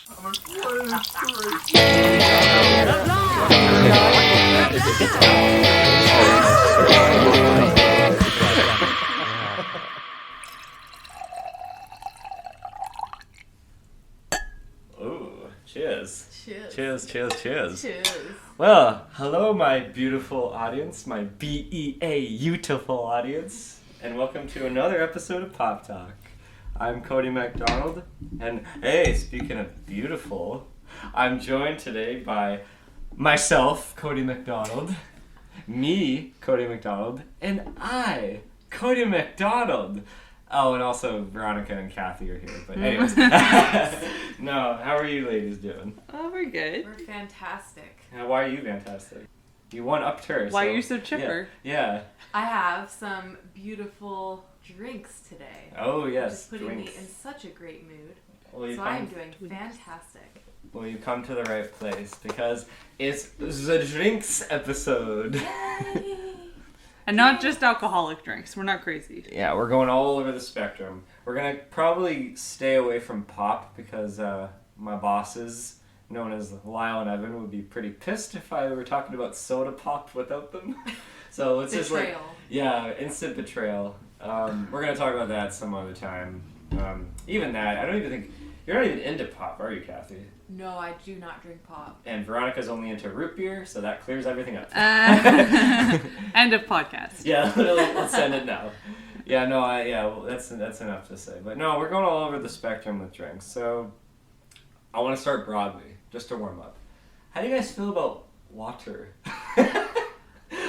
Cheers. Well, hello my beautiful audience, my beautiful audience, and welcome to another episode of Pop Talk. I'm Cody McDonald, and hey, speaking of beautiful, I'm joined today by myself, Cody McDonald, me, Cody McDonald, and I, Cody McDonald. Oh, and also Veronica and Cathie are here. But anyways, no, how are you ladies doing? Oh, we're good. We're fantastic. Why are you fantastic? You won up to her. Why are you so chipper? Yeah. I have some beautiful drinks today. Oh, yes. Just putting drinks. me in such a great mood. Well, so I am doing fantastic. Well, you come to the right place because it's the drinks episode. Yay! And not just alcoholic drinks. We're not crazy. Yeah, we're going all over the spectrum. We're going to probably stay away from pop because my bosses, known as Lyle and Evan, would be pretty pissed if I were talking about soda pop without them. So it's just like, yeah, instant betrayal. We're going to talk about that some other time. Even that, I don't even think, you're not even into pop, are you, Cathie? No, I do not drink pop. And Veronica's only into root beer, so that clears everything up. End of podcast. Yeah, let's end it now. Yeah, no, well, that's enough to say. But no, we're going all over the spectrum with drinks. So I want to start broadly, just to warm up. How do you guys feel about water?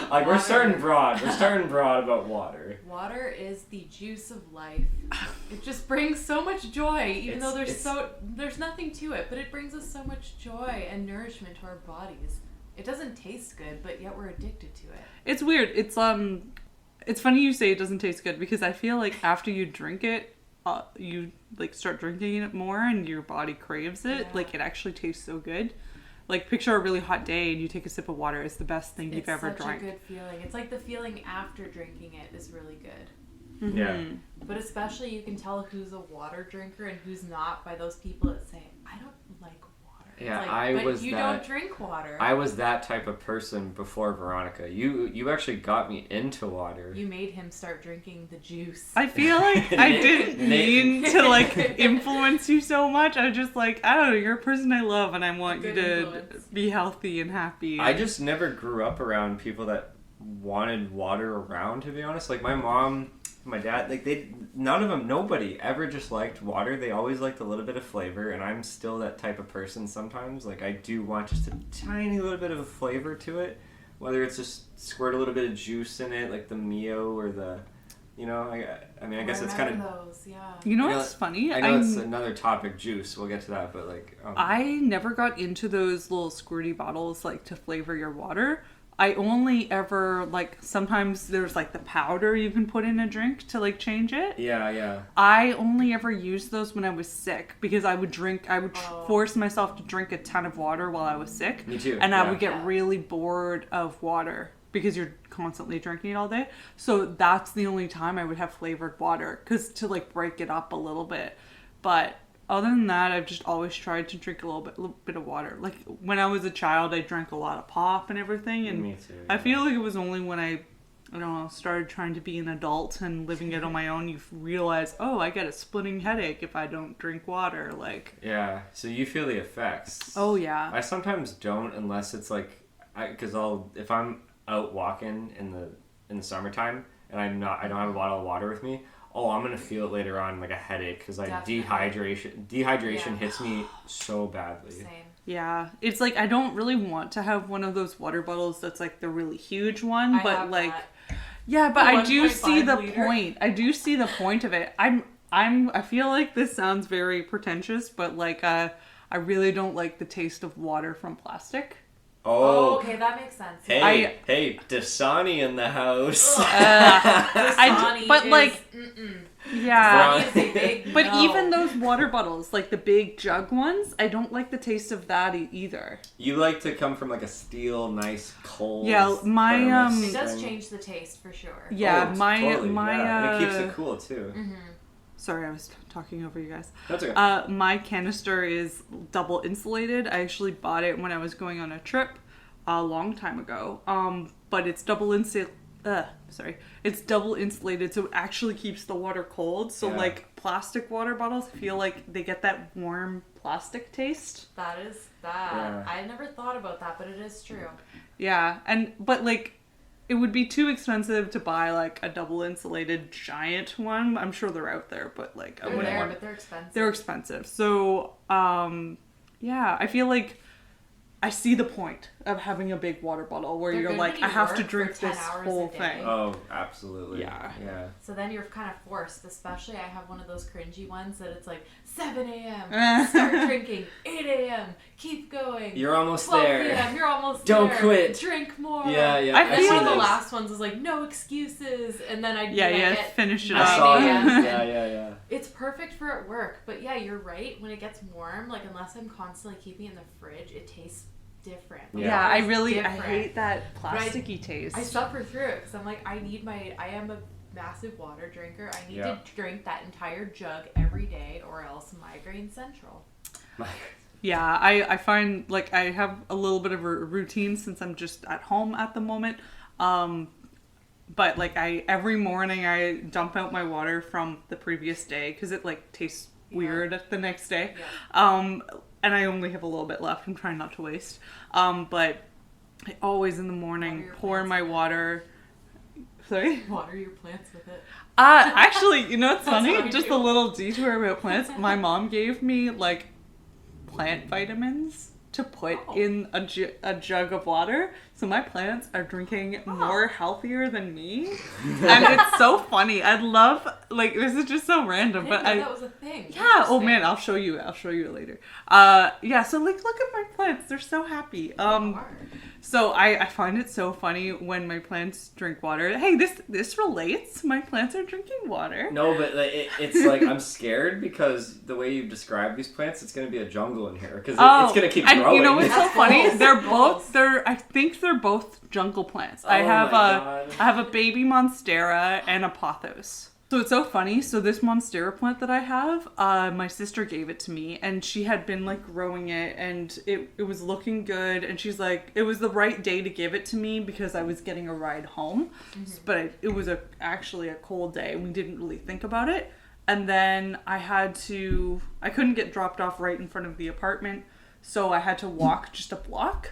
Like, we're starting broad. We're starting broad about water. Water is the juice of life. It just brings so much joy, even though there's nothing to it, but it brings us so much joy and nourishment to our bodies. It doesn't taste good, but yet we're addicted to it. It's weird. It's funny you say it doesn't taste good because I feel like after you drink it, you like start drinking it more and your body craves it. Yeah. Like, it actually tastes so good. Like, picture a really hot day and you take a sip of water. It's the best thing you've ever drank. It's such a good feeling. It's like the feeling after drinking it is really good. Mm-hmm. Yeah. But especially you can tell who's a water drinker and who's not by those people that say, I don't like water. Yeah, but you don't drink water. I was that type of person before Veronica. You actually got me into water. You made him start drinking the juice. I feel like I didn't mean to like influence you so much. I was just like, I don't know, you're a person I love and I want you to be healthy and happy. I just never grew up around people that wanted water around, to be honest. Like, my mom, my dad, like, nobody ever just liked water. They always liked a little bit of flavor, and I'm still that type of person sometimes. Like, I do want just a tiny little bit of a flavor to it, whether it's just squirt a little bit of juice in it, like the Mio or the, you know, I mean, I guess it's kind of... those, yeah. You know what's funny? I know it's another topic, juice. We'll get to that, but like... I never got into those little squirty bottles, like, to flavor your water. I only ever, like, sometimes there's, like, the powder you can put in a drink to, like, change it. Yeah. I only ever used those when I was sick because I would force myself to drink a ton of water while I was sick. Me too. And I would get really bored of water because you're constantly drinking it all day. So that's the only time I would have flavored water, because to, like, break it up a little bit. But... other than that, I've just always tried to drink a little bit of water. Like, when I was a child, I drank a lot of pop and everything. And me too, yeah. I feel like it was only when I don't know, started trying to be an adult and living it on my own, you realize, oh, I get a splitting headache if I don't drink water. Like, yeah, so you feel the effects. Oh, yeah. I sometimes don't unless it's like, because if I'm out walking in the summertime and I don't have a bottle of water with me, I'm gonna feel it later on, like a headache, because like dehydration hits me so badly. Same. Yeah, it's like I don't really want to have one of those water bottles that's like the really huge one, but like, yeah, but I do see the point. I do see the point of it. I feel like this sounds very pretentious, but like I really don't like the taste of water from plastic. Oh, okay, that makes sense. Hey, Dasani in the house. Yeah. But even those water bottles, like the big jug ones, I don't like the taste of that either. You like to come from like a steel, nice, cold. Yeah, it does change the taste for sure. Yeah, totally, and it keeps it cool too. Mm-hmm. Sorry, I was talking over you guys. That's okay. My canister is double insulated. I actually bought it when I was going on a trip a long time ago. But it's double insulated. It's double insulated, so it actually keeps the water cold. So like plastic water bottles, I feel like they get that warm plastic taste. That is that. Yeah. I never thought about that, but it is true. Yeah, but like it would be too expensive to buy like a double insulated giant one. I'm sure they're out there, but like they're there, but they're expensive. They're expensive. So yeah, I feel like I see the point of having a big water bottle where you're like, I have to drink this whole thing. Oh, absolutely. Yeah. So then you're kind of forced, especially I have one of those cringy ones that it's like 7 a.m. start drinking, 8 a.m. keep going. You're almost 12 there. p.m. You're almost Don't there. quit. Drink more. Yeah. I feel one of the last ones is like no excuses, and then I finish it up. Yeah. It's perfect for at work, but yeah, you're right. When it gets warm, like unless I'm constantly keeping it in the fridge, it tastes different. Yeah, I hate that plasticky taste. I suffer through it because I'm like, I am a massive water drinker. I need to drink that entire jug every day or else migraine central. Yeah, I find like I have a little bit of a routine since I'm just at home at the moment. But like every morning I dump out my water from the previous day because it like tastes weird the next day. Yeah. And I only have a little bit left. I'm trying not to waste. But I always in the morning pour my water. Sorry? Water your plants with it. Actually, you know what's funny? Just a little detour about plants. My mom gave me like plant vitamins to put in a jug of water. So my plants are drinking more healthier than me. And it's so funny. I'd love, like, this is just so random. But that was a thing. Yeah. Oh man, I'll show you it later. Yeah, so like, look at my plants. They're so happy. So I find it so funny when my plants drink water. Hey, this relates. My plants are drinking water. No, but it's like I'm scared because the way you describe these plants, it's going to be a jungle in here because it's going to keep growing. You know what's so funny? I think they're both jungle plants. I have a baby monstera and a pothos. So it's so funny. So this monstera plant that I have, my sister gave it to me and she had been like growing it and it was looking good. And she's like, it was the right day to give it to me because I was getting a ride home. Mm-hmm. But it was actually a cold day and we didn't really think about it. And then I couldn't get dropped off right in front of the apartment. So I had to walk just a block.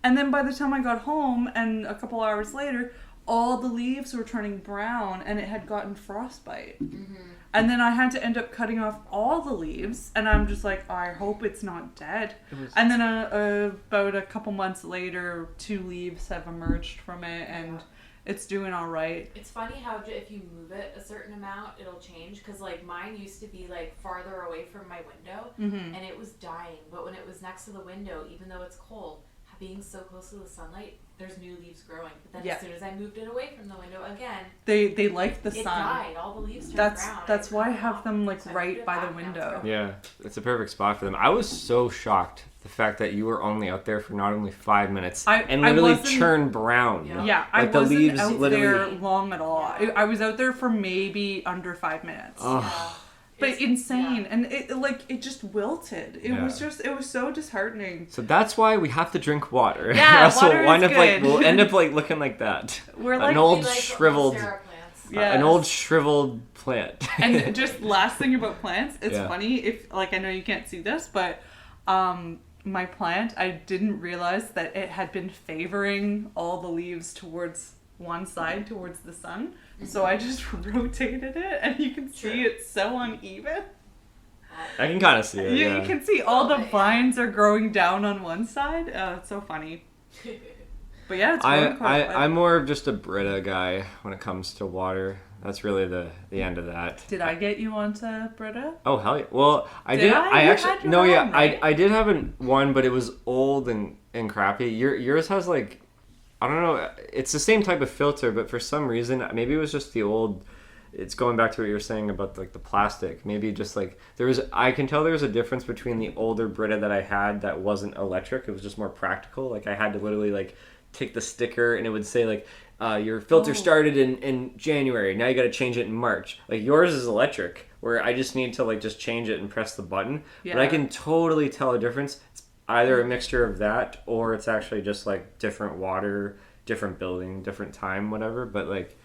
And then by the time I got home and a couple hours later, all the leaves were turning brown and it had gotten frostbite. Mm-hmm. And then I had to end up cutting off all the leaves and I'm just like, I hope it's not dead. And then about a couple months later, 2 leaves have emerged from it and it's doing all right. It's funny how if you move it a certain amount, it'll change. Because like mine used to be like farther away from my window and it was dying. But when it was next to the window, even though it's cold, being so close to the sunlight, there's new leaves growing. But then as soon as I moved it away from the window again, they like the sun. It died. All the leaves turned brown. That's why I have them like right by the window. Yeah, it's a perfect spot for them. I was so shocked the fact that you were only out there for not only 5 minutes and literally turned brown. Yeah, I wasn't out there long at all. I was out there for maybe under 5 minutes. But insane, and it just wilted. It was so disheartening. So that's why we have to drink water. Yeah, water is good. We'll end up like looking like that. We're like an old shriveled plant. And just last thing about plants, it's funny if I know you can't see this, but my plant, I didn't realize that it had been favoring all the leaves towards one side, towards the sun. So I just rotated it, and you can see it's so uneven. I can kind of see it. You can see all the vines are growing down on one side. It's so funny. But yeah, it's I'm more of just a Brita guy when it comes to water. That's really the end of that. Did I get you onto Brita? Oh hell yeah! Well, I did. I did have one, but it was old and crappy. Yours has like, I don't know. It's the same type of filter, but for some reason, maybe it was just the old. It's going back to what you were saying about like the plastic. Maybe just like I can tell there was a difference between the older Brita that I had that wasn't electric. It was just more practical. Like I had to literally like take the sticker and it would say like, your filter started in January. Now you got to change it in March. Like yours is electric. where I just need to like just change it and press the button. Yeah. But I can totally tell a difference. It's either a mixture of that or it's actually just like different water, different building, different time, whatever. But like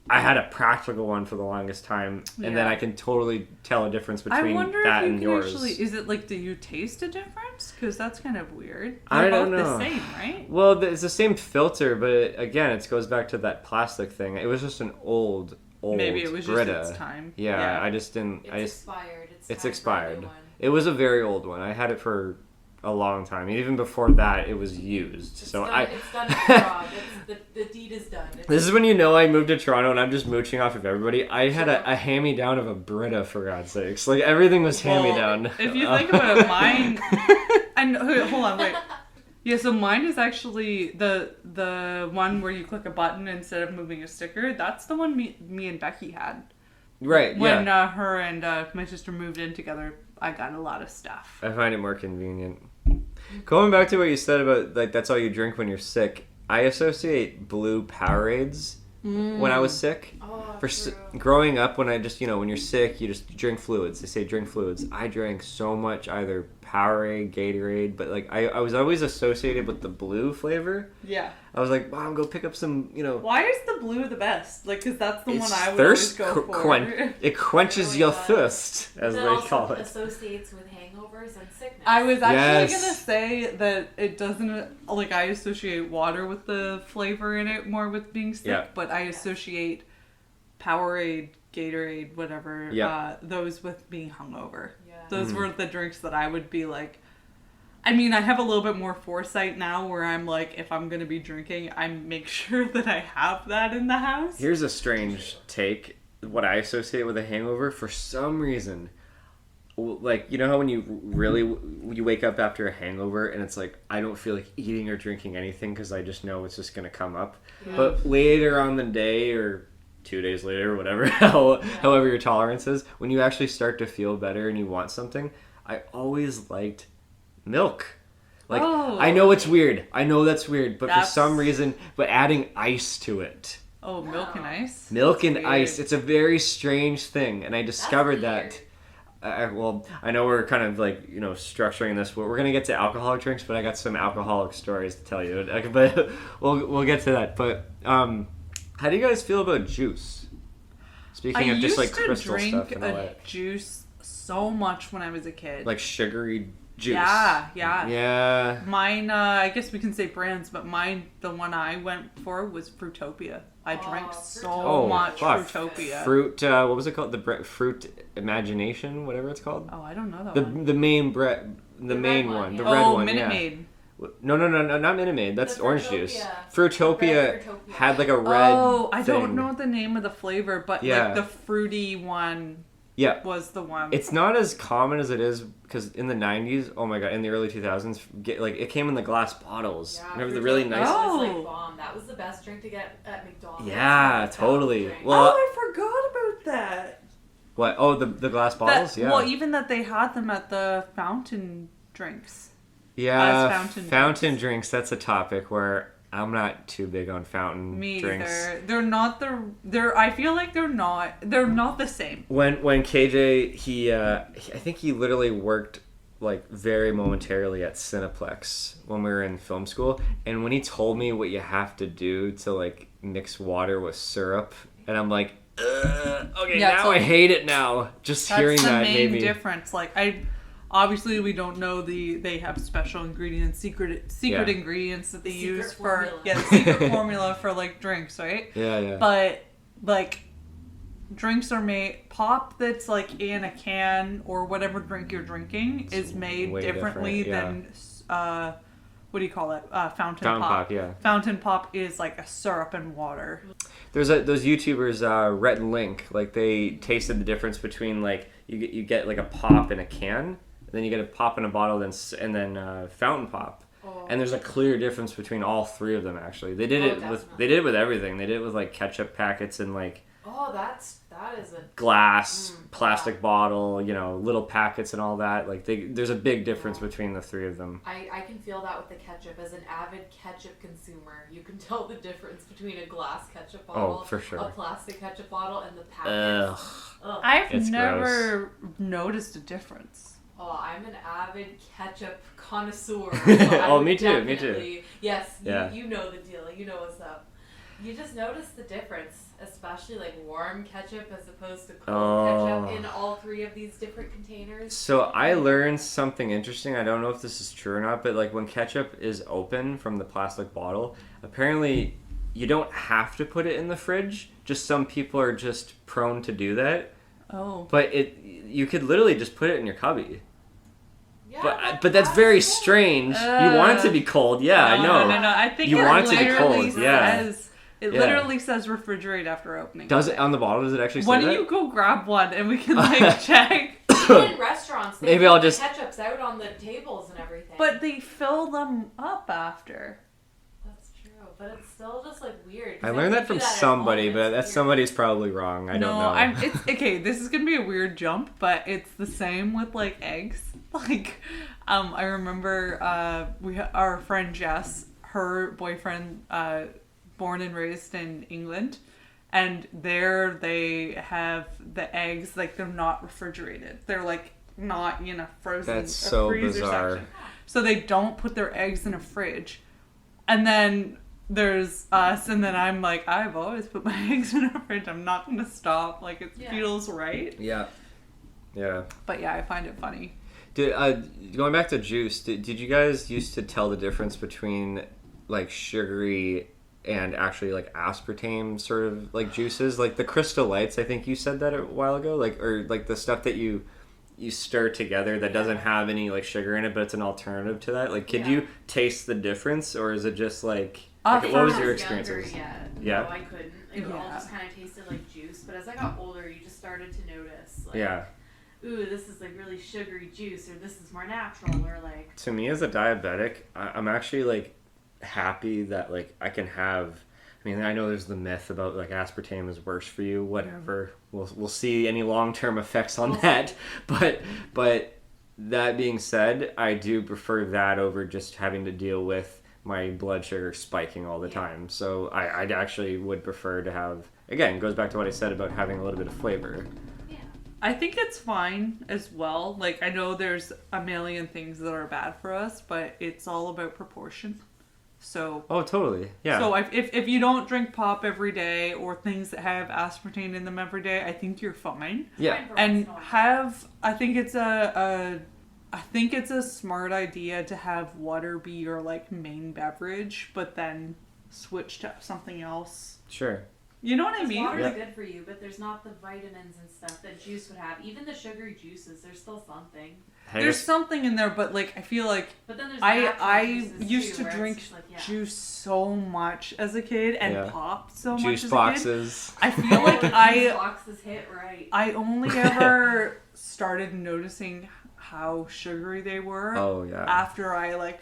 I had a practical one for the longest time, and then I can totally tell a difference between that and yours. Is it like, do you taste a difference? Because that's kind of weird. I don't know. They're both the same, right? Well, it's the same filter, but again, it goes back to that plastic thing. It was just an old Maybe it was Brita. just its time. Yeah, I just didn't. It's expired. It's expired. It was a very old one. I had it for a long time. Even before that, it was used. It's done its job. The deed is done. This is when you know I moved to Toronto and I'm just mooching off of everybody. I had a hand-me-down of a Brita, for God's sakes. Like, everything was hand-me-down. If you think about it, mine... hold on, wait. Yeah, so mine is actually the one where you click a button instead of moving a sticker. That's the one me and Becky had. Right, when her and my sister moved in together, I got a lot of stuff. I find it more convenient. Going back to what you said about, like, that's all you drink when you're sick, I associate blue Powerades when I was sick. Growing up, when I just, when you're sick, you just drink fluids. They say drink fluids. I drank so much either Powerade, Gatorade, but, like, I was always associated with the blue flavor. Yeah. I was like, Mom, go pick up some, Why is the blue the best? Like, because that's the one I would always go for. It quenches your thirst, as they call it. Associates with hangovers and sickness. I was actually going to say that it doesn't, like, I associate water with the flavor in it more with being sick, but I associate Powerade, Gatorade, whatever, those with being hungover. Yeah. Those were the drinks that I would be like, I mean, I have a little bit more foresight now where I'm like, if I'm going to be drinking, I make sure that I have that in the house. Here's a strange take. What I associate with a hangover, for some reason, like, you know how when you wake up after a hangover and it's like, I don't feel like eating or drinking anything because I just know it's just going to come up. Yeah. But later on the day or 2 days later, whatever, however your tolerance is, when you actually start to feel better and you want something, I always liked milk. Like, I know it's weird. I know that's weird, but for some reason, adding ice to it. Oh, milk and ice? Milk and ice. It's a very strange thing, and I discovered that. Well, I know we're kind of like, structuring this. We're going to get to alcoholic drinks, but I got some alcoholic stories to tell you. But we'll get to that. But how do you guys feel about juice? Speaking of just like crystal stuff and all that. I used to drink juice so much when I was a kid. Like sugary juice. Yeah. Mine, I guess we can say brands, but the one I went for was Fruitopia. I drank so much Fruitopia. Fruit, what was it called? The Fruit Imagination, whatever it's called. Oh, I don't know that one. The main main one, the red one. Minute Maid. No, not Minute Maid. That's orange juice. Fruitopia had like a red. Oh, I don't know the name of the flavor, but like the fruity one. Yeah, was the one. It's not as common as it is because in the 90s, oh my god, in the early 2000s, it came in the glass bottles. Yeah, remember the really nice. That was like bomb. That was the best drink to get at McDonald's. Yeah, totally. Well, I forgot about that. What? Oh, the glass bottles. Yeah. Well, even that they had them at the fountain drinks. Yeah, fountain drinks. That's a topic where I'm not too big on fountain drinks. Either. They're not I feel like they're not the same. When KJ, I think he literally worked like very momentarily at Cineplex when we were in film school, and when he told me what you have to do to like mix water with syrup, and I'm like, okay, I hate it now. Just hearing that made me. That's the main difference. Like obviously, we don't know they have special ingredients, secret ingredients that they use secret formula for like drinks, right? Yeah. But like drinks are made, pop that's like in a can or whatever drink you're drinking is made differently than what do you call it? Fountain pop. Yeah. Fountain pop is like a syrup and water. There's those YouTubers, Rhett and Link, like they tasted the difference between like you get like a pop in a can. Then you get a pop in a bottle, and then fountain pop, and there's a clear difference between all three of them. Actually, they did it with everything. They did it with like ketchup packets and like Oh, that is a glass, plastic bottle, you know, little packets and all that. Like there's a big difference between the three of them. I can feel that with the ketchup. As an avid ketchup consumer, you can tell the difference between a glass ketchup bottle, for sure, a plastic ketchup bottle, and the packet. I've never noticed a difference. Oh, I'm an avid ketchup connoisseur. Oh, me too. Yes, you know the deal. You know what's up. You just notice the difference, especially like warm ketchup as opposed to cold ketchup in all three of these different containers. So I learned something interesting. I don't know if this is true or not, but like when ketchup is open from the plastic bottle, apparently you don't have to put it in the fridge. Just some people are just prone to do that. Oh. But you could literally just put it in your cubby. Yeah, but that's very strange. You want it to be cold. Yeah, I know. No. I think you want it to be cold. Yeah. It literally says refrigerate after opening. Does it on the bottle? Does it actually say Why that? don't you go grab one and we can like check? Even in restaurants, maybe I'll just ketchup's out on the tables and everything. But they fill them up after. That's true, but it's still just like weird. I learned that from somebody, but that somebody's probably wrong. I don't know. It's okay. This is gonna be a weird jump, but it's the same with like eggs. Like, I remember our friend Jess, her boyfriend. Born and raised in England, and there they have the eggs like they're not refrigerated. They're like not in a frozen. That's so bizarre. Section. So they don't put their eggs in a fridge. And then there's us, and then I'm like, I've always put my eggs in a fridge. I'm not gonna stop. Like it feels right. Yeah. But yeah, I find it funny. Going back to juice, did you guys used to tell the difference between like sugary and actually like aspartame sort of like juices, like the Crystal Lights? I think you said that a while ago, like, or like the stuff that you stir together that doesn't have any like sugar in it, but it's an alternative to that. Like, could you taste the difference, or is it just like what was your experience? No, I couldn't. It all just kind of tasted like juice. But as I got older, you just started to notice, like, ooh, this is like really sugary juice, or this is more natural, or like. To me, as a diabetic, I'm actually like happy that like I can have. I mean, I know there's the myth about like aspartame is worse for you. Whatever, we'll see any long-term effects on that. But that being said, I do prefer that over just having to deal with my blood sugar spiking all the time. So I actually would prefer to have. Again, it goes back to what I said about having a little bit of flavor. I think it's fine as well. Like, I know there's a million things that are bad for us, but it's all about proportion. So totally, yeah. So if you don't drink pop every day or things that have aspartame in them every day, I think you're fine. Yeah, and I think it's a smart idea to have water be your like main beverage, but then switch to something else. Sure. You know what I mean? Water's good for you, but there's not the vitamins and stuff that juice would have. Even the sugary juices, there's still something. There's something in there, but like I feel like I used to drink juice so much as a kid and pop so much as a kid. Juice boxes. I feel like juice boxes hit right. I only ever started noticing how sugary they were. Oh yeah. After I like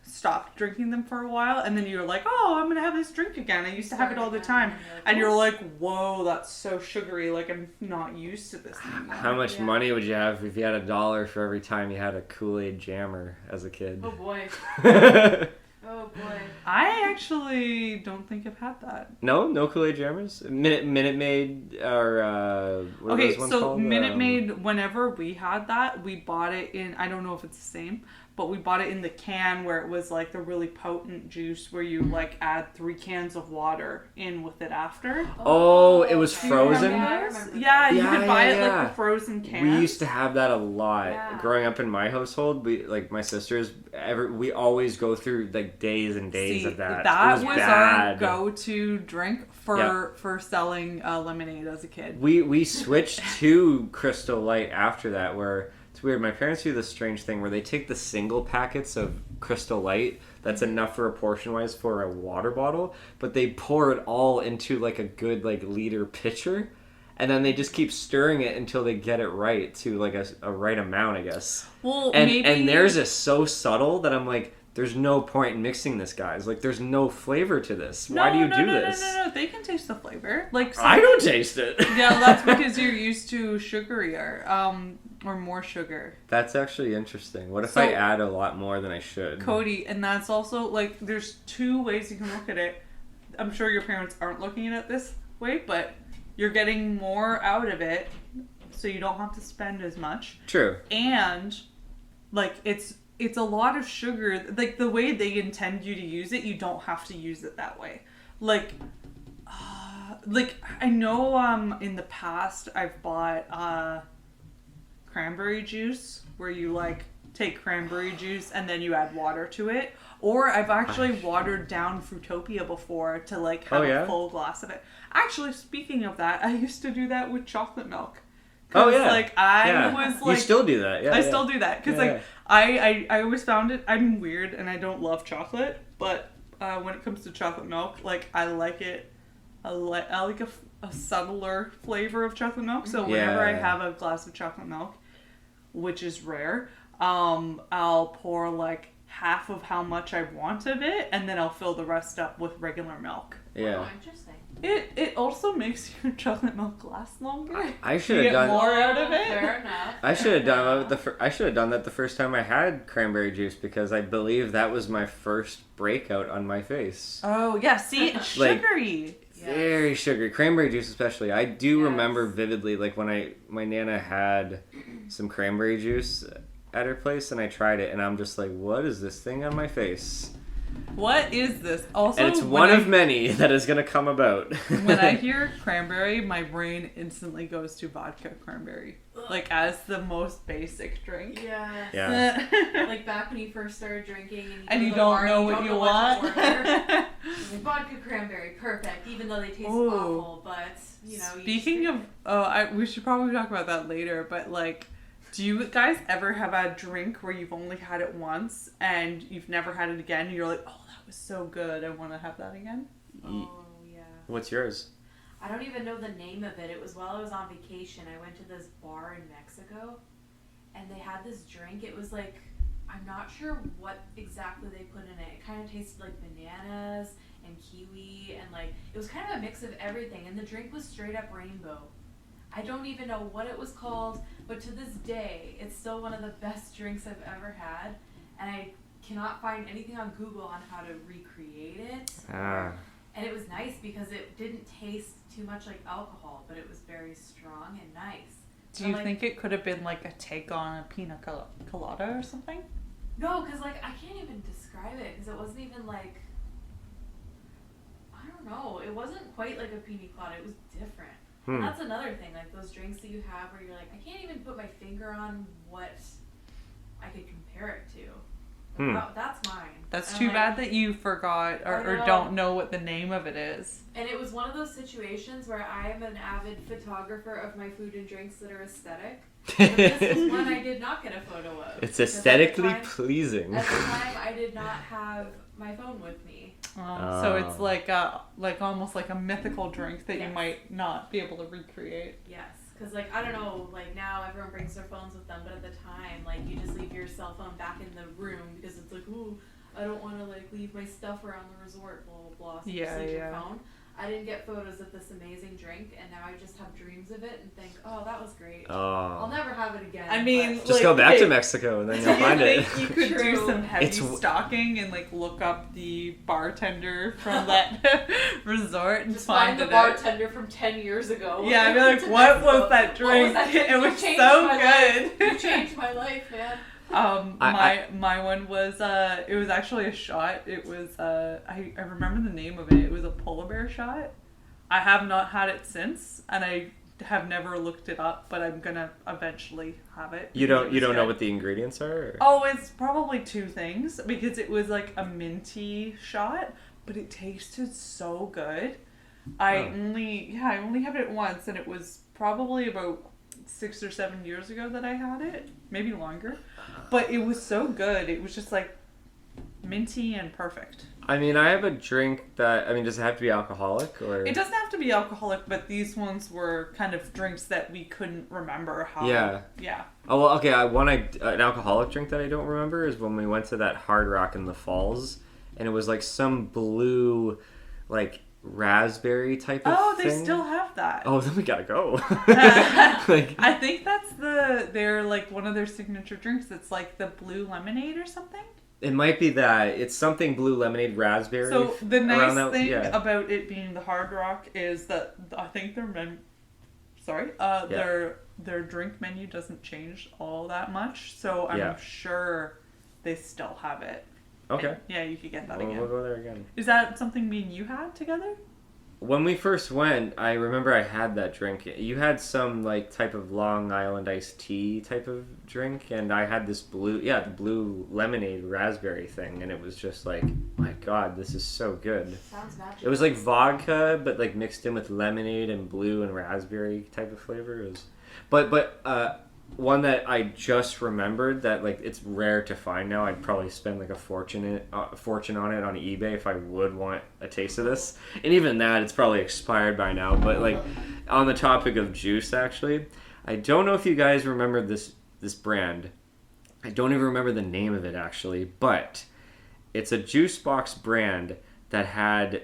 stopped drinking them for a while, and then you're like, oh, I'm gonna have this drink again. I used to have it all the time, and you're like, whoa, that's so sugary. Like, I'm not used to this anymore. How much money would you have if you had $1 for every time you had a Kool-Aid jammer as a kid? Oh boy. Oh boy. I actually don't think I've had that. No Kool-Aid jammers? Minute Maid or what are those ones called? Minute Maid, whenever we had that, we bought it in, I don't know if it's the same, but we bought it in the can where it was like the really potent juice where you like add 3 cans of water in with it after. Oh, it was frozen? Yeah, you could buy it like the frozen can. We used to have that a lot. Growing up in my household, we like my sisters, we always go through like days and days of that. That was our go-to drink for selling lemonade as a kid. We switched to Crystal Light after that, where it's weird. My parents do this strange thing where they take the single packets of Crystal Light that's enough for a portion-wise for a water bottle, but they pour it all into like a good like liter pitcher, and then they just keep stirring it until they get it right to like a right amount, I guess. Well, and theirs is so subtle that I'm like, there's no point in mixing this, guys. Like, there's no flavor to this. Why do you do this? No. They can taste the flavor. Like, I don't taste it. Yeah, that's because you're used to sugarier, or more sugar. That's actually interesting. What if I add a lot more than I should? Cody, and that's also, like, there's two ways you can look at it. I'm sure your parents aren't looking at it this way, but you're getting more out of it, so you don't have to spend as much. True. And, like, it's a lot of sugar. Like, the way they intend you to use it, you don't have to use it that way. Like, I know in the past I've bought cranberry juice, where you, like, take cranberry juice and then you add water to it. Or I've actually watered down Fruitopia before to, like, have a full glass of it. Actually, speaking of that, I used to do that with chocolate milk. Oh, yeah. Like, I was like... You still do that, yeah. I still do that. Because, like, I always found it... I'm weird and I don't love chocolate. But when it comes to chocolate milk, like, I like it... I like a subtler flavor of chocolate milk. So whenever I have a glass of chocolate milk, which is rare, I'll pour, like, half of how much I want of it, and then I'll fill the rest up with regular milk. Yeah. Oh, interesting. It also makes your chocolate milk last longer. I should have done more out of it. Fair enough. I should have done that the first time I had cranberry juice, because I believe that was my first breakout on my face. Oh yeah, see, it's sugary. Like, very sugary. Cranberry juice especially. I do remember vividly, like, when my Nana had some cranberry juice at her place and I tried it, and I'm just like, what is this thing on my face? What is this? Also, and it's one of many that is going to come about. When I hear cranberry, my brain instantly goes to vodka cranberry. Like, as the most basic drink. Yeah. Like, back when you first started drinking and you don't know what you want. Like, vodka cranberry, perfect. Even though they taste awful, but, you know. Speaking of, we should probably talk about that later, but, like, do you guys ever have a drink where you've only had it once and you've never had it again and you're like, oh, that was so good, I want to have that again? Oh, yeah. What's yours? I don't even know the name of it. It was while I was on vacation. I went to this bar in Mexico and they had this drink. It was like, I'm not sure what exactly they put in it. It kind of tasted like bananas and kiwi and, like, it was kind of a mix of everything, and the drink was straight up rainbow. I don't even know what it was called, but to this day, it's still one of the best drinks I've ever had, and I cannot find anything on Google on how to recreate it. And it was nice because it didn't taste too much like alcohol, but it was very strong and nice. Do you think it could have been, like, a take on a pina colada or something? No, because, like, I can't even describe it, because it wasn't even, like, I don't know, it wasn't quite like a pina colada, it was different. And that's another thing, like, those drinks that you have where you're like, I can't even put my finger on what I could compare it to. That's mine. That's too bad that you forgot or don't know what the name of it is. And it was one of those situations where I am an avid photographer of my food and drinks that are aesthetic. But this is one I did not get a photo of. It's aesthetically pleasing. At the time, I did not have my phone with me. So it's like almost like a mythical drink that you might not be able to recreate. Yes, because, like, I don't know, like, now everyone brings their phones with them, but at the time, like, you just leave your cell phone back in the room because it's like, ooh, I don't want to, like, leave my stuff around the resort, blah blah blah. So you just leave your phone. I didn't get photos of this amazing drink, and now I just have dreams of it and think, oh, that was great. I'll never have it again. I mean, just, like, go back to Mexico and then you'll find it. You could do some heavy stalking and, like, look up the bartender from that resort and just find the bartender from 10 years ago. Yeah, I'd be like, what was that drink? It was so good. You changed my life, man. My one was it was actually a shot. It was I remember the name of it. It was a polar bear shot. I have not had it since, and I have never looked it up, but I'm gonna eventually have it. You don't know what the ingredients are? Or? Oh, it's probably two things, because it was like a minty shot, but it tasted so good. I only had it once, and it was probably about 6 or 7 years ago that I had it, maybe longer, but it was so good. It was just like minty and perfect. I mean, I have a drink that, I mean, does it have to be alcoholic or? It doesn't have to be alcoholic, but these ones were kind of drinks that we couldn't remember how. Yeah. Yeah. Oh, well, okay. An alcoholic drink that I don't remember is when we went to that Hard Rock in the Falls, and it was like some blue, like raspberry type of Oh, they thing. still have that. Oh, then we gotta go. Like, I think that's they're like one of their signature drinks. It's like the blue lemonade or something. It might be that. It's something blue lemonade raspberry. So the nice thing about it being the Hard Rock is that I think their drink menu doesn't change all that much. So I'm sure they still have it. Okay. And, yeah, you could get that again. We'll go there again. Is that something me and you had together? When we first went, I remember I had that drink. You had some like type of Long Island iced tea type of drink, and I had this the blue lemonade raspberry thing, and it was just like, my God, this is so good. Sounds magical. It was like vodka, but like mixed in with lemonade and blue and raspberry type of flavor. It was, but one that I just remembered that like it's rare to find now. I'd probably spend like a fortune on it on eBay if I would want a taste of this. And even that, it's probably expired by now. But like on the topic of juice, actually, I don't know if you guys remember this brand. I don't even remember the name of it actually, but it's a juice box brand that had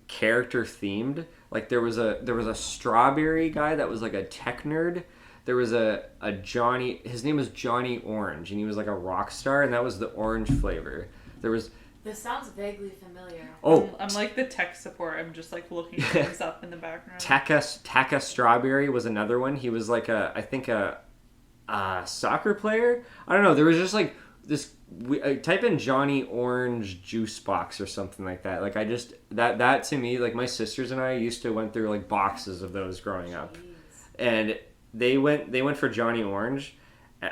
character themed. Like there was a strawberry guy that was like a tech nerd. There was a Johnny, his name was Johnny Orange, and he was like a rock star, and that was the orange flavor. This sounds vaguely familiar. Oh, I'm like the tech support. I'm just like looking things up in the background. Taka Strawberry was another one. He was like I think a soccer player. I don't know. There was just like this. Type in Johnny Orange juice box or something like that. Like I just that to me, like my sisters and I used to went through like boxes of those growing up, and they went for Johnny Orange.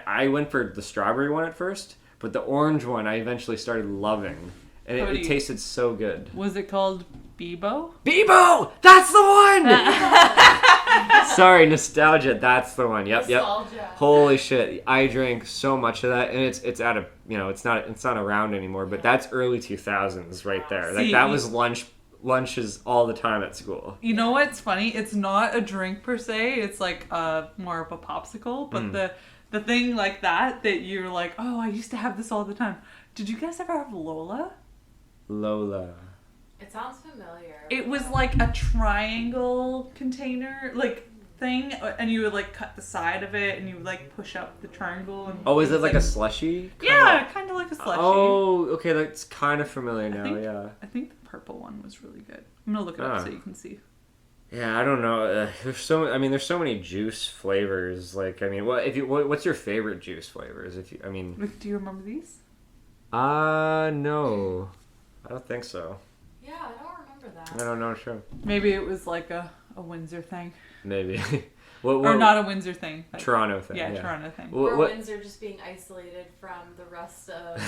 I went for the strawberry one at first, but the orange one I eventually started loving, and it tasted so good. Was it called Bebo? Bebo! That's the one! Sorry, nostalgia. That's the one. Yep. Holy shit! I drank so much of that, and it's out of it's not around anymore. But that's early 2000s right there. Like that was lunches all the time at school. You know what's funny? It's not a drink per se. It's like more of a popsicle. But the thing like that you're like, oh, I used to have this all the time. Did you guys ever have Lola? It sounds familiar. It was like a triangle container, like thing, and you would like cut the side of it, and you would like push up the triangle. And is it like a slushie? Kind of like a slushie. Oh, okay, that's kind of familiar now. I think the purple one was really good. I'm gonna look it up so you can see. Yeah, I don't know. There's so many juice flavors. Like, I mean, what's your favorite juice flavors? Do you remember these? No, I don't think so. Yeah, I don't remember that. I don't know, sure. Maybe it was like a Windsor thing. Maybe. Or not a Windsor thing. Toronto thing. Yeah, Toronto thing. Or Windsor just being isolated from the rest of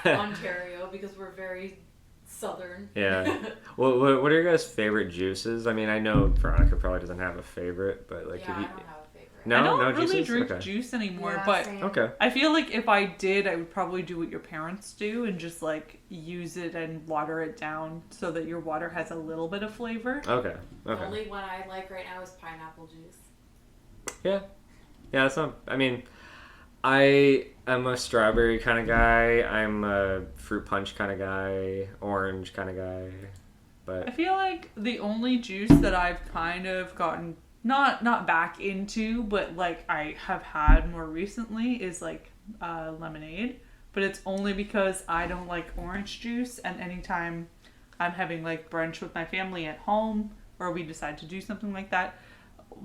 Ontario because we're very southern. Yeah. What are your guys' favorite juices? I mean, I know Veronica probably doesn't have a favorite, but like, I don't have a favorite. No, I don't no really juices? drink juice anymore, Yeah, but same. Okay. I feel like if I did, I would probably do what your parents do and just like use it and water it down so that your water has a little bit of flavor. Okay. The only one I like right now is pineapple juice. Yeah. Yeah, that's not... I mean, I am a strawberry kind of guy. I'm a fruit punch kind of guy. Orange kind of guy. But I feel like the only juice that I've kind of gotten... Not back into, but like I have had more recently is like lemonade. But it's only because I don't like orange juice, and anytime I'm having like brunch with my family at home, or we decide to do something like that,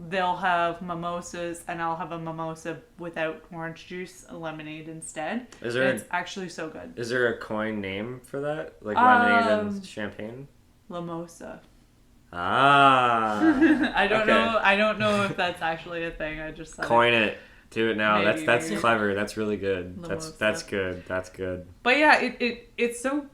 they'll have mimosas, and I'll have a mimosa without orange juice, a lemonade instead. It's actually so good. Is there a coin name for that? Like lemonade and champagne? Mimosa. I don't know if that's actually a thing. I just coin it. Do it now. Maybe, that's clever. That's really good. Mimosa. That's good. That's good. But yeah, it's so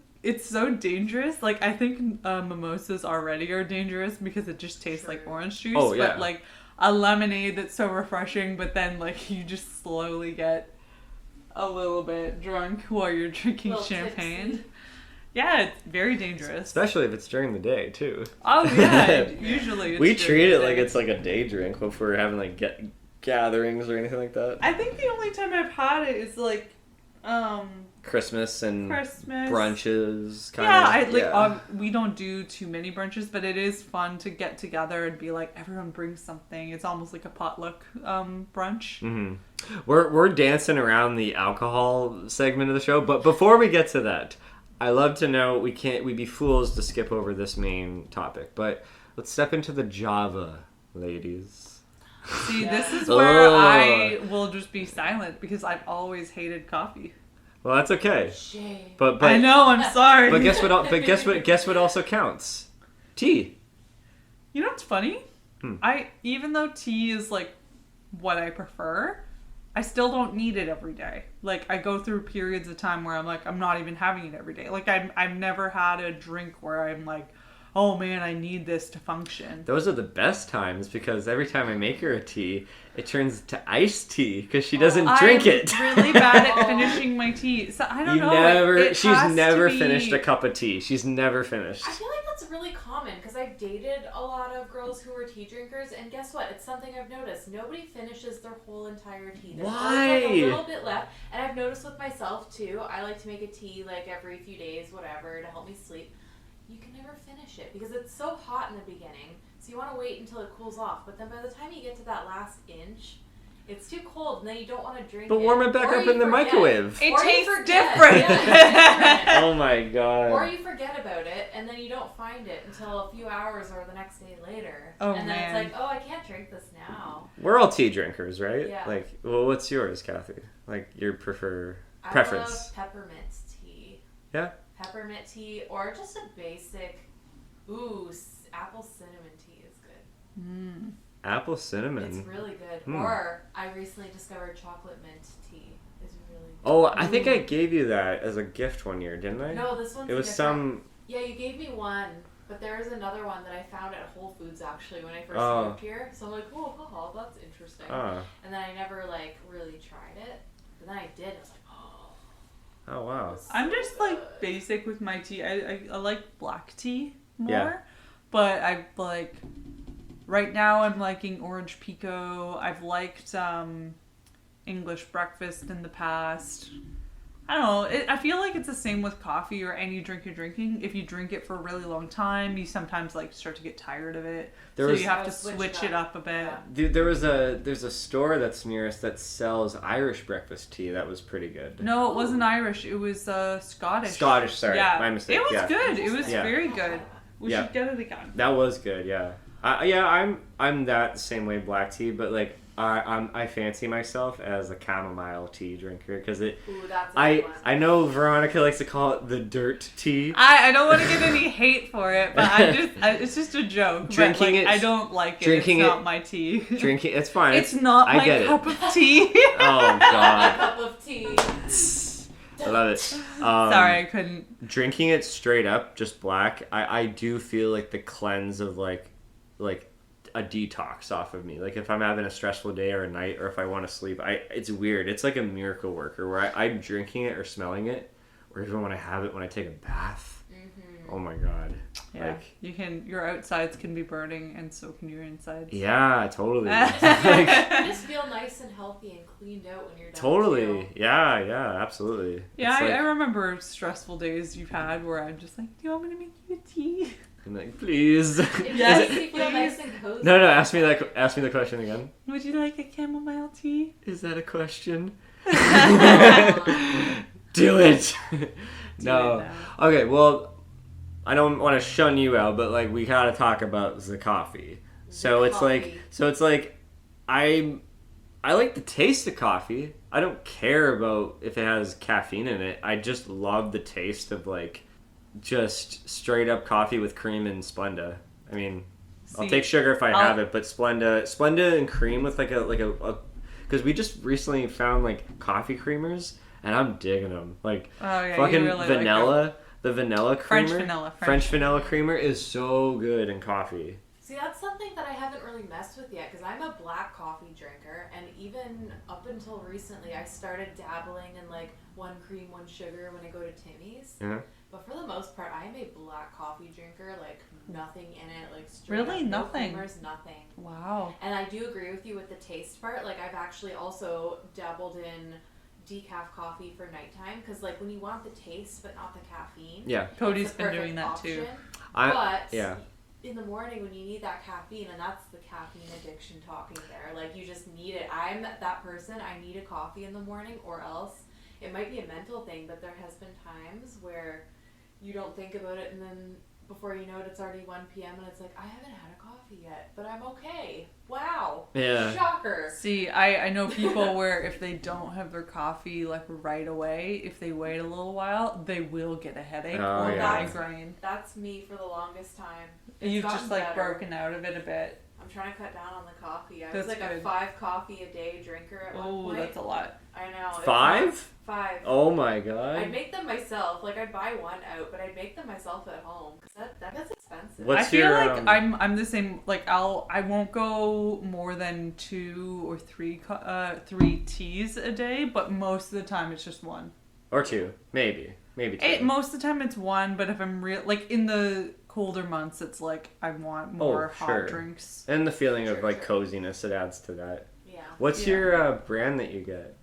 dangerous. Like I think mimosas already are dangerous because it just tastes like orange juice. Oh yeah. But like a lemonade that's so refreshing, but then like you just slowly get a little bit drunk while you're drinking champagne. Yeah, it's very dangerous. Especially if it's during the day, too. Oh, yeah. Usually it's we treat it like it's like a day drink if we're having like gatherings or anything like that. I think the only time I've had it is like Christmas brunches we don't do too many brunches, but it is fun to get together and be like, everyone brings something. It's almost like a potluck brunch. Mm-hmm. We're dancing around the alcohol segment of the show, but before we get to that, I love to know we'd be fools to skip over this main topic, but let's step into the Java, ladies. See, this is where I will just be silent because I've always hated coffee. Well, that's okay. Shame. But I know, I'm sorry. But guess what? Guess what also counts? Tea. You know what's funny? Even though tea is like what I prefer, I still don't need it every day. Like, I go through periods of time where I'm like, I'm not even having it every day. Like, I've never had a drink where I'm like, oh man, I need this to function. Those are the best times because every time I make her a tea, it turns to iced tea because she doesn't drink it. I'm really bad at finishing my tea. So I don't know. She's never finished a cup of tea. She's never finished. I feel like that's really common because I've dated a lot of girls who were tea drinkers, and guess what? It's something I've noticed. Nobody finishes their whole entire tea. There's Why? Like a little bit left, and I've noticed with myself too. I like to make a tea like every few days, whatever, to help me sleep. You can never finish it because it's so hot in the beginning, so you want to wait until it cools off. But then by the time you get to that last inch, it's too cold, and then you don't want to drink it. But warm it back up in the microwave. It tastes different. Yeah, oh my god. Or you forget about it, and then you don't find it until a few hours or the next day later. Oh, and then man. it's like, oh, I can't drink this now. We're all tea drinkers, right? Yeah. Like, well, what's yours, Cathie? Like, your preference? I love peppermint tea. Yeah? Peppermint tea, or just a basic, apple cinnamon tea is good. Apple cinnamon. It's really good. Or I recently discovered chocolate mint tea is really good. Oh, I think I gave you that as a gift one year, didn't I? No, this one's It was different. Yeah, you gave me one, but there was another one that I found at Whole Foods actually when I first moved here. So I'm like, oh, that's interesting. And then I never really tried it. But then I did. I was like, oh wow. I'm just like basic with my tea. I like black tea more, but I like right now I'm liking orange pico. I've liked English breakfast in the past. I don't know. I feel like it's the same with coffee or any drink you're drinking. If you drink it for a really long time, you sometimes start to get tired of it. You have to switch it up a bit. Yeah. There's a store that's near us that sells Irish breakfast tea. That was pretty good. No, it wasn't Irish. It was Scottish. Sorry. Yeah. My mistake. It was good. It was very good. We should get it again. That was good. Yeah. I'm that same way black tea, but I fancy myself as a chamomile tea drinker because it. Ooh, that's a good one. I know Veronica likes to call it the dirt tea. I don't want to get any hate for it, but it's just a joke. Drinking it, I don't like it. It's not my tea. Drinking it's fine. It's not my cup of tea. Oh god. Cup of tea. I love it. Sorry, I couldn't. Drinking it straight up, just black. I do feel like the cleanse of like a detox off of me. Like if I'm having a stressful day or a night or if I want to sleep, it's weird. It's like a miracle worker where I'm drinking it or smelling it or even when I have it when I take a bath. Mm-hmm. Oh my god. Yeah. Your outsides can be burning and so can your insides. Yeah, totally. You just feel nice and healthy and cleaned out when you're done. Totally. Too. Yeah, absolutely. Yeah, I remember stressful days you've had where I'm just like, do you want me to make you a tea? I'm like, please. Yes, you feel nice and cozy. No, ask me the question again. Would you like a chamomile tea? Is that a question? Do it. No. Okay, well, I don't want to shun you out, but we gotta talk about the coffee. So it's like I like the taste of coffee. I don't care about if it has caffeine in it. I just love the taste of just straight up coffee with cream and Splenda. I mean, I'll take sugar if I have it, but Splenda and cream with a because we just recently found coffee creamers and I'm digging them. Fucking really vanilla, the vanilla creamer, French vanilla French vanilla creamer is so good in coffee. See, that's something that I haven't really messed with yet, because I'm a black coffee drinker, and even up until recently, I started dabbling in like 1 cream, 1 sugar when I go to Timmy's. Yeah. But for the most part, I'm a black coffee drinker, like nothing in it, like straight really up, nothing. No creamers, nothing. Wow. And I do agree with you with the taste part. Like I've actually also dabbled in decaf coffee for nighttime, because like when you want the taste but not the caffeine. Yeah. Cody's been doing that option. too. But yeah. in the morning when you need that caffeine, and that's the caffeine addiction talking there, like you just need it. I'm that person. I need a coffee in the morning, or else it might be a mental thing, but there has been times where you don't think about it, and then before you know it, it's already 1 p.m. and it's like, I haven't had a coffee yet, but I'm okay. Wow. Yeah. Shocker. See, I know people where if they don't have their coffee like right away, if they wait a little while, they will get a headache or migraine. That's me for the longest time. You've just like broken out of it a bit. I'm trying to cut down on the coffee. I That's was like good. a 5 coffee a day drinker at one point. Oh, that's a lot. I know. 5? 5. Oh my god. I'd make them myself. Like I'd buy one out, but I'd make them myself at home, because that's expensive. What's I feel your, like I'm the same. Like I won't go more than 2 or 3 teas a day, but most of the time it's just 1 or 2, maybe 2. Most of the time it's 1, but if I'm like in the colder months, it's like I want more hot drinks. And the feeling of like coziness, it adds to that. Yeah. What's your brand that you get?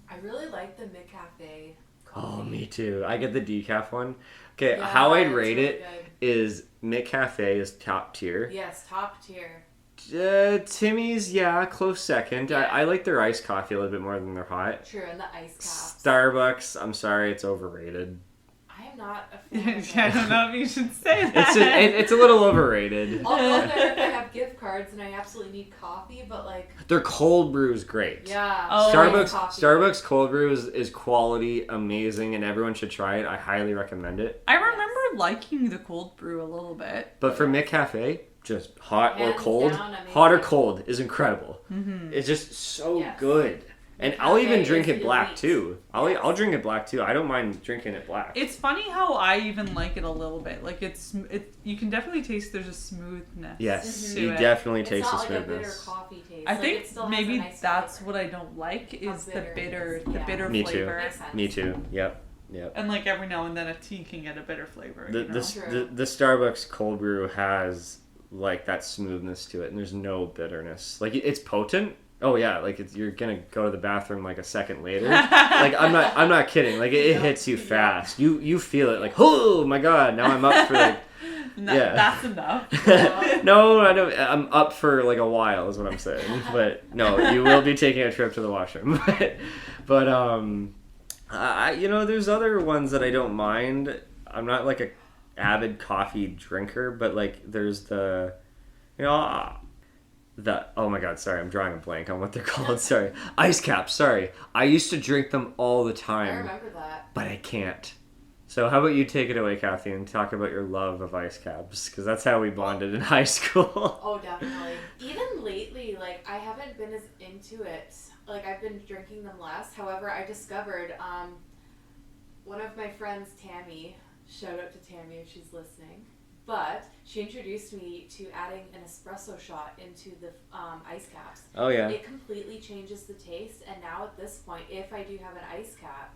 I really like the McCafe coffee. Oh, me too. I get the decaf one. Okay, Yeah, how I'd it's rate really it good. is McCafe is top tier. Yes, top tier. Timmy's, close second. Yeah. I like their iced coffee a little bit more than their hot. True, and the ice caps. Starbucks, I'm sorry, it's overrated. I am not a fan of I don't know if you should say that. It's a little overrated. I'll go there if I have gift cards and I absolutely need coffee, but like... Their cold brew is great. Yeah. Oh. Starbucks cold brew is quality, amazing, and everyone should try it. I highly recommend it. I remember liking the cold brew a little bit. But for McCafe, just hot or Hands cold, down, amazing. hot or cold is incredible. Mm-hmm. It's just so Yes. good. And McCafe I'll even drink is it black elite. too. Yes. I'll drink it black too. I don't mind drinking it black. It's funny how I even like it a little bit. Like you can definitely taste there's a smoothness. Yes, to you it. definitely It's taste the not like a bitter smoothness. coffee taste. I Like, think it still has maybe a nice that's flavor. what I don't like is How the bitter it is. the Yeah. bitter Me too. flavor. Makes sense. Me too. Yep. And like every now and then a tea can get a bitter flavor. The, you know? the Starbucks cold brew has like that smoothness to it, and there's no bitterness. Like it's potent. Oh yeah, like you're gonna go to the bathroom like a second later. Like I'm not kidding. Like it hits you fast. You feel it. Like oh my god, now I'm up for like. That's enough. No, I don't. I'm up for like a while, is what I'm saying. But no, you will be taking a trip to the washroom. but there's other ones that I don't mind. I'm not like a avid coffee drinker, but like there's the oh my god, sorry, I'm drawing a blank on what they're called. Sorry, ice caps. Sorry, I used to drink them all the time. I remember that. But I can't. So how about you take it away, Cathie, and talk about your love of ice caps, because that's how we bonded in high school. Oh, definitely. Even lately, like, I haven't been as into it. Like, I've been drinking them less. However, I discovered one of my friends, Tammy, shout out to Tammy if she's listening, but she introduced me to adding an espresso shot into the ice caps. Oh, yeah. It completely changes the taste, and now at this point, if I do have an ice cap,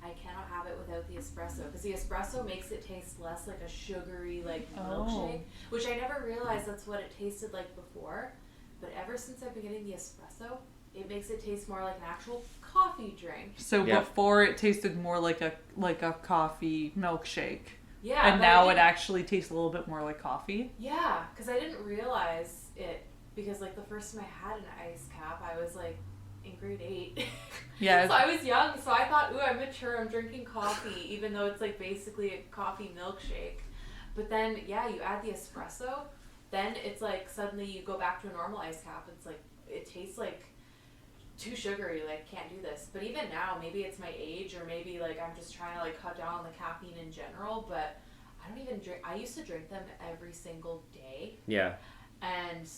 I cannot have it without the espresso, because the espresso makes it taste less like a sugary milkshake, which I never realized that's what it tasted like before. But ever since I've been getting the espresso, it makes it taste more like an actual coffee drink. So before it tasted more like a coffee milkshake. Yeah. And now it actually tastes a little bit more like coffee. Yeah, because I didn't realize it, because like the first time I had an ice cap, I was like in grade 8. Yeah. So I was young, so I thought, ooh, I'm mature, I'm drinking coffee, even though it's like basically a coffee milkshake. But then, yeah, you add the espresso, then it's like suddenly you go back to a normal ice cap. It's like, it tastes like too sugary, like can't do this. But even now, maybe it's my age, or maybe like I'm just trying to like cut down on the caffeine in general, but I don't even drink. I used to drink them every single day. Yeah. And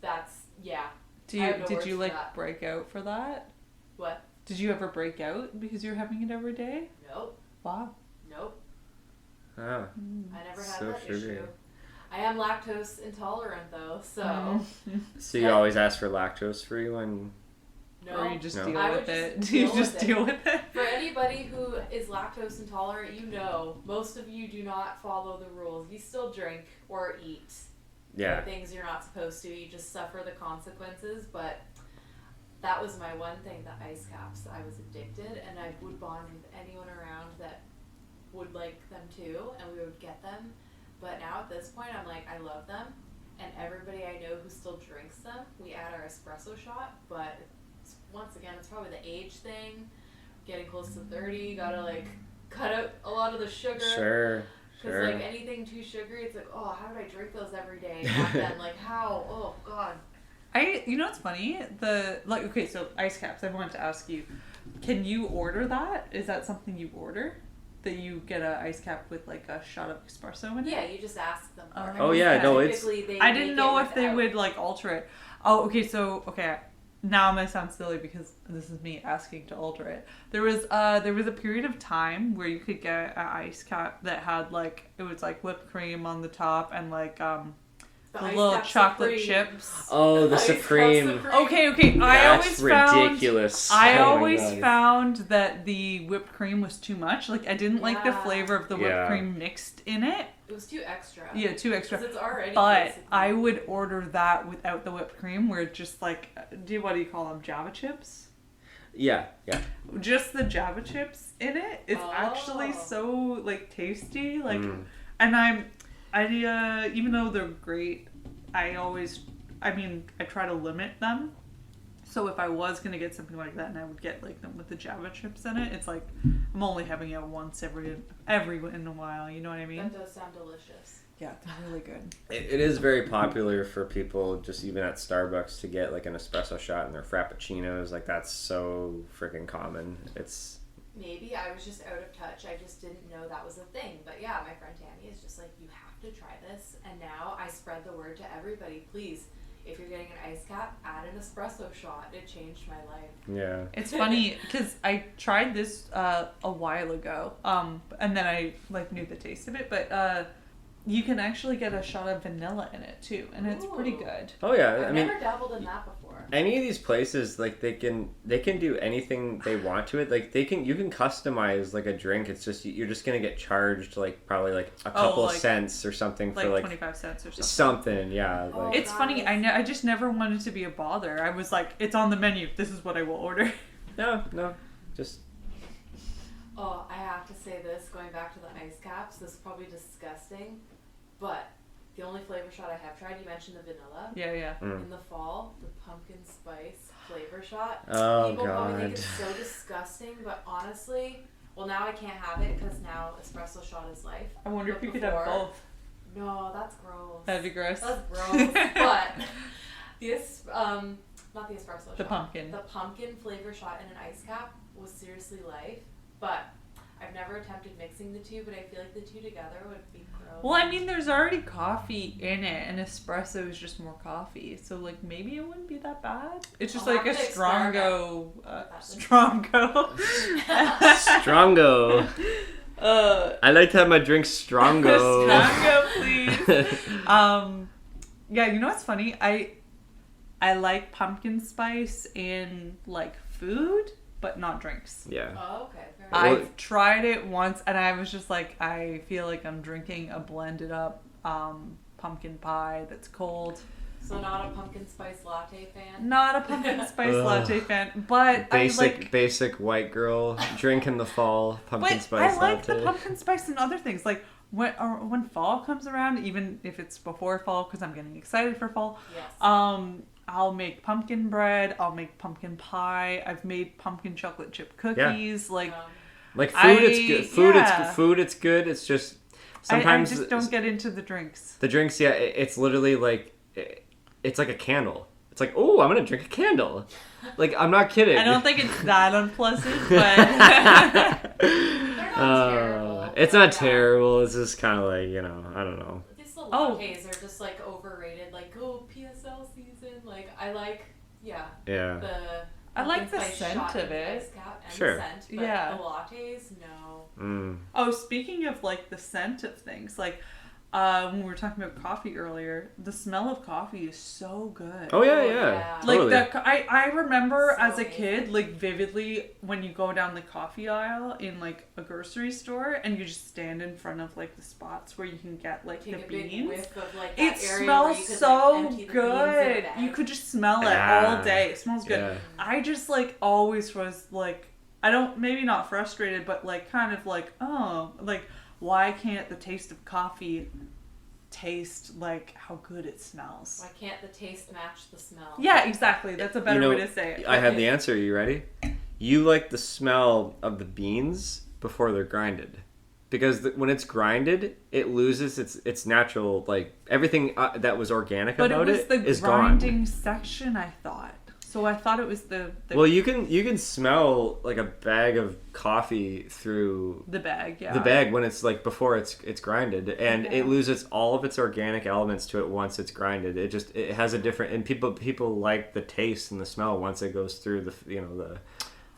that's, yeah. Did you like break out for that? What? Did you ever break out because you're having it every day? Nope. Wow. Nope. Oh. I never had So that sugary. issue. I am lactose intolerant though, so. So you always ask for lactose free when. No. Or you just No. deal with it. Do you just deal with it? For anybody who is lactose intolerant, you know, most of you do not follow the rules. You still drink or eat. Yeah. Things you're not supposed to. You just suffer the consequences. But that was my one thing, the ice caps. I was addicted, and I would bond with anyone around that would like them too, and we would get them. But now at this point, I'm like, I love them, and everybody I know who still drinks them, we add our espresso shot, but once again, it's probably the age thing. Getting close to 30, gotta like cut out a lot of the sugar. Sure. Because like anything too sugary, it's like, oh, how did I drink those every day back then? Like how? Oh God. You know what's funny? Okay, so ice caps. I wanted to ask you, can you order that? Is that something you order? That you get an ice cap with like a shot of espresso in it? Yeah, you just ask them. Oh yeah, no, it's. I didn't know if they would like alter it. Oh, okay. So now I'm gonna sound silly because this is me asking to alter it. There was a period of time where you could get an ice cap that had like it was like whipped cream on the top and like the little chocolate chips. Oh, the Supreme. Okay. That's ridiculous. I always found that the whipped cream was too much. Like I didn't like the flavor of the whipped cream mixed in it. It was too extra. Yeah, too extra. It's already but basically. I would order that without the whipped cream, where it's just like, what do you call them? Java chips? Yeah. Just the Java chips in it. It's actually so like tasty. Like, and I even though they're great, I try to limit them. So if I was gonna get something like that, and I would get like them with the Java chips in it, it's like I'm only having it once every in a while. You know what I mean? That does sound delicious. Yeah, they're really good. It is very popular for people, just even at Starbucks, to get like an espresso shot in their frappuccinos. Like that's so freaking common. It's. Maybe I was just out of touch. I just didn't know that was a thing. But yeah, my friend Tammy is just like, you have to try this. And now I spread the word to everybody. Please, if you're getting an ice cap, add an espresso shot. It changed my life. Yeah. It's funny because I tried this a while ago, and then I like knew the taste of it. But you can actually get a shot of vanilla in it too, and it's pretty good. Oh yeah, I've never dabbled in that before. Any of these places, like they can do anything they want to it. Like you can customize like a drink. It's just you're just gonna get charged like probably like a couple cents or something for like 25 cents or something. Something, yeah. Like, it's funny. I just never wanted to be a bother. I was like, it's on the menu. This is what I will order. No, just. Oh, I have to say this. Going back to the ice caps, this is probably disgusting, but. The only flavor shot I have tried, you mentioned the vanilla. Yeah. In the fall, the pumpkin spice flavor shot. Oh, People God. probably think it's so disgusting, but honestly, well, now I can't have it because now espresso shot is life. I wonder if you could have both. No, that's gross. That'd be gross. That's gross. But this, not the espresso shot. The pumpkin. The pumpkin flavor shot in an ice cap was seriously life, but I've never attempted mixing the two, but I feel like the two together would be gross. Well, I mean, there's already coffee in it, and espresso is just more coffee, so like maybe it wouldn't be that bad. It's just like a Strongo. Strongo. Strongo. I like to have my drink Strongo. Strongo, please. Yeah, you know what's funny? I like pumpkin spice in like food, but not drinks. Yeah. Oh, okay. I've tried it once, and I was just like, I feel like I'm drinking a blended up pumpkin pie that's cold. So not a pumpkin spice latte fan? Not a pumpkin spice latte fan, but basic white girl drink in the fall pumpkin spice latte. I like the pumpkin spice and other things. Like when fall comes around, even if it's before fall, because I'm getting excited for fall. Yes. I'll make pumpkin bread. I'll make pumpkin pie. I've made pumpkin chocolate chip cookies. Yeah. Like food, it's good. Food, it's good. It's just sometimes I just don't get into the drinks. The drinks, yeah, it's literally like it's like a candle. It's like, oh, I'm gonna drink a candle. Like, I'm not kidding. I don't think it's that unpleasant, but they're not terrible. It's not terrible. It's just kind of like, I don't know. These little lattes are just like overrated. Like, PSL season. Like, I like, I like the scent of it. Sure. The scent, but the lattes, no. Oh, speaking of like the scent of things, like when we were talking about coffee earlier, the smell of coffee is so good. Oh yeah. Like totally. I remember So as a kid, like vividly, when you go down the coffee aisle in like a grocery store and you just stand in front of like the spots where you can get like the beans. Of, like, It smells so good. You could just smell it all day. It smells good. Yeah. I just like always was like, I don't, maybe not frustrated, but like kind of like, oh, like, why can't the taste of coffee taste like how good it smells? Why can't the taste match the smell? Yeah, exactly. That's a better way to say it. I have the answer. Are you ready? You like the smell of the beans before they're grinded. Because when it's grinded, it loses its natural, like, everything that was organic about it is gone. But it was the grinding section, I thought. So I thought it was the well, you can smell like a bag of coffee through the bag, yeah. The bag when it's like before it's grinded, and it loses all of its organic elements to it once it's grinded. It has a different, and people like the taste and the smell once it goes through the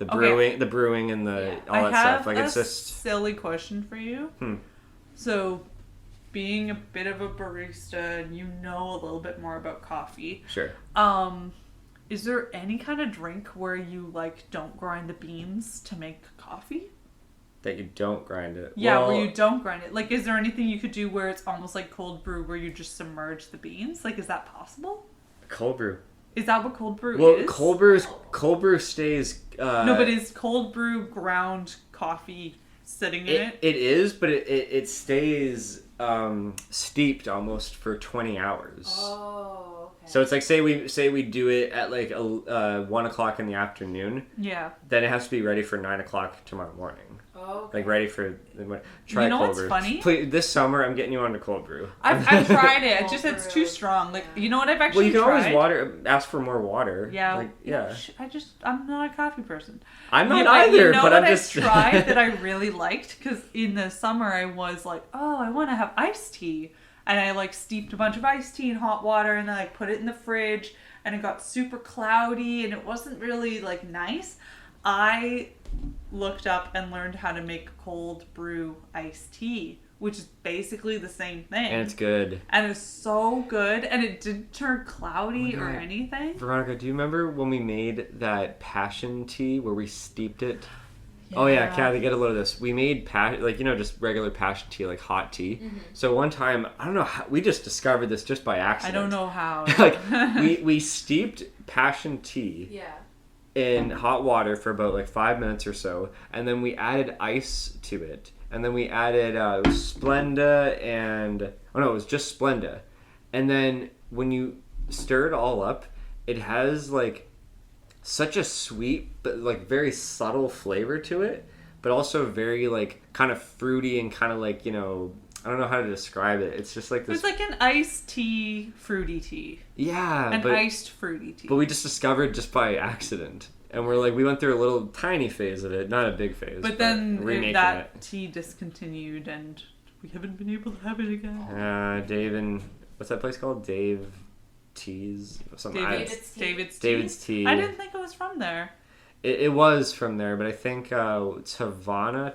brewing and all that stuff. Like it's just silly question for you. So, being a bit of a barista, and you know a little bit more about coffee. Sure. Is there any kind of drink where you like don't grind the beans to make coffee? That you don't grind it. Yeah, where you don't grind it. Like, is there anything you could do where it's almost like cold brew, where you just submerge the beans? Like, is that possible? Cold brew. Is that what cold brew is? Well, cold brew stays. No, but is cold brew ground coffee sitting in it? It is, but it stays steeped almost for 20 hours. Oh. So it's like say we do it at like 1 o'clock in the afternoon. Yeah. Then it has to be ready for 9 o'clock tomorrow morning. Oh. Okay. Like ready for try. You know cold brew. what's funny? Please, this summer I'm getting you on to cold brew. I've tried it. It's too strong. Like, you know what I've actually tried? Well, you can always ask for more water. Yeah. Like, yeah. I'm not a coffee person. I'm not either. You know but what I'm just I've tried that I really liked, because in the summer I was like, oh, I want to have iced tea. And I like steeped a bunch of iced tea in hot water and then I put it in the fridge and it got super cloudy and it wasn't really like nice. I looked up and learned how to make cold brew iced tea, which is basically the same thing. And it's good. And it's so good, and it didn't turn cloudy or anything. Veronica, do you remember when we made that passion tea where we steeped it? Yeah. Oh yeah, Cathie, get a load of this. We made just regular passion tea, like hot tea. Mm-hmm. So one time, I don't know how, we just discovered this just by accident. I don't know how. Like we steeped passion tea. Yeah. In hot water for about like 5 minutes or so, and then we added ice to it, and then we added it was Splenda it was just Splenda, and then when you stir it all up, it has like such a sweet but like very subtle flavor to it, but also very like kind of fruity and kind of like, you know, I don't know how to describe it. It's just like this. It's like an iced tea, fruity tea. Yeah, iced fruity tea. But we just discovered just by accident, and we went through a little tiny phase of it, not a big phase. But then that tea discontinued, and we haven't been able to have it again. Dave and what's that place called? Dave Tea's something. David's Tea. I didn't think it was from there. It was from there, but I think Tivana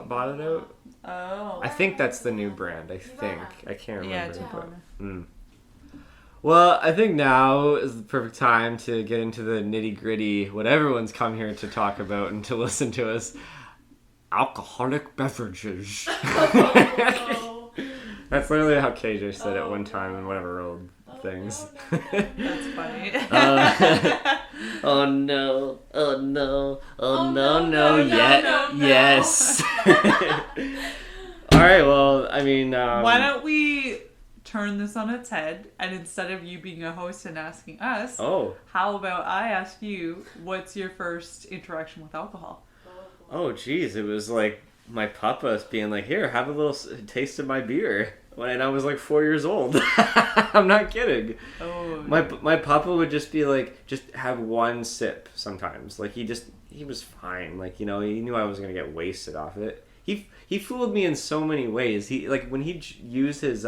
bought it out. Oh. I think that's the new brand. I think. I can't remember. Yeah, Well, I think now is the perfect time to get into the nitty-gritty, what everyone's come here to talk about and to listen to us. Alcoholic beverages. That's literally how KJ said it one time in one of our old things. That's funny. Oh no, yes. Alright, well, I mean... why don't we turn this on its head, and instead of you being a host and asking us, how about I ask you, what's your first interaction with alcohol? Oh, geez, it was like my papa being like, here, have a little taste of my beer. When I was like 4 years old. I'm not kidding. Oh. My papa would just be like, just have one sip sometimes. Like he was fine. Like, you know, he knew I was going to get wasted off it. He fooled me in so many ways. He like when he used his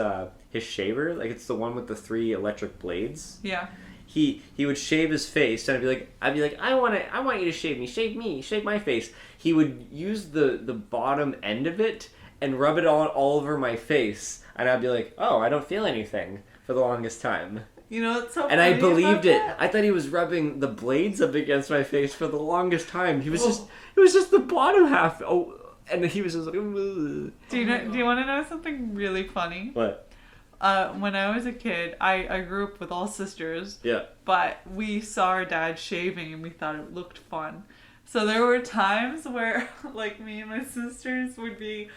shaver, like it's the one with the 3 electric blades. Yeah. He would shave his face, and I'd be like, I want you to shave me, shave my face. He would use the bottom end of it and rub it all over my face. And I'd be like, oh, I don't feel anything for the longest time. You know, it's so and I believed it. That? I thought he was rubbing the blades up against my face for the longest time. It was just the bottom half. Oh, and he was just like, ugh. Do you want to know something really funny? What? When I was a kid, I grew up with all sisters. Yeah. But we saw our dad shaving and we thought it looked fun. So there were times where, like, me and my sisters would be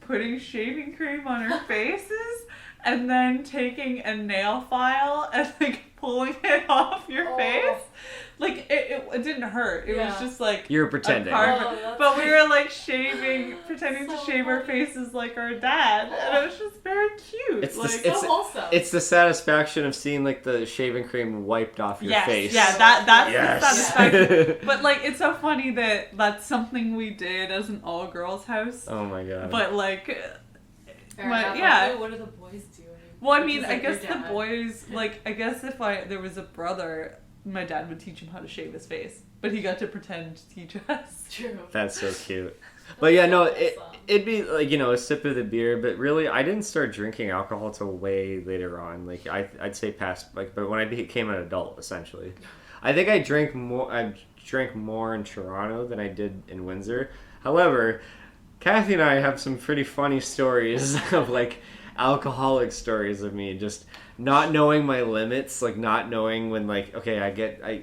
putting shaving cream on our faces and then taking a nail file and, like, pulling it off your face. Like, it didn't hurt. It was just, like... You were pretending. But we were, like, pretending to shave our faces like our dad. And it was just very cute. It's so wholesome. It's the satisfaction of seeing, like, the shaving cream wiped off your face. Yeah, that's the satisfaction. But, like, it's so funny that that's something we did as an all-girls house. Oh, my God. But, like... What are the boys doing? Well, I mean, I guess the boys, like, I guess if there was a brother, my dad would teach him how to shave his face. But he got to pretend to teach us. True. That's so cute. But yeah, no, it'd be, like, you know, a sip of the beer. But really, I didn't start drinking alcohol till way later on. Like, I'd say past, like, but when I became an adult, essentially. I think I drank more in Toronto than I did in Windsor. However... Cathie and I have some pretty funny stories of, like, alcoholic stories of me just not knowing my limits, like, not knowing when, like, okay,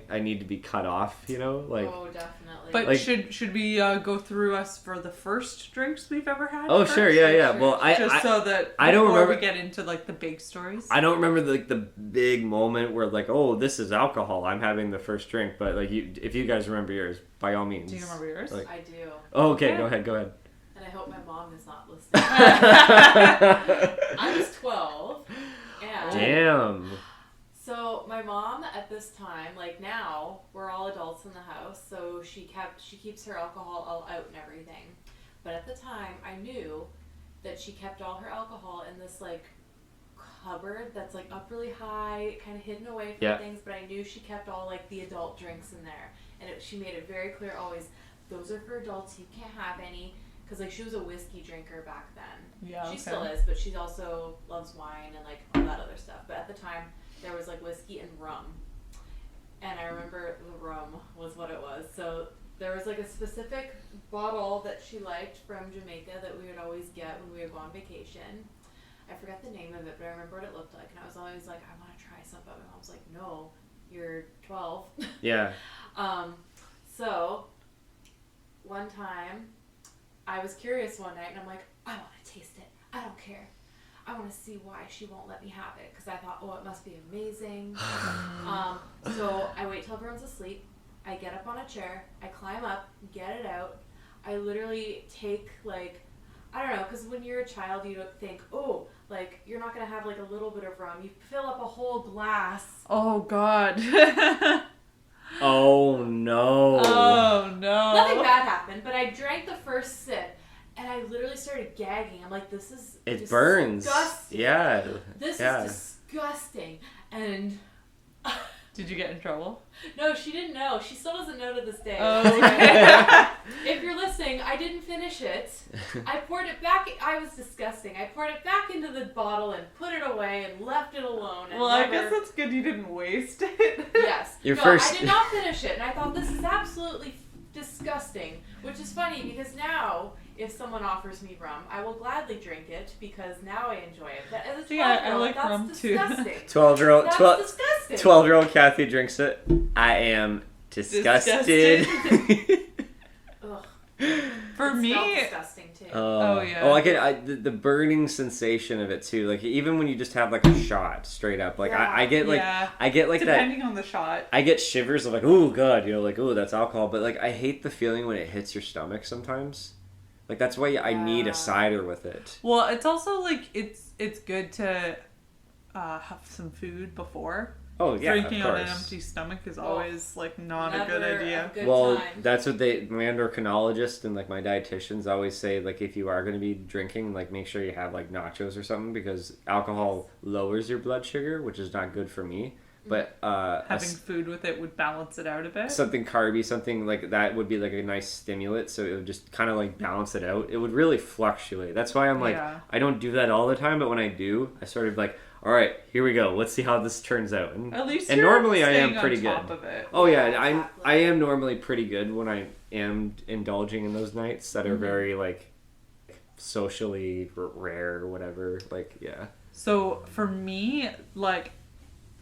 I need to be cut off, you know? Like, oh, definitely. But like, should we go through us for the first drinks we've ever had? Oh, first? sure, yeah. Well, so that I don't remember. We get into, like, the big stories. I don't remember the big moment where, like, oh, this is alcohol. I'm having the first drink. But, like, if you guys remember yours, by all means. Do you remember yours? I do. Oh, okay. Go ahead. And I hope my mom is not listening. I was 12. And damn. So my mom at this time, like now, we're all adults in the house, so she keeps her alcohol all out and everything. But at the time, I knew that she kept all her alcohol in this, like, cupboard that's, like, up really high, kind of hidden away from things, but I knew she kept all, like, the adult drinks in there. And she made it very clear always, those are for adults, you can't have any. Because, like, she was a whiskey drinker back then. Yeah, she still is, but she also loves wine and, like, all that other stuff. But at the time, there was, like, whiskey and rum. And I remember the rum was what it was. So there was, like, a specific bottle that she liked from Jamaica that we would always get when we would go on vacation. I forgot the name of it, but I remember what it looked like. And I was always like, I want to try some. But my mom was like, no, you're 12. Yeah. So one time... I was curious one night, and I'm like, I want to taste it. I don't care. I want to see why she won't let me have it, because I thought, oh, it must be amazing. So I wait till everyone's asleep. I get up on a chair. I climb up, get it out. I literally take, like, I don't know, because when you're a child, you don't think, oh, like, you're not going to have, like, a little bit of rum. You fill up a whole glass. Oh, God. Oh, no. Oh, no. Nothing bad happened, but I drank the first sip, and I literally started gagging. I'm like, this is It burns. Disgusting. Yeah. This is disgusting. And... Did you get in trouble? No, she didn't know. She still doesn't know to this day. Oh, okay. If you're listening, I didn't finish it. I poured it back. I was disgusting. I poured it back into the bottle and put it away and left it alone. And I guess that's good you didn't waste it. Yes. First... I did not finish it, and I thought this is absolutely disgusting. Which is funny because now, if someone offers me rum, I will gladly drink it because now I enjoy it. But as a 12-year-old, I like rum disgusting. too. 12-year-old Cathie drinks it. I am disgusted. Ugh. For me, disgusting too. I get the burning sensation of it too. Like even when you just have like a shot straight up, like I get like depending that. Depending on the shot, I get shivers of like, oh god, you know, like oh that's alcohol. But like I hate the feeling when it hits your stomach sometimes. Like that's why I need a cider with it. Well, it's also like it's good to have some food before. Oh yeah, drinking of course. on an empty stomach is always like not a good idea. That's what my endocrinologist and like my dietitians always say. Like if you are going to be drinking, like make sure you have like nachos or something because alcohol lowers your blood sugar, which is not good for me. But having food with it would balance it out a bit. Something carby, something like that would be like a nice stimulant, so it would just kind of like balance it out. It would really fluctuate. That's why I'm like, I don't do that all the time, but when I do, I sort of like, all right, here we go. Let's see how this turns out. And, at least and normally I am pretty on top good. Of it. Oh yeah, I am normally pretty good when I am indulging in those nights that are very like socially rare or whatever. Like yeah. So for me, like.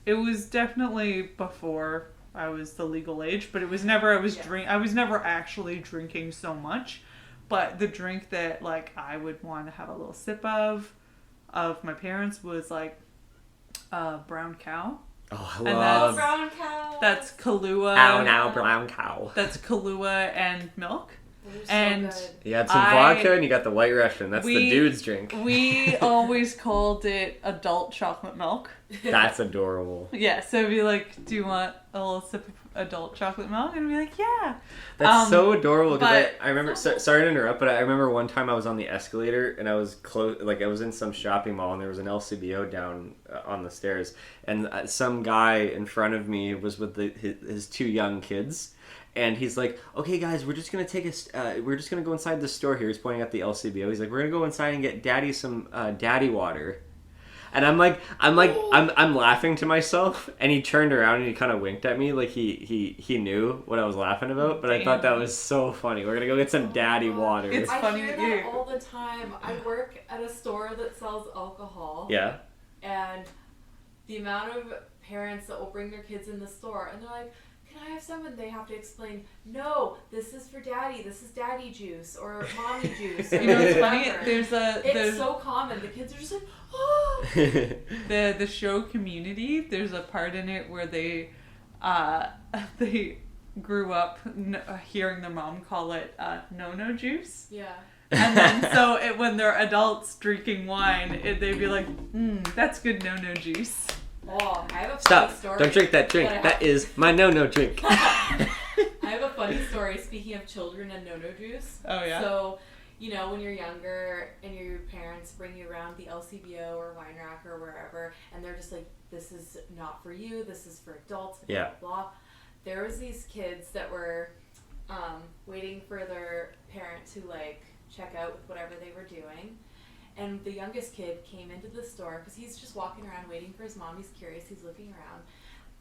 It was definitely before I was the legal age, but it was never I was never actually drinking so much. But the drink that like I would want to have a little sip of my parents was like brown cow. Oh, I love brown cow. That's Kahlua. Now brown cow. That's Kahlua and milk. And you had some vodka and you got the White Russian. That's the dude's drink. We always called it adult chocolate milk. That's adorable. Yeah, so it'd be like, do you want a little sip of adult chocolate milk? And I'd be like, yeah. That's so adorable. Because I remember, sorry to interrupt, but I remember one time I was on the escalator and I was I was in some shopping mall and there was an LCBO down on the stairs. And some guy in front of me was with his two young kids. And he's like, okay, guys, we're just gonna go inside the store here. He's pointing at the LCBO. He's like, we're gonna go inside and get Daddy some Daddy water. And I'm laughing to myself. And he turned around and he kind of winked at me like he knew what I was laughing about. But I thought that was so funny. We're gonna go get some Daddy water. It's funny. I hear that all the time. I work at a store that sells alcohol. Yeah. And the amount of parents that will bring their kids in the store and they're like, can I have some? And they have to explain, no, this is for daddy. This is daddy juice or mommy juice. Or you know, it's funny. It's so common. The kids are just like, oh. The show Community, there's a part in it where they grew up hearing their mom call it no juice. Yeah. And then so when they're adults drinking wine, they'd be like, that's good no juice. Oh, I have a funny story. Don't drink that drink. That is my no drink. I have a funny story, speaking of children and no juice. Oh, yeah? So, you know, when you're younger and your parents bring you around the LCBO or Wine Rack or wherever, and they're just like, this is not for you, this is for adults, blah, blah, blah. There was these kids that were waiting for their parent to, like, check out with whatever they were doing. And the youngest kid came into the store because he's just walking around waiting for his mom. He's curious. He's looking around.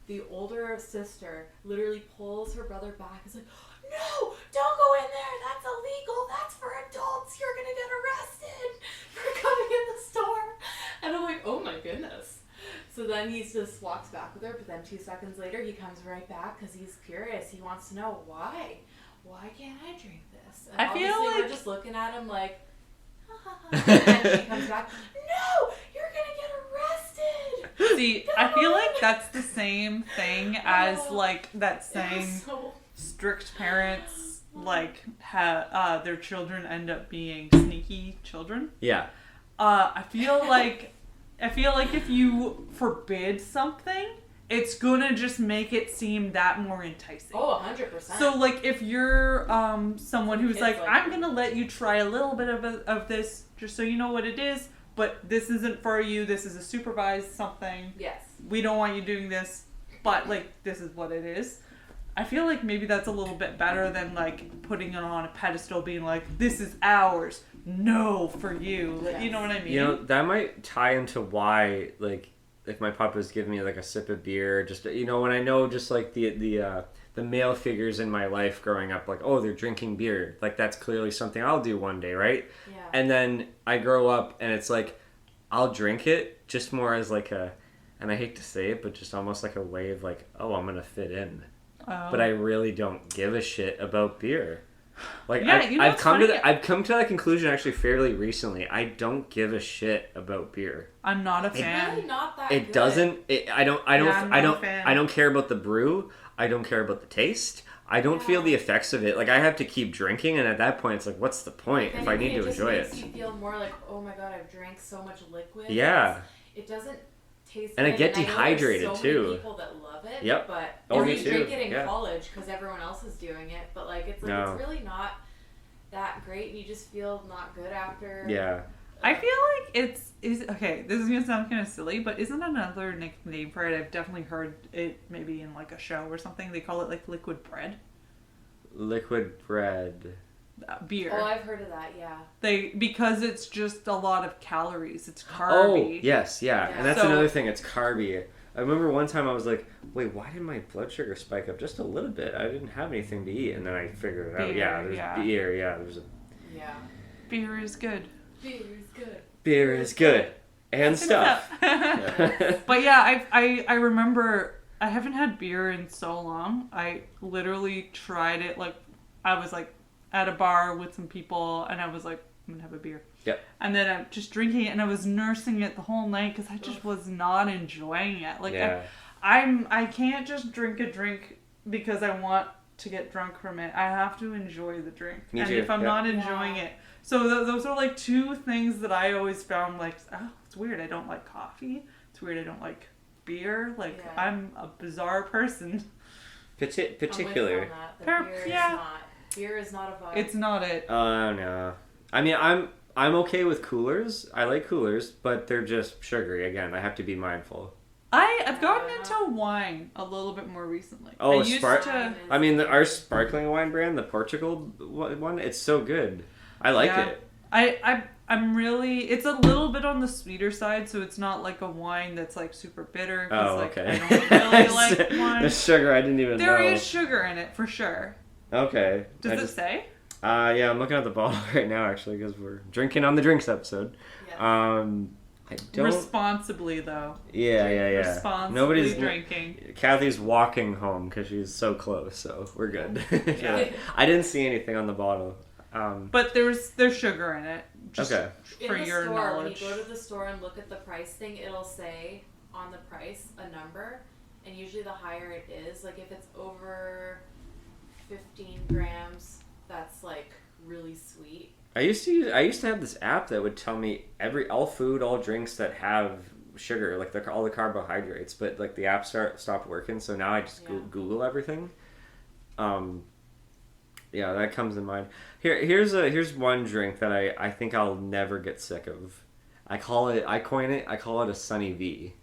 The older sister literally pulls her brother back. Is like, no, don't go in there. That's illegal. That's for adults. You're going to get arrested for coming in the store. And I'm like, oh my goodness. So then he just walks back with her. But then 2 seconds later, he comes right back because he's curious. He wants to know why. Why can't I drink this? And I feel like we're just looking at him like, and she comes back, no, you're gonna get arrested. See, no. I feel like that's the same thing as like that saying strict parents like have their children end up being sneaky children. Yeah. I feel like if you forbid something, it's gonna just make it seem that more enticing. Oh, 100%. So, like, if you're someone who's like, I'm gonna let you try a little bit of this, just so you know what it is, but this isn't for you, this is a supervised something. Yes. We don't want you doing this, but, like, this is what it is. I feel like maybe that's a little bit better than, like, putting it on a pedestal, being like, this is ours, no for you. Yes. You know what I mean? You know, that might tie into why, like, if my pop was giving me like a sip of beer, just, you know, when I know just like the male figures in my life growing up, like, oh, they're drinking beer, like that's clearly something I'll do one day, right? Yeah. And then I grow up and it's like I'll drink it just more as like and I hate to say it, but just almost like a way of like, oh, I'm gonna fit in. But I really don't give a shit about beer. Like, yeah, I've come to that conclusion actually fairly recently. I don't give a shit about beer. I'm not a fan. It's really not that good. I don't care about the brew. I don't care about the taste. I don't feel the effects of it. Like, I have to keep drinking, and at that point, it's like, what's the point if I need to enjoy it? It just makes you feel more like, oh my god, I've drank so much liquid. Yeah. It doesn't taste and good. I get dehydrated I know too. Many people that love it. Yep. But you drink it in college because everyone else is doing it. But like, it's really not that great. You just feel not good after. Yeah. I feel like okay, this is gonna sound kind of silly, but isn't another nickname for it? I've definitely heard it maybe in like a show or something. They call it like liquid bread. Liquid bread. Beer. Oh, I've heard of that, yeah. Because it's just a lot of calories. It's carby. Oh, yes, yeah. And that's another thing, it's carby. I remember one time I was like, wait, why did my blood sugar spike up just a little bit? I didn't have anything to eat. And then I figured it out. Yeah, there's beer. Yeah, there's a... Yeah. Beer is good. Beer is good. Beer is good. And stuff. But yeah, I remember... I haven't had beer in so long. I literally tried it, like, I was like at a bar with some people and I was like, I'm gonna have a beer. Yep. And then I'm just drinking it and I was nursing it the whole night because I just was not enjoying it. Like, I can't just drink a drink because I want to get drunk from it. I have to enjoy the drink. Me and too. if I'm not enjoying it. So those are like two things that I always found like, oh, it's weird. I don't like coffee. It's weird. I don't like beer. Like, I'm a bizarre person. Particular. Beer is not a vibe. It's not it. Oh, no. I mean, I'm okay with coolers. I like coolers, but they're just sugary. Again, I have to be mindful. I've gotten into wine a little bit more recently. Oh, I mean, our sparkling wine brand, the Portugal one, it's so good. I like it. I'm really... It's a little bit on the sweeter side, so it's not like a wine that's like super bitter. Oh, okay. I don't really like wine. The sugar, I didn't even know. There is sugar in it, for sure. Okay. Does it say? Yeah, I'm looking at the bottle right now, actually, because we're drinking on the drinks episode. Yeah. I don't... Responsibly, though. Yeah. Responsibly drinking. Kathy's walking home because she's so close, so we're good. Yeah. I didn't see anything on the bottle. But there's sugar in it. Just okay. For in the your store, knowledge. when you go to the store and look at the price thing, it'll say on the price a number, and usually the higher it is, like if it's over 15 grams, that's like really sweet. I used to have this app that would tell me all food, all drinks that have sugar, like all the carbohydrates, but like the app stopped working, so now I just Google everything. Yeah, that comes in mind. Here's one drink that I think I'll never get sick of. I call it a Sunny V.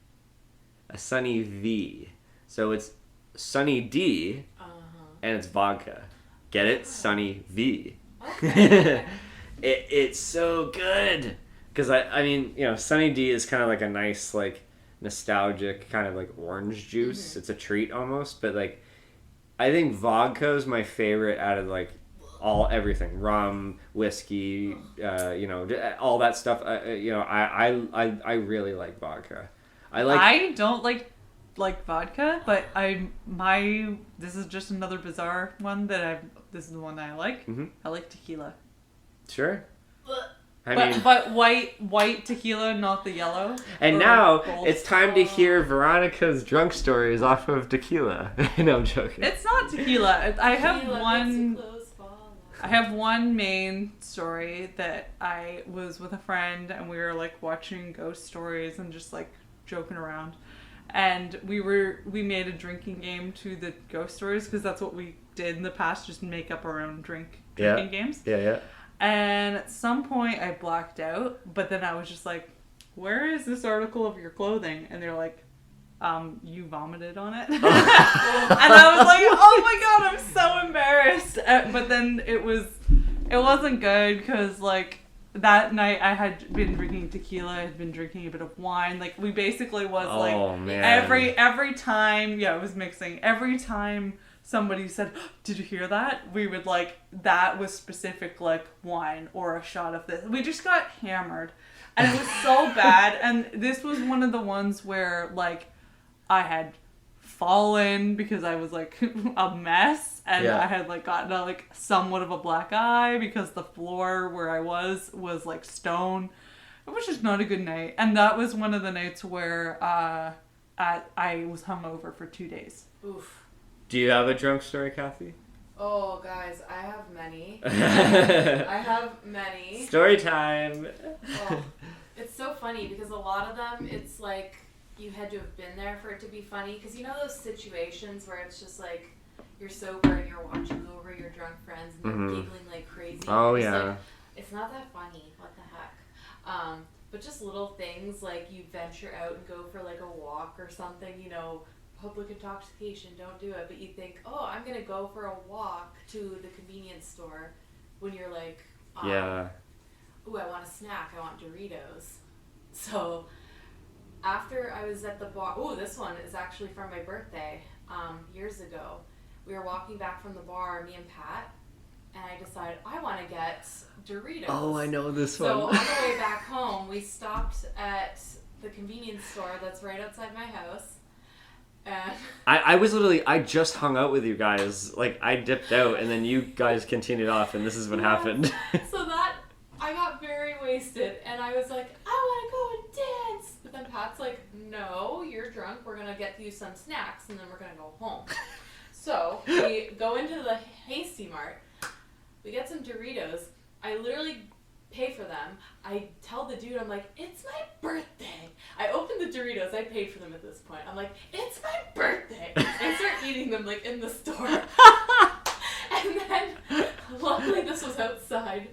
A Sunny V. So it's Sunny D, and it's vodka. Get it? Sunny V. Okay. It's so good. Because I mean, Sunny D is kind of like a nice, like, nostalgic kind of like orange juice. Mm-hmm. It's a treat almost, but like, I think vodka is my favorite out of like everything, rum, whiskey, all that stuff. I really like vodka. I don't like vodka, but this is just another bizarre one this is the one that I like. Mm-hmm. I like tequila. Sure. But white tequila, not the yellow. And now it's time to hear Veronica's drunk stories off of tequila. No, I'm joking. It's not tequila. I have one main story that I was with a friend and we were like watching ghost stories and just like joking around. And we made a drinking game to the ghost stories because that's what we did in the past, just make up our own drinking games. Yeah. And at some point I blacked out, but then I was just like, where is this article of your clothing? And they're like, you vomited on it. And I was like, oh my god, I'm so embarrassed. But then it wasn't good because like that night I had been drinking tequila, I had been drinking a bit of wine. Like we basically was every time, it was mixing. Every time somebody said, did you hear that? We would like, that was specific like wine or a shot of this. We just got hammered. And it was so bad. And this was one of the ones where like I had fallen because I was like a mess. And I had like gotten like somewhat of a black eye because the floor where I was like stone. It was just not a good night. And that was one of the nights where I was hungover for 2 days. Oof. Do you have a drunk story, Cathie? Oh, guys, I have many. Story time. Oh, it's so funny because a lot of them, it's like you had to have been there for it to be funny. Because you know those situations where it's just like you're sober and you're watching over your drunk friends and they're giggling like crazy. Oh, yeah. Like, it's not that funny. What the heck? But just little things like you venture out and go for like a walk or something, you know, public intoxication, don't do it. But you think, oh, I'm going to go for a walk to the convenience store when you're like, ooh, I want a snack, I want Doritos. So after I was at the bar, this one is actually from my birthday years ago. We were walking back from the bar, me and Pat, and I decided I want to get Doritos. Oh, I know this one. So on the way back home, we stopped at the convenience store that's right outside my house. And I just hung out with you guys. Like, I dipped out, and then you guys continued off, and this is what happened. So I got very wasted, and I was like, I want to go and dance. But then Pat's like, no, you're drunk. We're going to get you some snacks, and then we're going to go home. So we go into the Hasty Mart. We get some Doritos. I literally pay for them. I tell the dude, I'm like, it's my birthday. I open the Doritos. I paid for them at this point. I'm like, it's my birthday. I start eating them like in the store. And then, luckily this was outside.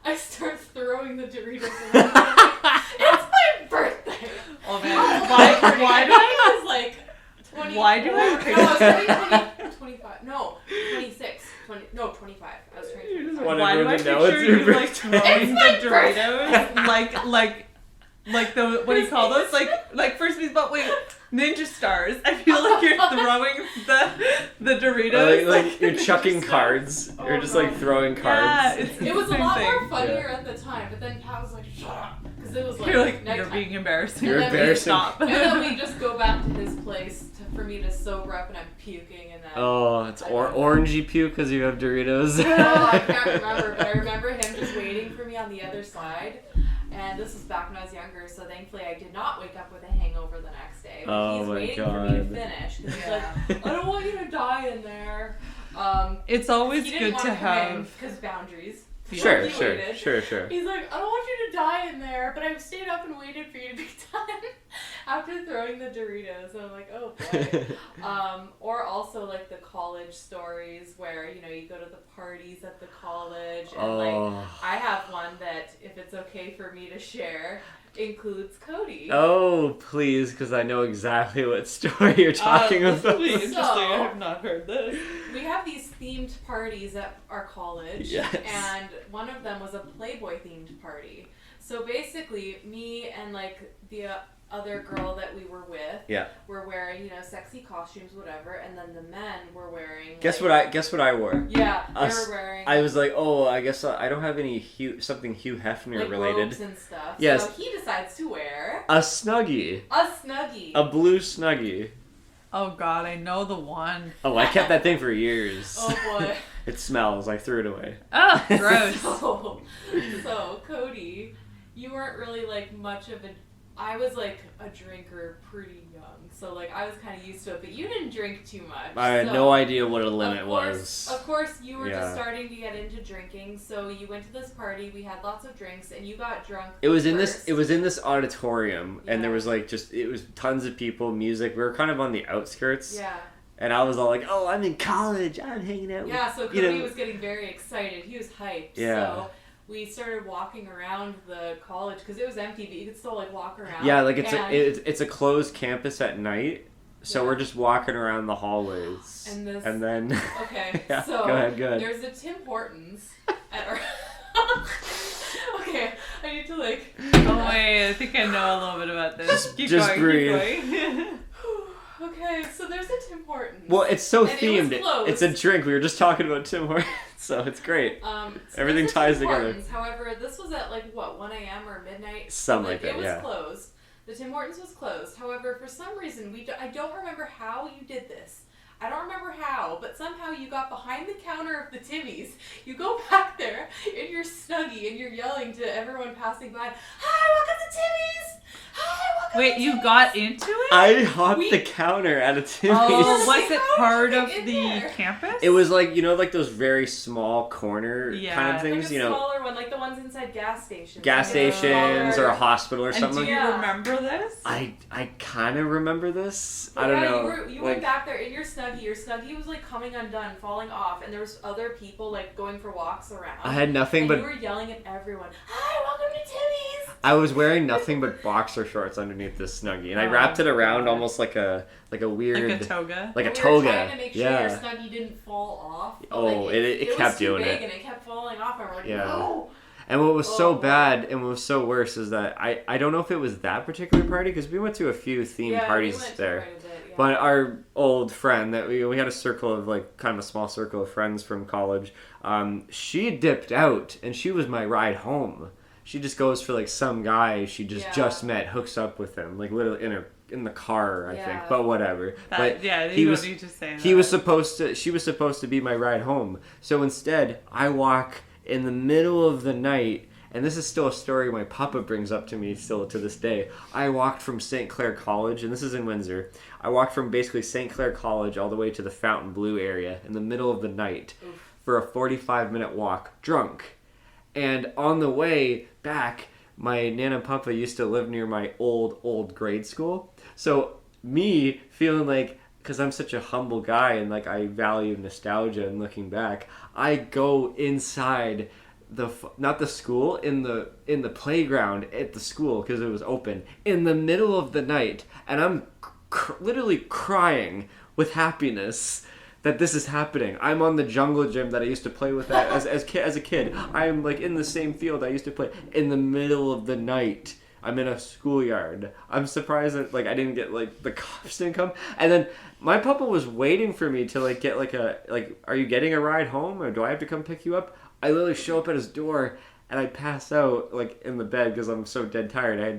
I start throwing the Doritos around. Like, it's my birthday. Oh man, why do I was like 20? Why do I? No, I was turning 25. No, 26. 25. I was turning 25. Why do I picture you like throwing the Doritos like the what do you call those? Like frisbees, but wait, ninja stars. I feel like you're throwing the Doritos. Like you're chucking cards. Oh, you're just like throwing cards. Yeah, it was a lot more funnier at the time, but then Pat was like, shut up. Because it was like, you're being embarrassing. You're embarrassing. Stop. And then we just go back to his place for me to sober up, and I'm puking, and then... Oh, it's orangey puke because you have Doritos. Oh, I can't remember, but I remember him just waiting for me on the other side. And this was back when I was younger, so thankfully I did not wake up with a hangover the next day. But he's waiting for me to finish, because he's like, I don't want you to die in there. It's always good to have... Because boundaries. Sure. He's like, I don't want you to die in there, but I've stayed up and waited for you to be done after throwing the Doritos. And I'm like, oh boy. Or also like the college stories where, you know, you go to the parties at the college, and like I have one that, if it's okay for me to share, includes Cody. Oh, please, because I know exactly what story you're talking about. This will be interesting. I have not heard this. We have these themed parties at our college, and one of them was a Playboy themed party. So basically, me and like the other girl that we were with were wearing, you know, sexy costumes, whatever, and then the men were wearing. Guess what I wore? Yeah, they were wearing. I was like, I guess I don't have any something Hugh Hefner like related. Robes and stuff. Yes. So he decides to wear a Snuggie. A blue Snuggie. Oh God, I know the one. Oh, I kept that thing for years. Oh boy. It smells. I threw it away. Oh, gross. So Cody, you weren't really like much of a. I was like a drinker pretty young, so like I was kind of used to it, but you didn't drink too much. I had no idea what a limit was. Of course, you were just starting to get into drinking, so you went to this party, we had lots of drinks, and you got drunk. It was in this auditorium, and there was like it was tons of people, music. We were kind of on the outskirts. Yeah. And I was all like, "Oh, I'm in college. I'm hanging out." Yeah, so Cody was getting very excited. He was hyped. Yeah. So we started walking around the college because it was empty, but you could still like walk around. Yeah, like it's a closed campus at night, so we're just walking around the hallways. And then okay, yeah, so go ahead. There's a Tim Hortons at our. Okay, I need to like. Oh wait, I think I know a little bit about this. Keep going. Okay, so there's a Tim Hortons. Well, it's so and themed. It's a drink. We were just talking about Tim Hortons, so it's great. So everything ties together. However, this was at like 1 a.m. or midnight. Something like that. It was closed. The Tim Hortons was closed. However, for some reason, I don't remember how you did this. I don't remember how, but somehow you got behind the counter of the Timmy's. You go back there in your Snuggie and you're yelling to everyone passing by, "Hi, welcome to Timmy's! Hi, welcome to Timmy's!" Wait, you got into it? I hopped the counter at a Timmy's. Oh, was it part of the campus? It was like, you know, like those very small corner kind of things, like a smaller one, like the ones inside gas stations. Gas stations or a hospital or something. Do you remember this? I kind of remember this. I don't know. You went back there in your Snuggie. Your Snuggie was like coming undone, falling off, and there was other people like going for walks around. I had nothing but you were yelling at everyone, "Hi, welcome to Timmy's!" I was wearing nothing but boxer shorts underneath this Snuggie, and I wrapped it around almost like a weird... Like a toga? Like a toga. We were trying to make sure your Snuggie didn't fall off. Oh, it kept doing it. And it kept falling off, and we're like, yeah. no! And what was so bad and what was so worse is that I don't know if it was that particular party, because we went to a few themed parties there. But our old friend that we had a circle of like kind of a small circle of friends from college. She dipped out and she was my ride home. She just goes for like some guy she just met, hooks up with him, like literally in the car, I think. But whatever. She was supposed to be my ride home. So instead, I walk in the middle of the night, and this is still a story my papa brings up to me still to this day. I walked from St. Clair College, and this is in Windsor. I walked from basically St. Clair College all the way to the Fontainebleau area in the middle of the night for a 45-minute walk, drunk. And on the way back, my Nana and Papa used to live near my old grade school. So me feeling like, because I'm such a humble guy and like I value nostalgia and looking back, I go inside not the school, in the playground at the school because it was open in the middle of the night, and I'm literally crying with happiness that this is happening. I'm on the jungle gym that I used to play with as a kid. I'm like in the same field I used to play in the middle of the night. I'm in a schoolyard. I'm surprised that like I didn't get like the cops didn't come. And then my papa was waiting for me to like get like are you getting a ride home or do I have to come pick you up? I literally show up at his door and I pass out like in the bed because I'm so dead tired. I had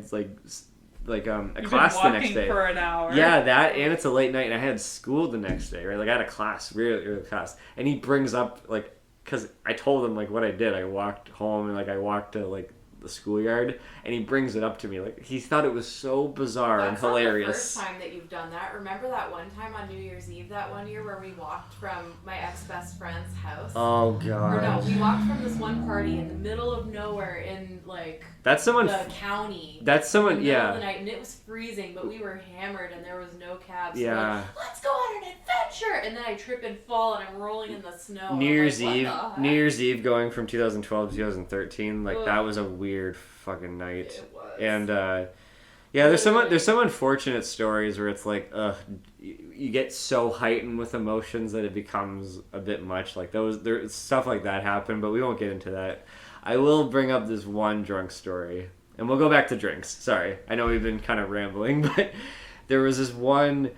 a class the next day. For an hour. Yeah, that, and it's a late night and I had school the next day, right? Like I had a class, really early class. And he brings up like, because I told him like what I did. I walked home and like I walked to like the schoolyard, and he brings it up to me like he thought it was so bizarre and hilarious. That's not the first time that you've done that. Remember that one time on New Year's Eve that one year where we walked from my ex-best friend's house? Oh god. Or no, we walked from this one party in the middle of nowhere in like the county. That's someone. In the middle of the night, and it was freezing, but we were hammered and there was no cabs. So yeah. Like, let's go on an adventure, and then I trip and fall and I'm rolling in the snow. New Year's Eve going from 2012 to 2013, like that was a weird fucking night. It was. And there's some unfortunate stories where it's like you get so heightened with emotions that it becomes a bit much. Like there's stuff like that happen, but we won't get into that. I will bring up this one drunk story, and we'll go back to drinks. Sorry, I know we've been kind of rambling, but there was this one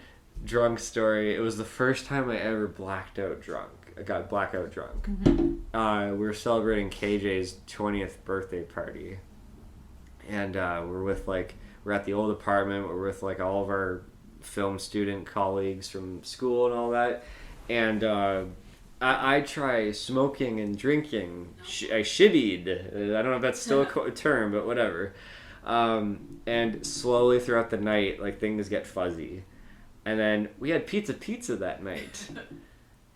drunk story. It was the first time I ever blacked out drunk. I got blackout drunk. Mm-hmm. We were celebrating KJ's 20th birthday party, and we're at the old apartment. We're with like all of our film student colleagues from school and all that, and I try smoking and drinking. I shivvied. I don't know if that's still a term, but whatever. And slowly throughout the night, like things get fuzzy, and then we had pizza that night.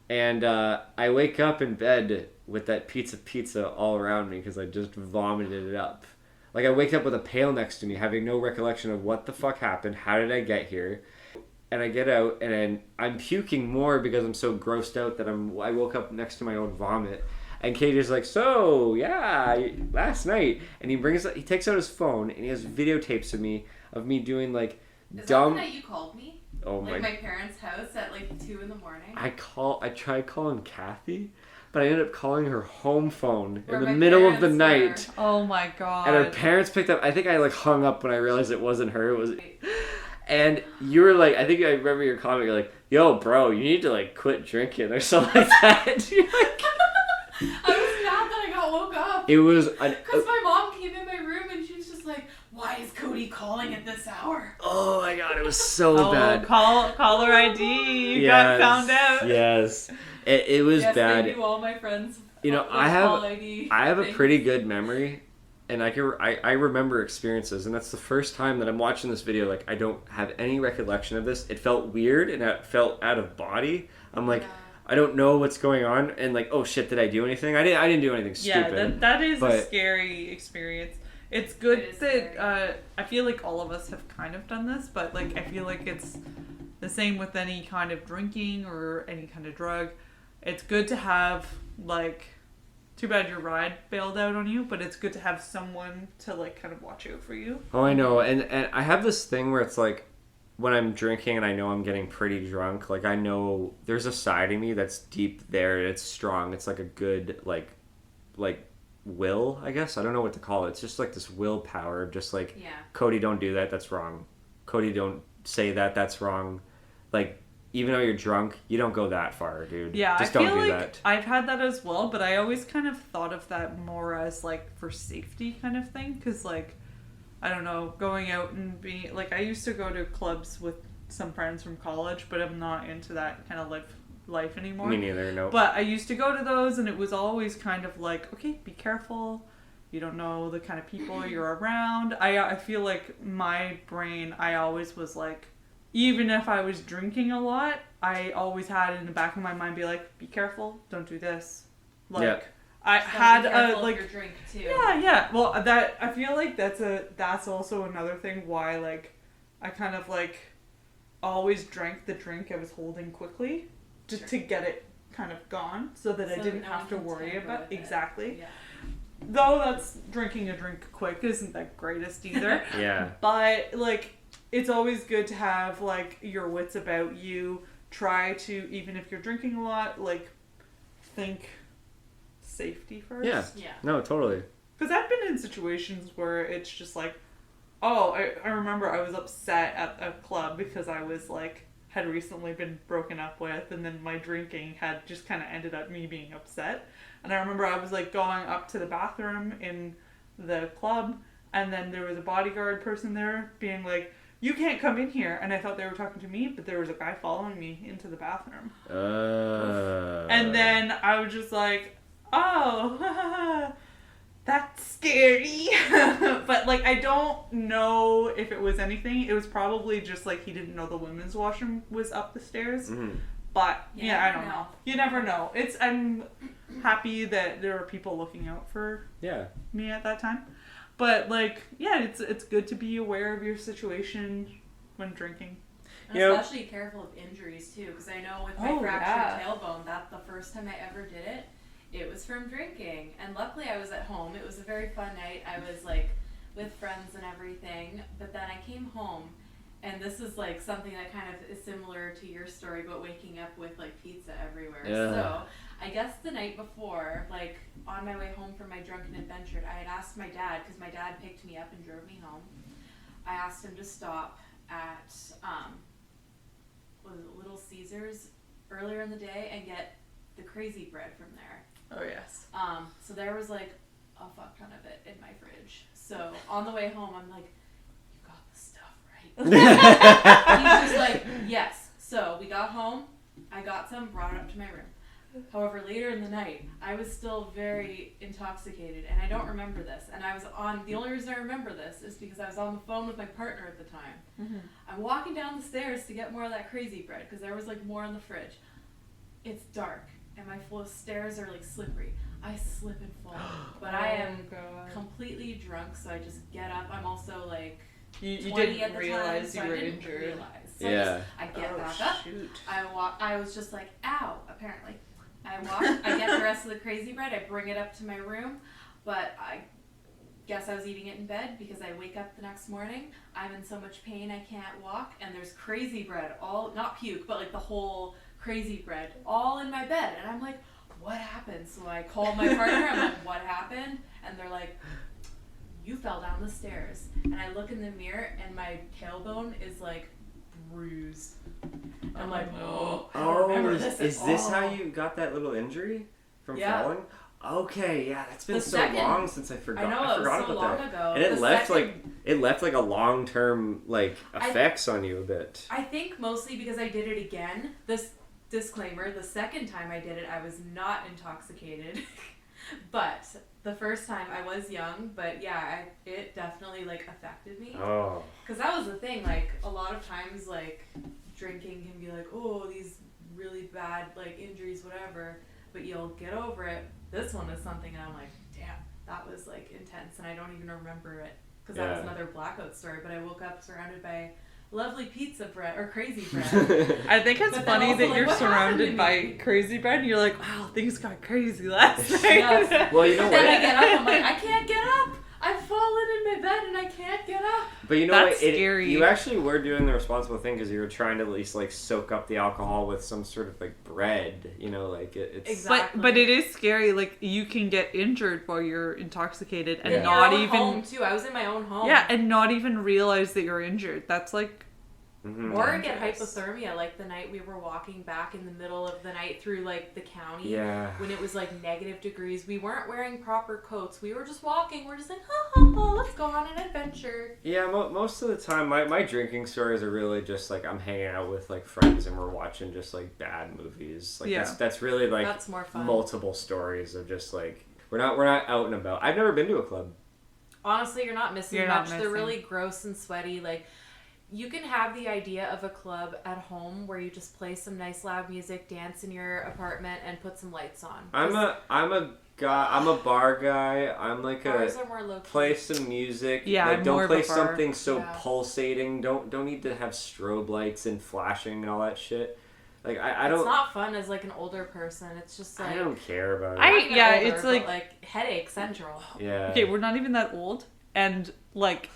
And I wake up in bed with that pizza all around me because I just vomited it up. Like I wake up with a pail next to me, having no recollection of what the fuck happened. How did I get here? And I get out, and then I'm puking more because I'm so grossed out that I woke up next to my own vomit. And KJ's like, so yeah, last night. And he takes out his phone and he has videotapes of me doing like dumb. Is that the night you called me? Oh like my parents' house at like 2 a.m. I tried calling Cathie, but I ended up calling her home phone in the middle of the night. Oh my god. And her parents picked up. I think I like hung up when I realized it wasn't her. It was. And you were like, I think I remember your comment. You're like, "Yo, bro, you need to like quit drinking or something like that." You're like, I was mad that I got woke up. It was because my mom came in my room and she was just like, "Why is Cody calling at this hour?" Oh my god, it was so bad. Caller ID. You got found out. Yes, it was bad. Thank you, all my friends. You know, I have a pretty good memory. And I remember experiences, and that's the first time that I'm watching this video. Like, I don't have any recollection of this. It felt weird, and it felt out of body. I'm like, I don't know what's going on, and like, oh shit, did I do anything? I didn't do anything stupid. Yeah, that is a scary experience. It's good that I feel like all of us have kind of done this, but like I feel like it's the same with any kind of drinking or any kind of drug. It's good to have like too bad your ride bailed out on you, but it's good to have someone to like kind of watch out for you. Oh, I know. And I have this thing where it's like when I'm drinking and I know I'm getting pretty drunk, like I know there's a side of me that's deep there. It's strong. It's like a good like will, I guess. I don't know what to call it. It's just like this willpower of just like, Cody, don't do that. That's wrong. Cody, don't say that. That's wrong. Like, even though you're drunk, you don't go that far, dude. Yeah, just I feel don't do like that. I've had that as well, but I always kind of thought of that more as like for safety kind of thing, because like, I don't know, going out and being like, I used to go to clubs with some friends from college, but I'm not into that kind of life anymore. Me neither, no. But I used to go to those, and it was always kind of like, okay, be careful. You don't know the kind of people you're around. I feel like my brain, I always was like, even if I was drinking a lot, I always had it in the back of my mind, be like, be careful, don't do this. Like, I had a like your drink too. Yeah. Well, that I feel like that's also another thing why like I kind of like always drank the drink I was holding quickly, just to get it kind of gone, so that I didn't have to worry about exactly. Yeah. Though that's drinking a drink quick isn't the greatest either. Yeah. But like, it's always good to have like your wits about you. Try to, even if you're drinking a lot, like think safety first. Yeah. No, totally. Because I've been in situations where it's just like, oh, I remember I was upset at a club because I was like, had recently been broken up with, and then my drinking had just kind of ended up me being upset. And I remember I was like going up to the bathroom in the club, and then there was a bodyguard person there being like, you can't come in here. And I thought they were talking to me, but there was a guy following me into the bathroom. And then I was just like, oh, that's scary. But like, I don't know if it was anything. It was probably just like he didn't know the women's washroom was up the stairs. Mm-hmm. But yeah, I don't know. You never know. I'm happy that there are people looking out for me at that time. But like, yeah, it's good to be aware of your situation when drinking. And especially careful of injuries too, because I know with my fractured tailbone, that the first time I ever did it, it was from drinking. And luckily I was at home. It was a very fun night. I was like with friends and everything. But then I came home, and this is like something that kind of is similar to your story, but waking up with like pizza everywhere. Yeah. So I guess the night before, like on my way home from my drunken adventure, I had asked my dad, because my dad picked me up and drove me home. I asked him to stop at was it Little Caesars earlier in the day and get the crazy bread from there. Oh yes. So there was like a fuck ton of it in my fridge. So on the way home, I'm like, you got the stuff right. He's just like, yes. So we got home. I got some, brought it up to my room. However, later in the night, I was still very intoxicated, and I don't remember this. And the only reason I remember this is because I was on the phone with my partner at the time. Mm-hmm. I'm walking down the stairs to get more of that crazy bread, because there was like more in the fridge. It's dark, and my stairs are like slippery. I slip and fall, but I am completely drunk, so I just get up. I'm also like you didn't realize you were injured. So I get back up. Shoot. I was just like, ow, apparently. I walk, I get the rest of the crazy bread, I bring it up to my room, but I guess I was eating it in bed because I wake up the next morning, I'm in so much pain I can't walk, and there's crazy bread, all, not puke, but like the whole crazy bread, all in my bed, and I'm like, what happened? So I called my partner, I'm like, what happened? And they're like, you fell down the stairs. And I look in the mirror, and my tailbone is like bruised. I'm like, is this how you got that little injury from falling? Okay, yeah, that's been so long since I forgot. I know, I forgot it was so about long that. ago. And it left like a long-term like effects on you a bit. I think mostly because I did it again. This disclaimer, the second time I did it, I was not intoxicated. But the first time I was young, but yeah, it definitely like affected me. Oh. Because that was the thing, like a lot of times like drinking can be like, oh, these really bad like injuries, whatever, but you'll get over it. This one is something and I'm like, damn, that was like intense, and I don't even remember it because that was another blackout story. But I woke up surrounded by lovely pizza bread or crazy bread. I think it's funny that you're surrounded by crazy bread and you're like, wow, things got crazy last night. Yes. Well, you know what? Then I get up, I'm like, I can't get up. I've fallen in my bed and I can't get up. But you know That's what? scary. You actually were doing the responsible thing because you were trying to at least like soak up the alcohol with some sort of like bread. You know, like it's. Exactly. But it is scary. Like you can get injured while you're intoxicated and in not your own even home too. I was in my own home. Yeah, and not even realize that you're injured. That's like. Or get hypothermia, like the night we were walking back in the middle of the night through like the county when it was like negative degrees. We weren't wearing proper coats. We were just walking. We're just like, let's go on an adventure. Yeah, most of the time, my drinking stories are really just like I'm hanging out with like friends and we're watching just like bad movies. Like that's really like that's more fun. Multiple stories of just like we're not out and about. I've never been to a club. Honestly, you're not missing much. They're really gross and sweaty. Like. You can have the idea of a club at home where you just play some nice loud music, dance in your apartment, and put some lights on. I'm a bar guy. I'm like Bars are more low-key. Play some music. Yeah, like, I'm don't more play of a bar. something so pulsating. Don't need to have strobe lights and flashing and all that shit. Like I don't. It's not fun as like an older person. It's just like I don't care about it. It's like headache central. Yeah. Okay, we're not even that old, and like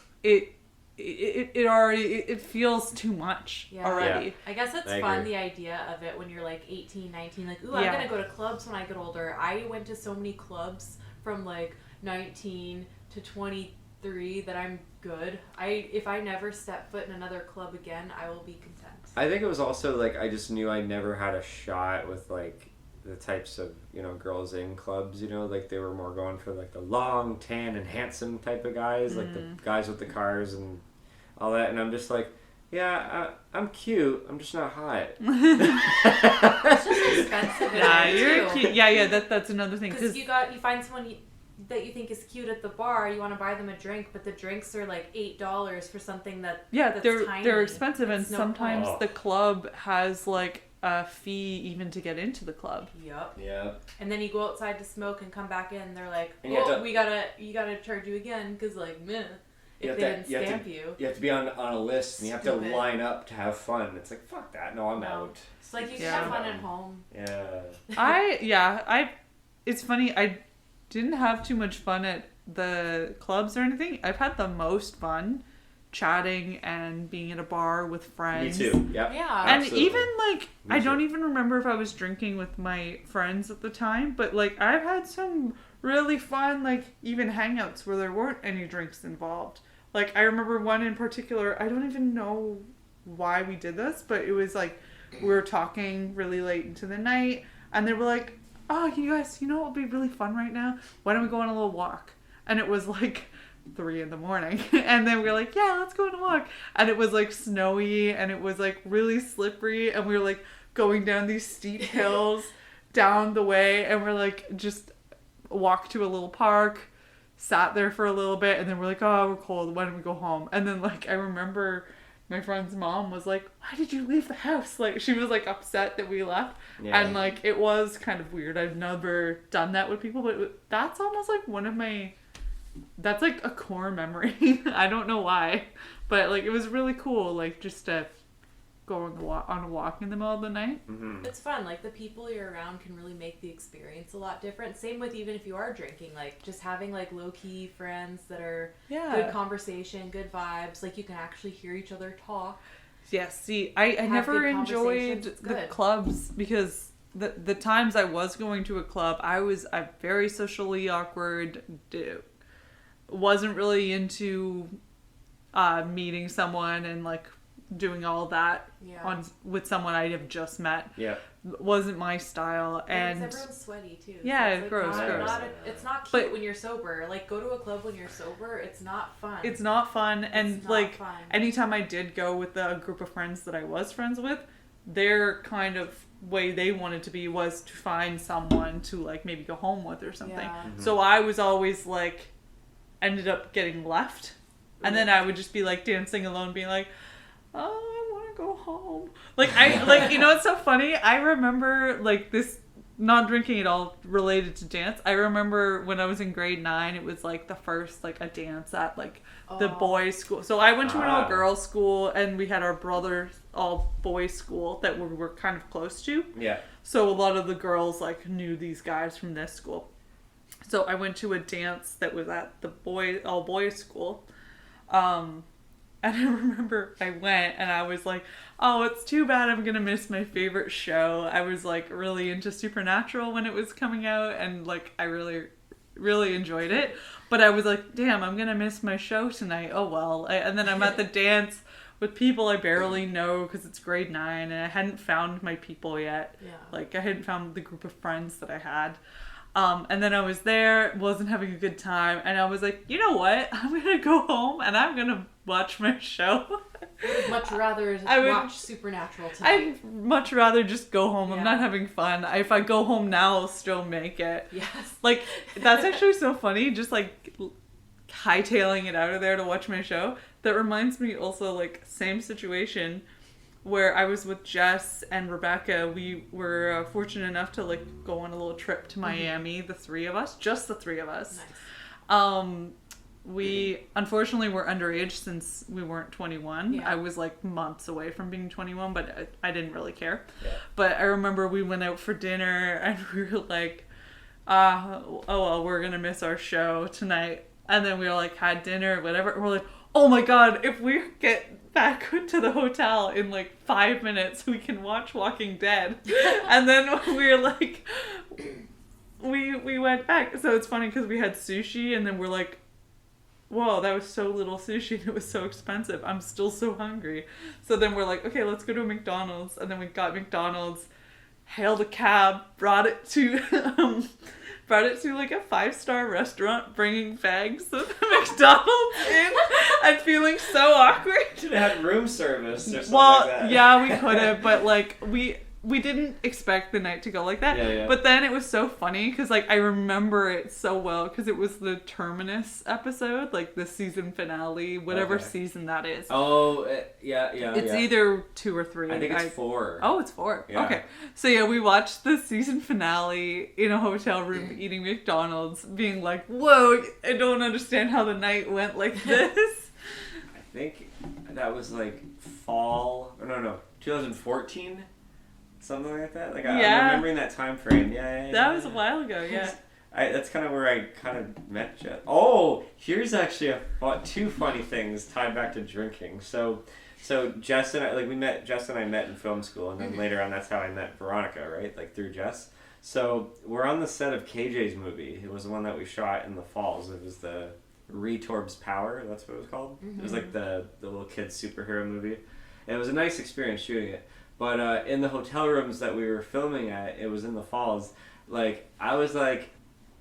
it already feels too much already. Yeah. I guess it's fun, the idea of it when you're like 18, 19, like, ooh, I'm going to go to clubs when I get older. I went to so many clubs from like 19 to 23 that I'm good. If I never step foot in another club again, I will be content. I think it was also like I just knew I never had a shot with like the types of, you know, girls in clubs, you know, like they were more going for like the long, tan, and handsome type of guys, like the guys with the cars and all that, and I'm just like, yeah, I'm cute. I'm just not hot. It's just expensive. Yeah, you're cute. Yeah. That's another thing. Because you find someone that you think is cute at the bar. You want to buy them a drink, but the drinks are like $8 for something that's tiny. They're expensive, and no sometimes point. the club has like a fee even to get into the club. Yep. And then you go outside to smoke and come back in. They're like, oh, you gotta charge you again because like, meh. If they didn't stamp you. You have to be on a list and you have to line up to have fun. It's like, fuck that. No, I'm out. It's like you can have fun at home. Yeah. It's funny. I didn't have too much fun at the clubs or anything. I've had the most fun chatting and being at a bar with friends. Me too. Yep. Yeah. And even like, I don't even remember if I was drinking with my friends at the time, but like I've had some really fun, like even hangouts where there weren't any drinks involved. Like, I remember one in particular, I don't even know why we did this, but it was like, we were talking really late into the night, and they were like, oh, you guys, you know what would be really fun right now? Why don't we go on a little walk? And it was like 3 a.m. and then we were like, yeah, let's go on a walk. And it was like snowy, and it was like really slippery, and we were like going down these steep hills down the way, and we're like just walked to a little park, sat there for a little bit, and then we're like, oh, we're cold, why don't we go home? And then like I remember my friend's mom was like, why did you leave the house? Like she was like upset that we left. And like it was kind of weird. I've never done that with people, but that's almost like that's like a core memory. I don't know why, but like it was really cool, like just to go on a walk in the middle of the night. It's fun. Like the people you're around can really make the experience a lot different. Same with even if you are drinking, like just having like low key friends that are good conversation, good vibes. Like you can actually hear each other talk. Yes. See, I never enjoyed the clubs because the times I was going to a club, I'm very socially awkward. Wasn't really into meeting someone and like doing all that with someone I have just met. Wasn't my style. And everyone's sweaty too. Yeah, so it's gross. It's not cute when you're sober. Like go to a club when you're sober, it's not fun. It's not fun. And like anytime I did go with a group of friends that I was friends with, their kind of way they wanted to be was to find someone to like maybe go home with or something. So I was always like ended up getting left. And then I would just be like dancing alone, being like, oh, I want to go home. Like, you know, it's so funny. I remember like this not drinking at all related to dance. I remember when I was in grade 9, it was like the first like a dance at like the boys' school. So I went to an all girls school, and we had our brothers all boys school that we were kind of close to. Yeah. So a lot of the girls like knew these guys from this school. So I went to a dance that was at the all boys school. And I remember I went and I was like, oh, it's too bad I'm going to miss my favorite show. I was like really into Supernatural when it was coming out, and like I really, really enjoyed it. But I was like, damn, I'm going to miss my show tonight. Oh, well. And then I'm at the dance with people I barely know because it's grade 9 and I hadn't found my people yet. Yeah. Like I hadn't found the group of friends that I had. And then I was there, wasn't having a good time, and I was like, you know what? I'm going to go home and I'm going to watch my show. I would much rather watch Supernatural tonight. I'd much rather just go home. Yeah. I'm not having fun. If I go home now, I'll still make it. Yes. Like, that's actually so funny, just like hightailing it out of there to watch my show. That reminds me also, like, same situation where I was with Jess and Rebecca. We were fortunate enough to like go on a little trip to Miami, the three of us, just the three of us. Nice. We unfortunately were underage since we weren't 21. Yeah. I was like months away from being 21, but I didn't really care. Yeah. But I remember we went out for dinner and we were like, oh well, we're gonna miss our show tonight. And then we all like had dinner, whatever. We're like, oh my god, if we get back to the hotel in like 5 minutes, we can watch Walking Dead. And then we were like, we went back. So it's funny because we had sushi, and then we're like, whoa, that was so little sushi and it was so expensive. I'm still so hungry. So then we're like, okay, let's go to a McDonald's. And then we got McDonald's, hailed a cab, brought it to like a 5-star restaurant, bringing bags of McDonald's in and feeling so awkward. Should have had room service or something like that. Yeah, we could have, but like we didn't expect the night to go like that. Yeah. But then it was so funny because like I remember it so well because it was the Terminus episode, like the season finale, whatever season that is. Oh, yeah. It's either 2 or 3. I think it's 4. Oh, it's 4. Yeah. Okay. So yeah, we watched the season finale in a hotel room eating McDonald's, being like, whoa, I don't understand how the night went like this. I think that was like fall, 2014? Something like that. Like I'm remembering that time frame. Yeah. That was a while ago. Yeah. That's kind of where I kind of met Jess. Oh, here's actually 2 funny things tied back to drinking. So Jess and I met in film school, and then later on that's how I met Veronica, right? Like through Jess. So we're on the set of KJ's movie. It was the one that we shot in the falls. It was the Retorb's Power. That's what it was called. Mm-hmm. It was like the little kid's superhero movie. And it was a nice experience shooting it. But in the hotel rooms that we were filming at, it was in the falls, like, I was, like,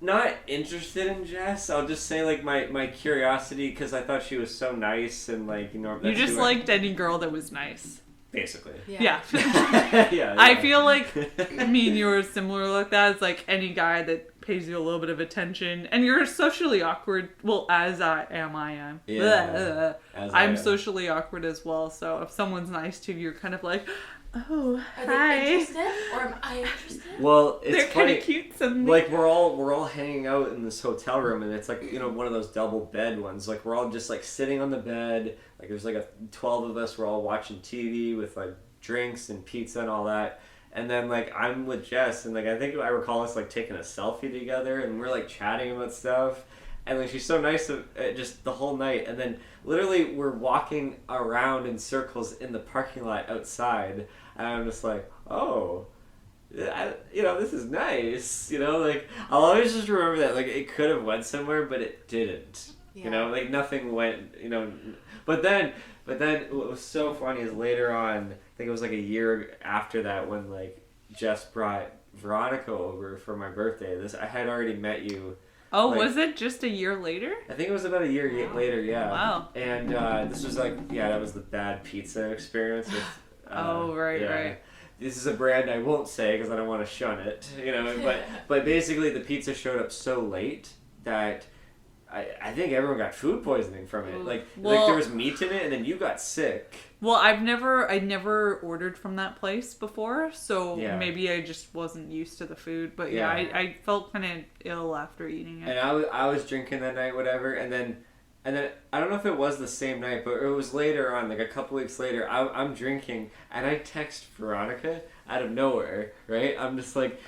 not interested in Jess. I'll just say, like, my curiosity, because I thought she was so nice, and, like, you know... You just liked any girl that was nice. Basically. Yeah. Yeah. I feel like me and you are similar like that. It's like any guy that pays you a little bit of attention, and you're socially awkward. Well, as I am. Yeah. I'm socially awkward as well, so if someone's nice to you, you're kind of like... Oh, are hi. They interested? Or am I interested? Well, it's They're kind of cute suddenly. Like we're all hanging out in this hotel room, and it's like, you know, one of those double bed ones. Like we're all just like sitting on the bed. Like there's like 12 of us. We're all watching TV with like drinks and pizza and all that. And then like I'm with Jess, and like I think I recall us like taking a selfie together, and we're like chatting about stuff. And like she's so nice just the whole night. And then literally we're walking around in circles in the parking lot outside. And I'm just like, oh, this is nice. You know, like I'll always just remember that. Like it could have went somewhere, but it didn't. Yeah. You know, like nothing went, you know. But then what was so funny is later on, I think it was like a year after that when like Jess brought Veronica over for my birthday. I had already met you. Oh, like, was it just a year later? I think it was about a year later, yeah. Wow. And this was like, that was the bad pizza experience. With, right. This is a brand I won't say because I don't want to shun it, you know. But basically, the pizza showed up so late that I think everyone got food poisoning from it. Like there was meat in it, and then you got sick. Well, I never ordered from that place before, so maybe I just wasn't used to the food. But I felt kind of ill after eating it. And I was drinking that night, whatever, and then I don't know if it was the same night, but it was later on, like a couple weeks later. I'm drinking, and I text Veronica out of nowhere. Right? I'm just like,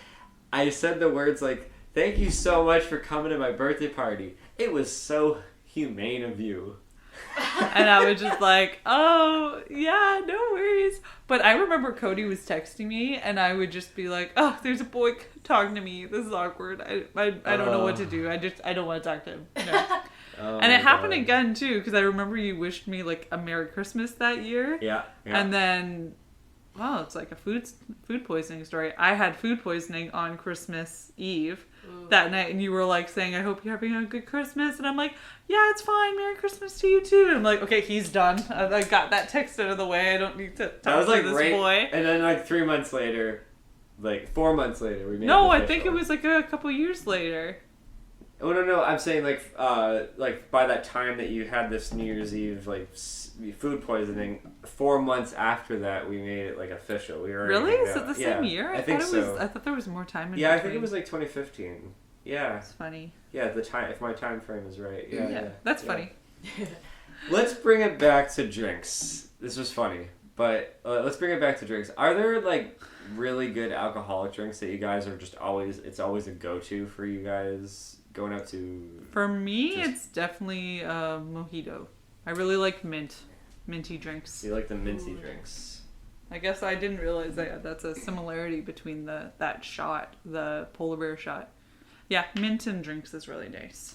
I said the words like, "Thank you so much for coming to my birthday party. It was so humane of you." And I was just like, oh, yeah, no worries. But I remember Cody was texting me, and I would just be like, oh, there's a boy talking to me. This is awkward. I don't know what to do. I don't want to talk to him. No. And it happened again, too, because I remember you wished me, like, a Merry Christmas that year. Yeah. And then, wow, it's like a food poisoning story. I had food poisoning on Christmas Eve. Ooh. That night, and you were like saying, I hope you're having a good Christmas, and I'm like, yeah, it's fine, Merry Christmas to you too. And I'm like, okay, he's done. I got that text out of the way. I don't need to talk to this boy. And then like 3 months later, like 4 months later, we made No, I think it was like a couple years later. Oh no! I'm saying like by that time that you had this New Year's Eve like food poisoning, 4 months after that we made it like official. We were really? Is it the same year? I think so. I thought there was more time in between. I think it was like 2015. Yeah. It's funny. Yeah, the time if my time frame is right. Yeah. That's funny. Let's bring it back to drinks. This was funny, but let's bring it back to drinks. Are there like really good alcoholic drinks that you guys are just always? It's always a go-to for you guys. Going out to... For me, it's definitely mojito. I really like minty drinks. You like the minty drinks. I guess I didn't realize that's a similarity between that shot, the polar bear shot. Yeah, mint and drinks is really nice.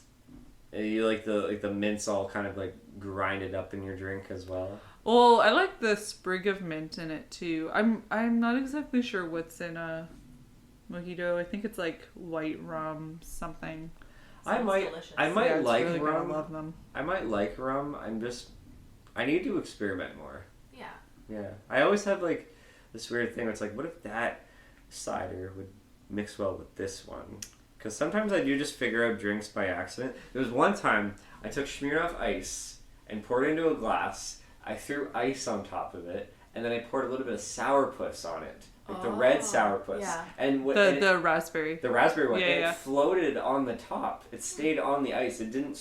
And you like the mints all kind of like grinded up in your drink as well? Well, I like the sprig of mint in it too. I'm not exactly sure what's in a mojito. I think it's like white rum something. I might like really rum. I love them. I might like rum. I need to experiment more. Yeah. Yeah. I always have like this weird thing where it's like, what if that cider would mix well with this one? Because sometimes I do just figure out drinks by accident. There was one time I took Smirnoff Ice and poured it into a glass. I threw ice on top of it, and then I poured a little bit of sourpuss on it. Like the red sourpuss. Yeah. And the raspberry. The raspberry one. It floated on the top. It stayed on the ice. It didn't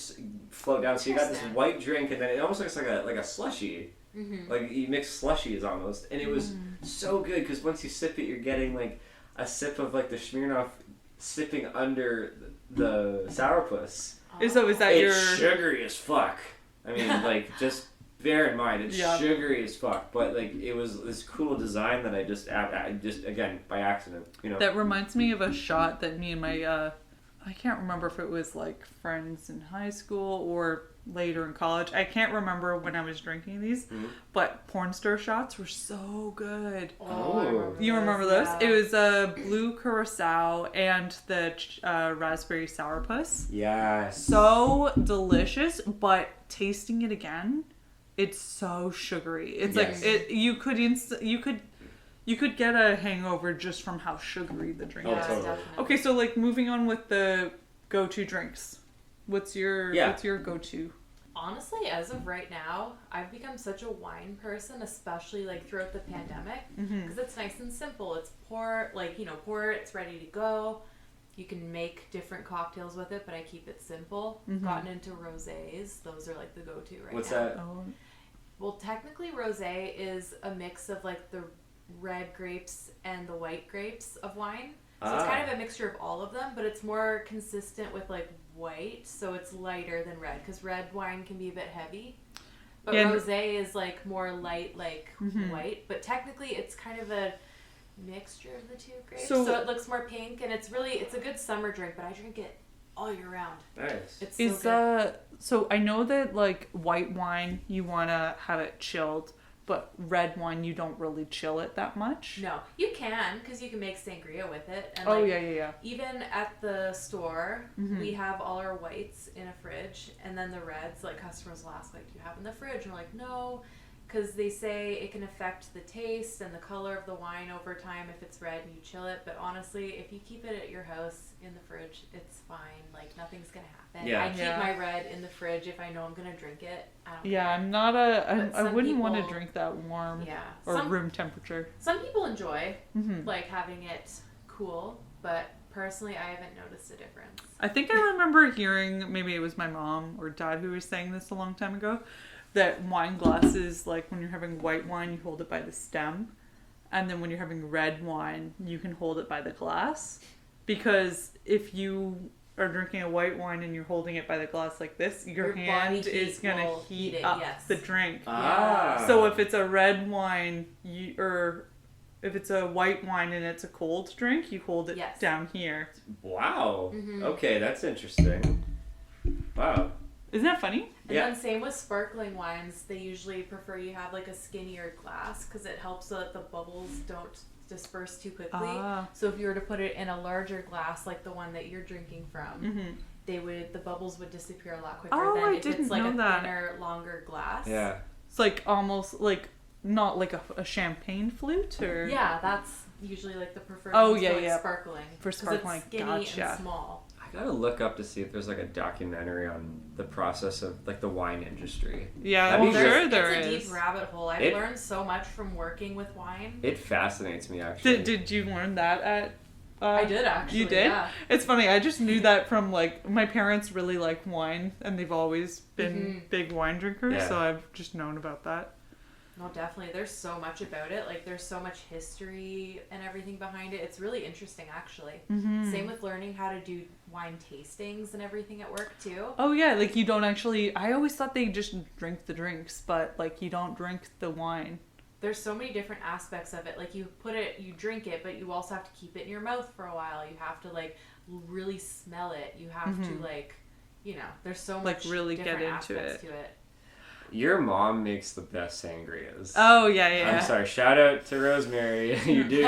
float down. So you got this white drink, and then it almost looks like a slushie. Mm-hmm. Like you mix slushies almost. And it was so good because once you sip it, you're getting like a sip of like the Smirnoff sipping under the sourpuss. So is that it's sugary as fuck. I mean, like just... Bear in mind, it's sugary as fuck, but like it was this cool design that I just again by accident, you know. That reminds me of a shot that me and my I can't remember if it was like friends in high school or later in college. I can't remember when I was drinking these, but porn star shots were so good. Oh, you remember those? Yeah. It was a blue curacao and the raspberry sourpuss. Yes. So delicious, but tasting it again. It's so sugary. It's like you could get a hangover just from how sugary the drink is. Totally. Okay, so like moving on with the go-to drinks. What's your go-to? Honestly, as of right now, I've become such a wine person, especially like throughout the pandemic, because it's nice and simple. It's pour it, it's ready to go. You can make different cocktails with it, but I keep it simple. Gotten into rosés. Those are like the go-to right now. What's that? Oh. Well, technically rosé is a mix of like the red grapes and the white grapes of wine. So it's kind of a mixture of all of them, but it's more consistent with like white, so it's lighter than red, because red wine can be a bit heavy. But rosé is like more light, like white. But technically it's kind of a mixture of the two grapes, so it looks more pink, and it's a good summer drink, but I drink it all year round. Nice. It's so good. So I know that like white wine you want to have it chilled, but red wine you don't really chill it that much. No, you can, because you can make sangria with it. And yeah. Even at the store, we have all our whites in a fridge, and then the reds, like customers will ask, like, do you have in the fridge? And we're like, no. because they say it can affect the taste and the color of the wine over time if it's red and you chill it. But honestly, if you keep it at your house in the fridge, it's fine. Like, nothing's gonna happen. I keep my red in the fridge if I know I'm gonna drink it. I don't care. I'm not I wouldn't want to drink that warm or room temperature. Some people enjoy like having it cool, but personally, I haven't noticed a difference. I think I remember hearing, maybe it was my mom or dad who was saying this a long time ago, that wine glasses, like when you're having white wine, you hold it by the stem. And then when you're having red wine, you can hold it by the glass. Because if you are drinking a white wine and you're holding it by the glass like this, your hand is going to heat up the drink. So if it's a red wine, if it's a white wine and it's a cold drink, you hold it down here. Wow. Okay, that's interesting. Wow. Isn't that funny? And then same with sparkling wines. They usually prefer you have like a skinnier glass because it helps so that the bubbles don't disperse too quickly. So if you were to put it in a larger glass like the one that you're drinking from, the bubbles would disappear a lot quicker than if it's like a thinner, longer glass. Yeah. It's like almost like not like a champagne flute or that's usually like the preferred sparkling. For sparkling, it's skinny and small. I gotta look up to see if there's like a documentary on the process of like the wine industry. Yeah, well, sure there is. It's a deep rabbit hole. I've learned so much from working with wine. It fascinates me, actually. Did you learn that at... I did, actually. You did? Yeah. It's funny. I just knew that from, like, my parents really like wine, and they've always been big wine drinkers, so I've just known about that. No, definitely. There's so much about it. Like, there's so much history and everything behind it. It's really interesting, actually. Same with learning how to do wine tastings and everything at work, too. Oh, yeah. Like, you don't actually... I always thought they just drink the drinks, but, like, you don't drink the wine. There's so many different aspects of it. Like, you drink it, but you also have to keep it in your mouth for a while. You have to, like, really smell it. You have to, like, there's so much really different get into aspects it. to it. Your mom makes the best sangrias. Oh, yeah. I'm sorry. Shout out to Rosemary. You do.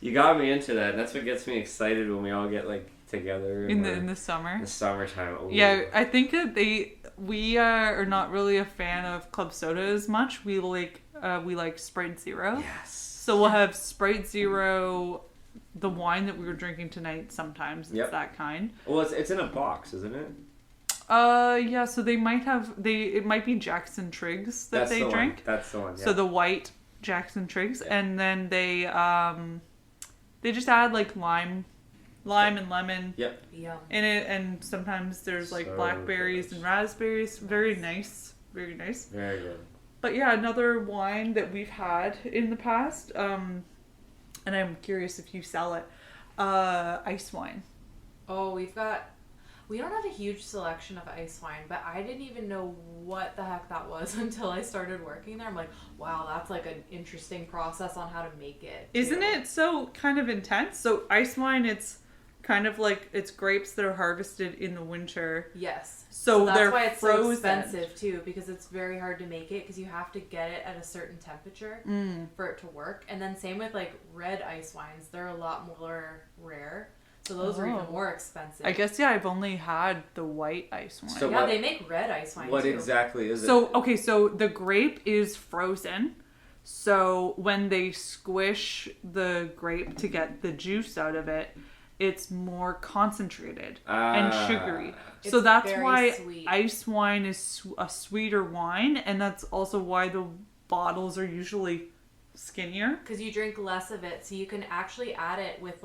You got me into that. And that's what gets me excited when we all get, like, together. In the summer. The summertime. Ooh. Yeah, I think that we are not really a fan of club soda as much. We like Sprite Zero. Yes. So we'll have Sprite Zero, the wine that we were drinking tonight sometimes. It's that kind. Well, it's in a box, isn't it? Yeah, so they might have it might be Jackson Triggs that they drink. That's the one. Yeah. So the white Jackson Triggs, and then they just add like lime and lemon in it, and sometimes there's like blackberries and raspberries. Very nice. Very nice. Very good. But yeah, another wine that we've had in the past, and I'm curious if you sell it, ice wine. Oh, we don't have a huge selection of ice wine, but I didn't even know what the heck that was until I started working there. I'm like, wow, that's like an interesting process on how to make it. Isn't it so kind of intense? So ice wine, it's kind of like it's grapes that are harvested in the winter. Yes. So that's they're why it's frozen. so expensive too, because it's very hard to make it because you have to get it at a certain temperature for it to work. And then same with like red ice wines, they're a lot more rare. So those are even more expensive. I guess, I've only had the white ice wine. So they make red ice wine What too. exactly is it? So the grape is frozen. So when they squish the grape to get the juice out of it, it's more concentrated and sugary. So that's why sweet. Ice wine is a sweeter wine, and that's also why the bottles are usually skinnier. Because you drink less of it, so you can actually add it with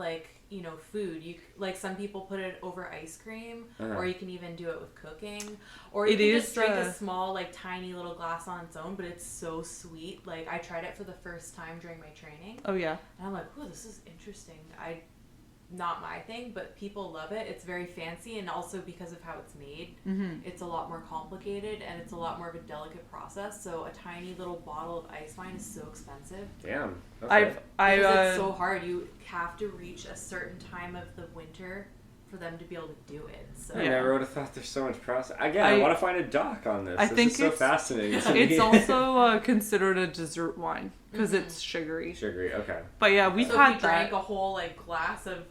food. You like some people put it over ice cream, or you can even do it with cooking, or you can just drink a small tiny little glass on its own. But it's so sweet. Like I tried it for the first time during my training. Oh yeah. And I'm like, oh, this is interesting. Not my thing, but people love it. It's very fancy, and also because of how it's made, it's a lot more complicated, and it's a lot more of a delicate process. So a tiny little bottle of ice wine is so expensive. Damn. Okay. It's so hard. You have to reach a certain time of the winter for them to be able to do it. So I never would have thought there's so much process. Again, I want to find a doc on this. This is so fascinating. It's also considered a dessert wine because it's sugary. Sugary, okay. But yeah, we've had if you drank a whole glass of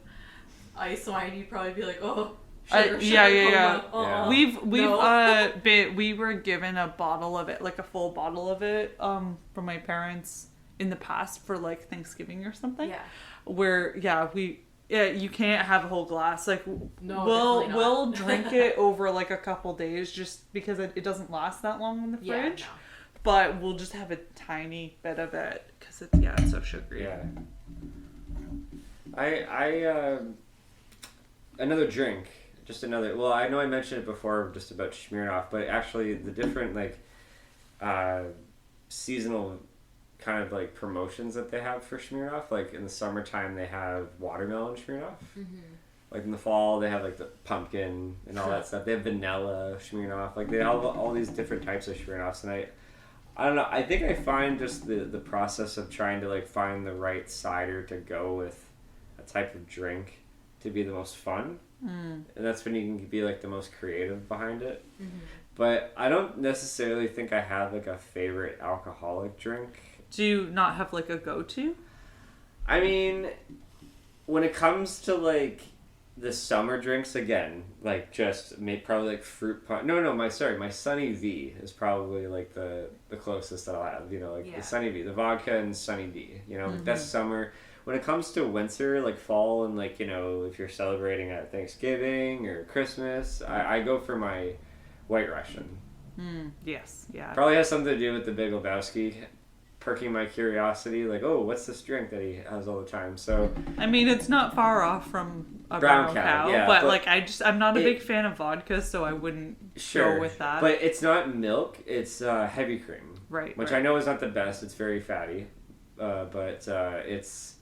ice wine, you'd probably be like, oh, Yeah. We were given a bottle of it, like a full bottle of it, from my parents in the past for like Thanksgiving or something. Yeah. Where you can't have a whole glass. Like we'll drink it over like a couple days just because it doesn't last that long in the fridge. No. But we'll just have a tiny bit of it because it's so sugary. Yeah. I another drink, just another. Well, I know I mentioned it before, just about Smirnoff, but actually the different like seasonal kind of like promotions that they have for Smirnoff. Like in the summertime, they have watermelon Smirnoff. Mm-hmm. Like in the fall, they have like the pumpkin and all that stuff. They have vanilla Smirnoff. Like they have all these different types of Smirnoffs, and I don't know. I think I find just the process of trying to like find the right cider to go with a type of drink to be the most fun. And that's when you can be like the most creative behind it. Mm-hmm. But I don't necessarily think I have like a favorite alcoholic drink. Do you not have like a go-to? I mean, when it comes to like the summer drinks, again, like just probably like fruit punch. My Sunny V is probably like the closest that I'll have. You know, like the Sunny V, the vodka and Sunny D. You know, that's summer. When it comes to winter, like fall, and like, you know, if you're celebrating at Thanksgiving or Christmas, I go for my White Russian. Yes, yeah. Probably has something to do with the Big Lebowski perking my curiosity, like, oh, what's this drink that he has all the time? So I mean, it's not far off from a brown cow, yeah, but like I'm not a big fan of vodka, so I wouldn't go with that. But it's not milk; it's heavy cream, right? Which I know is not the best. It's very fatty, but it's,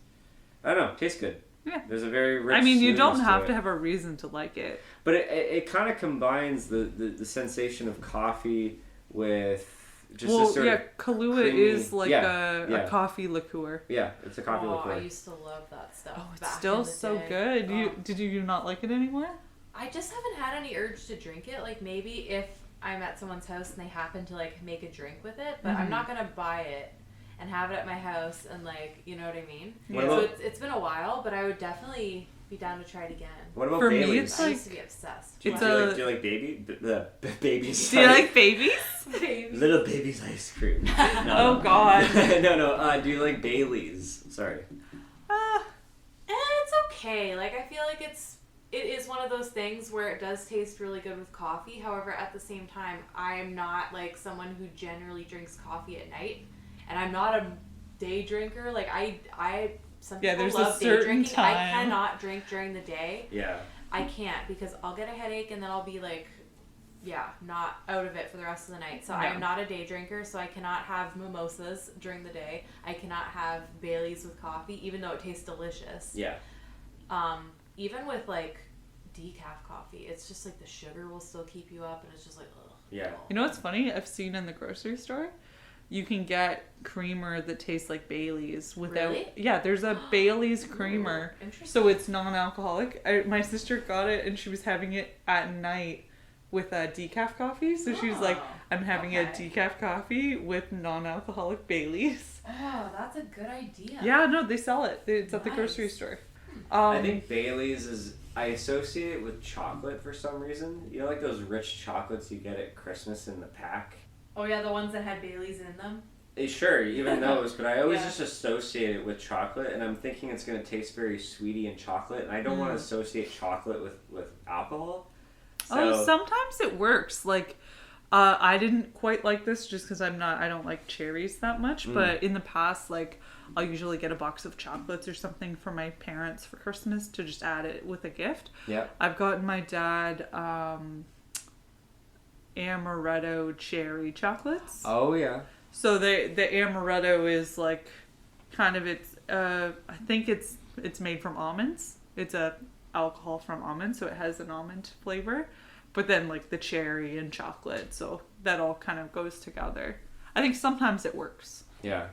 I don't know, tastes good. Yeah, there's a very rich. I mean, you don't have to have a reason to like it, but it kind of combines the sensation of coffee with. Kahlua is like a coffee liqueur. Yeah, it's a coffee liqueur. I used to love that stuff. Oh, it's still so good. Did you not like it anymore? I just haven't had any urge to drink it. Like maybe if I'm at someone's house and they happen to like make a drink with it, but I'm not gonna buy it and have it at my house and like, you know what I mean? So it's been a while, but I would definitely be down to try it again. What about Baileys? Me, it's I used to be obsessed. Do you like babies? Do you like babies? Little babies ice cream. No. Oh God. No. Do you like Baileys? Sorry. It's okay. Like I feel like it is one of those things where it does taste really good with coffee. However, at the same time, I'm not like someone who generally drinks coffee at night, and I'm not a day drinker. Like some people love day drinking. Time. I cannot drink during the day. Yeah. I can't because I'll get a headache and then I'll be like, not out of it for the rest of the night. So I am not a day drinker, so I cannot have mimosas during the day. I cannot have Baileys with coffee, even though it tastes delicious. Yeah. Even with like decaf coffee, it's just like the sugar will still keep you up and it's just like, ugh. Yeah. You know what's funny? I've seen in the grocery store, you can get creamer that tastes like Baileys without. Really? Yeah, there's a Baileys creamer, so it's non-alcoholic. My sister got it and she was having it at night with a decaf coffee. So she was like, "I'm having a decaf coffee with non-alcoholic Baileys." Oh, that's a good idea. Yeah, no, they sell it. It's at the grocery store. I think Baileys I associate it with chocolate for some reason. You know, like those rich chocolates you get at Christmas in the pack. Oh yeah, the ones that had Baileys in them? Sure, even those, but I always just associate it with chocolate, and I'm thinking it's going to taste very sweety and chocolate, and I don't want to associate chocolate with alcohol. So. Sometimes it works. Like, I didn't quite like this just because I don't like cherries that much, but in the past, like, I'll usually get a box of chocolates or something for my parents for Christmas to just add it with a gift. Yeah. I've gotten my dad, amaretto cherry chocolates. Oh yeah. So the amaretto is like kind of I think it's made from almonds. It's a alcohol from almonds, so it has an almond flavor. But then like the cherry and chocolate, so that all kind of goes together. I think sometimes it works. Yeah.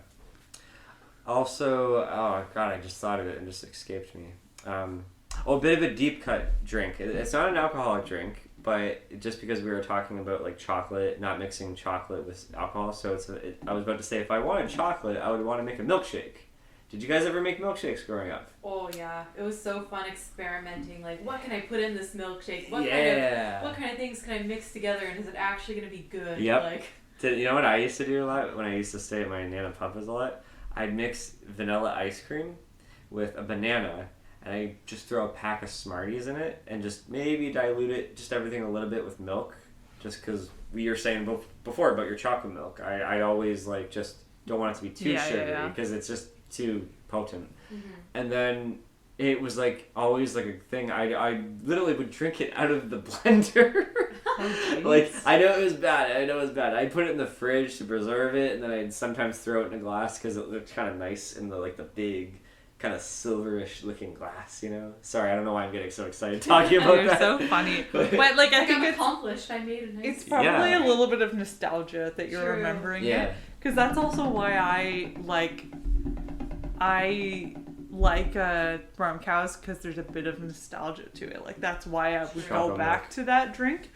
Also, oh god, I just thought of it and just escaped me. A bit of a deep cut drink. It's not an alcoholic drink. But just because we were talking about like chocolate, not mixing chocolate with alcohol, so I was about to say if I wanted chocolate, I would want to make a milkshake. Did you guys ever make milkshakes growing up? Oh yeah, it was so fun experimenting. Like, what can I put in this milkshake? What kind of things can I mix together, and is it actually gonna be good? Yep. Like, you know what I used to do a lot when I used to stay at my Nana Papa's a lot? I'd mix vanilla ice cream with a banana, and I just throw a pack of Smarties in it, and just maybe dilute it, just everything a little bit with milk, just because we were saying before about your chocolate milk. I always like just don't want it to be too sugary because it's just too potent. Mm-hmm. And then it was like always like a thing. I literally would drink it out of the blender. Oh, like I know it was bad. I'd put it in the fridge to preserve it, and then I'd sometimes throw it in a glass because it looked kind of nice in the like the big kind of silverish looking glass, you know. Sorry, I don't know why I'm getting so excited talking about that. You're so funny. But like I think it's accomplished. I made a nice. It's probably a little bit of nostalgia that you're remembering it, because that's also why I like brown cows, because there's a bit of nostalgia to it. Like that's why I would go back to that drink.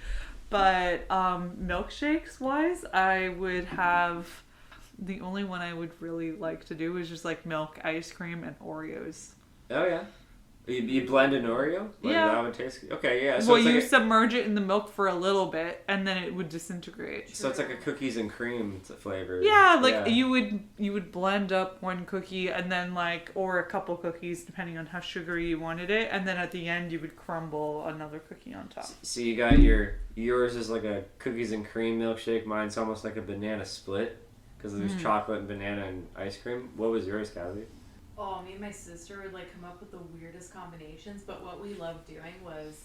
But milkshakes wise, I would have. The only one I would really like to do is just like milk, ice cream, and Oreos. Oh yeah, you blend an Oreo? Like that would taste good? Okay, yeah. So well, you submerge it in the milk for a little bit, and then it would disintegrate. So it's like a cookies and cream flavor. Yeah, like you would blend up one cookie and then or a couple cookies depending on how sugary you wanted it, and then at the end you would crumble another cookie on top. So you got yours is like a cookies and cream milkshake. Mine's almost like a banana split. Because there's chocolate and banana and ice cream. What was yours, Cathie? Oh, me and my sister would come up with the weirdest combinations, but what we loved doing was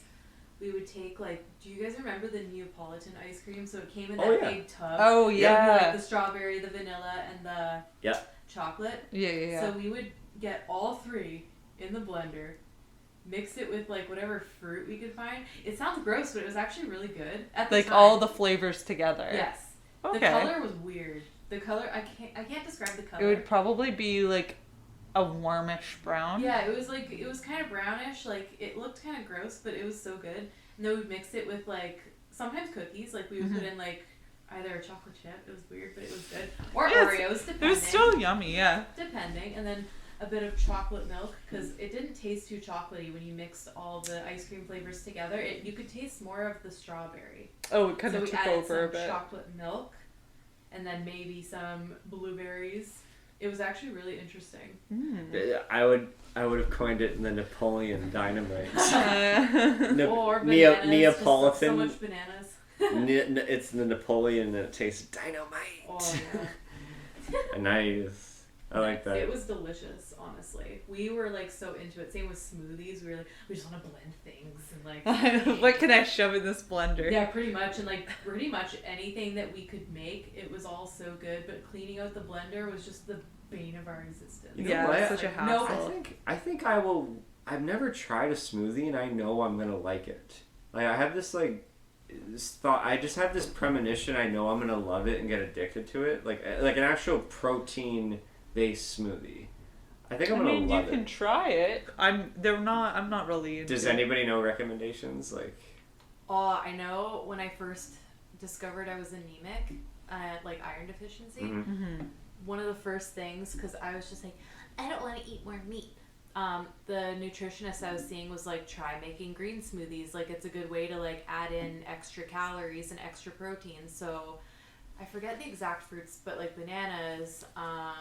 we would take do you guys remember the Neapolitan ice cream? So it came in that big tub. Oh yeah. The strawberry, the vanilla, and the chocolate. Yeah. So we would get all three in the blender, mix it with whatever fruit we could find. It sounds gross, but it was actually really good at the time. All the flavors together. Yes. Okay. The color was weird. The color, I can't describe the color. It would probably be a warmish brown. Yeah, it was kind of brownish. It looked kind of gross, but it was so good. And then we'd mix it with sometimes cookies. We would put in either a chocolate chip. It was weird, but it was good. Or Oreos, depending. It was still yummy, yeah. Depending, and then a bit of chocolate milk, because it didn't taste too chocolatey when you mixed all the ice cream flavors together. You could taste more of the strawberry. Oh, it kind of took over a bit. Chocolate milk. And then maybe some blueberries. It was actually really interesting. I would have coined it in the Napoleon Dynamite. Or bananas. Neapolitan. So much bananas. It's the Napoleon and it tastes dynamite. Oh yeah. Nice. I like that. It was delicious, honestly. We were so into it. Same with smoothies. We were we just want to blend things and what can I shove in this blender? Yeah, pretty much. And pretty much anything that we could make, it was all so good. But cleaning out the blender was just the bane of our existence. You know what? It's such a hassle. No, I think I will. I've never tried a smoothie, and I know I'm gonna like it. I have this this thought. I just have this premonition. I know I'm gonna love it and get addicted to it. Like an actual protein based smoothie. I think I'm gonna love it. You can try it. I'm not really into Does anybody know recommendations? Oh, I know when I first discovered I was anemic, iron deficiency. Mm-hmm. One of the first things, because I was just I don't want to eat more meat. The nutritionist I was seeing was try making green smoothies. It's a good way to add in extra calories and extra protein. So I forget the exact fruits, but bananas. I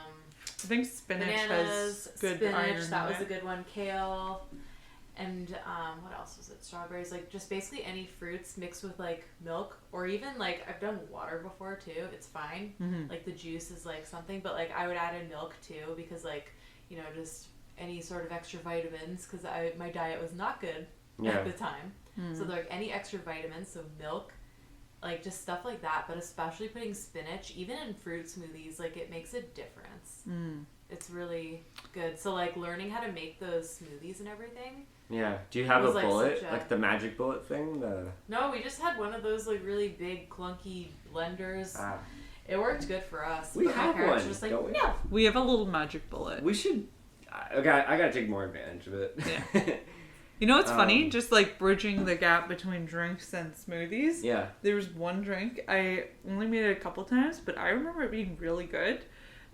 think spinach has good iron. That was a good one. Kale, and what else was it? Strawberries. Just basically any fruits mixed with milk, or even I've done water before too. It's fine. Mm-hmm. The juice is something, but I would add in milk too, because just any sort of extra vitamins, because my diet was not good at the time. Mm-hmm. So any extra vitamins, so milk. Just stuff like that, but especially putting spinach, even in fruit smoothies, it makes a difference. It's really good. So, learning how to make those smoothies and everything. Yeah. Do you have a bullet? The magic bullet thing? No, we just had one of those, really big, clunky blenders. It worked good for us. We have one. Were just no. We have a little magic bullet. We should... I gotta take more advantage of it. Yeah. You know what's funny? Just bridging the gap between drinks and smoothies. Yeah. There was one drink, I only made it a couple times, but I remember it being really good.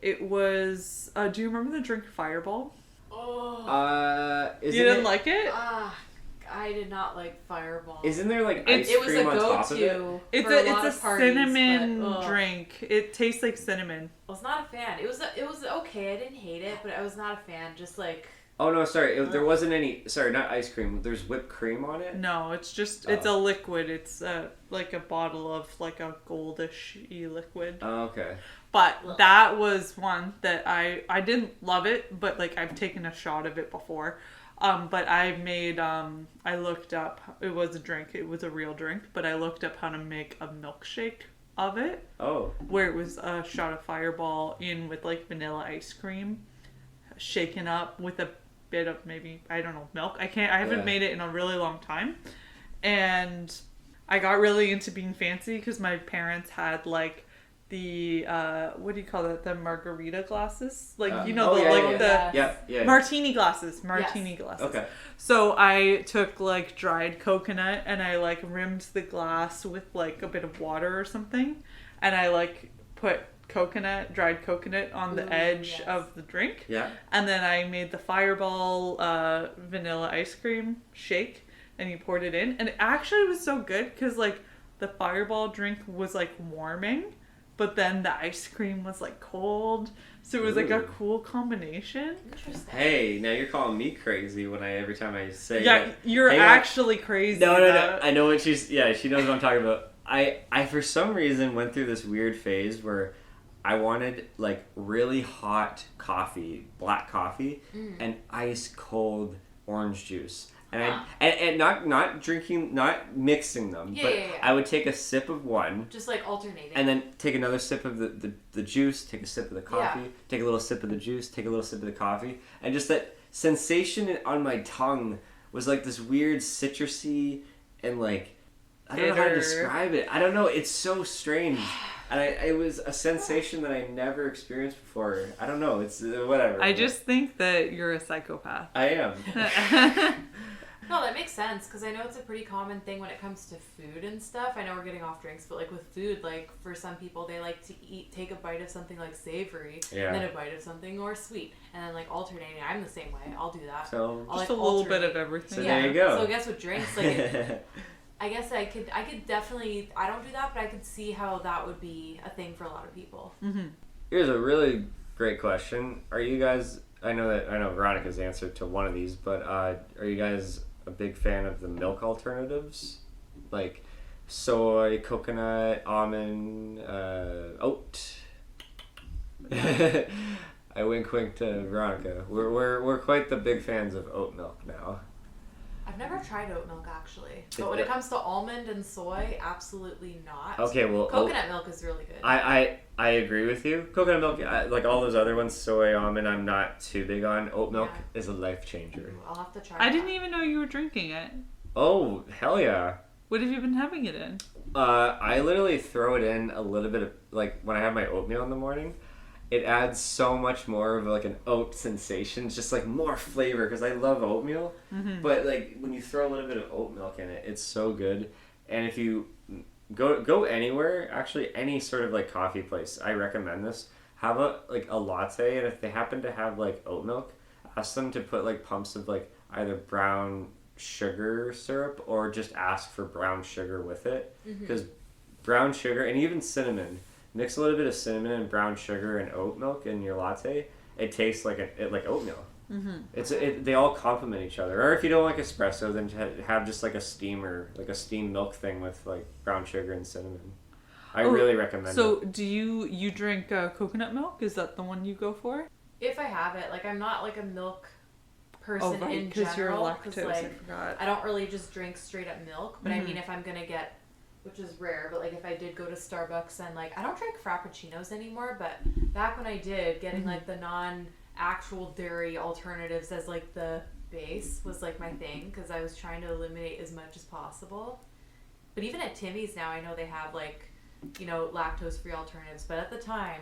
It was, do you remember the drink Fireball? Oh. You didn't like it? I did not like Fireball. Isn't there like ice cream on top of it? It's a cinnamon drink. It tastes like cinnamon. I was not a fan. It was okay. I didn't hate it, but I was not a fan. Just like. Oh no, sorry. There wasn't any. Sorry, not ice cream. There's whipped cream on it. No, it's just it's a liquid. It's like a bottle of like a goldish-y liquid. Oh, okay. But that was one that I didn't love it, but like I've taken a shot of it before. But I made I looked up. It was a drink. It was a real drink. But I looked up how to make a milkshake of it. Oh. Where it was a shot of Fireball in with like vanilla ice cream, shaken up with a bit of maybe, I don't know, milk. I haven't made it in a really long time. And I got really into being fancy because my parents had like the what do you call it? The margarita glasses, like martini glasses. Glasses. Okay. So I took like dried coconut and I like rimmed the glass with like a bit of water or something, and I like put dried coconut on the edge of the drink. Yeah. And then I made the Fireball vanilla ice cream shake, and you poured it in, and it actually was so good because like the Fireball drink was like warming, but then the ice cream was like cold, so it was like a cool combination. Interesting. Hey, now you're calling me crazy every time I say you're actually crazy. No. I know what she knows what I'm talking about. I for some reason went through this weird phase where I wanted like really hot coffee, black coffee, and ice cold orange juice. And not drinking, not mixing them, I would take a sip of one, just like alternating, and then take another sip of the juice, take a sip of the coffee, take a little sip of the juice, take a little sip of the coffee, and just that sensation on my tongue was like this weird citrusy and like I don't know how to describe it. I don't know. It's so strange. And it was a sensation that I never experienced before. I don't know. It's whatever. I just think that you're a psychopath. I am. No, that makes sense, because I know it's a pretty common thing when it comes to food and stuff. I know we're getting off drinks, but like with food, like for some people, they like to take a bite of something like savory, and then a bite of something more sweet, and then like alternating. I'm the same way. I'll do that. So I'll, just like, a little bit of everything. So there you go. So I guess with drinks, like I guess I could definitely, I don't do that, but I could see how that would be a thing for a lot of people. Mm-hmm. Here's a really great question. Are you guys, I know Veronica's answered to one of these, but are you guys a big fan of the milk alternatives? Like soy, coconut, almond, oat? I wink to Veronica. We're quite the big fans of oat milk now. I've never tried oat milk actually, but when it comes to almond and soy, absolutely not. Okay, well, coconut milk is really good. I agree with you. Coconut milk, like all those other ones, soy, almond, I'm not too big on. Oat milk is a life changer. Ooh, I'll have to try. I didn't even know you were drinking it. Oh, hell yeah! What have you been having it in? I literally throw it in a little bit of, like when I have my oatmeal in the morning. It adds so much more of like an oat sensation. It's just like more flavor because I love oatmeal. Mm-hmm. But like when you throw a little bit of oat milk in it, it's so good. And if you go anywhere, actually any sort of like coffee place, I recommend this. Have a latte, and if they happen to have like oat milk, ask them to put like pumps of like either brown sugar syrup or just ask for brown sugar with it, because brown sugar and even cinnamon. Mix a little bit of cinnamon and brown sugar and oat milk in your latte. It tastes like oatmeal. Mm-hmm. They all complement each other. Or if you don't like espresso, then have just like a steamer, like a steamed milk thing with like brown sugar and cinnamon. I really recommend it. So do you drink coconut milk? Is that the one you go for? If I have it, like I'm not like a milk person in general. Because you're lactose, like, I forgot. I don't really just drink straight up milk, but I mean if I'm gonna get, which is rare, but like if I did go to Starbucks and like I don't drink frappuccinos anymore, but back when I did, getting like the non-actual dairy alternatives as like the base was like my thing, because I was trying to eliminate as much as possible. But even at Timmy's now, I know they have like, you know, lactose-free alternatives, but at the time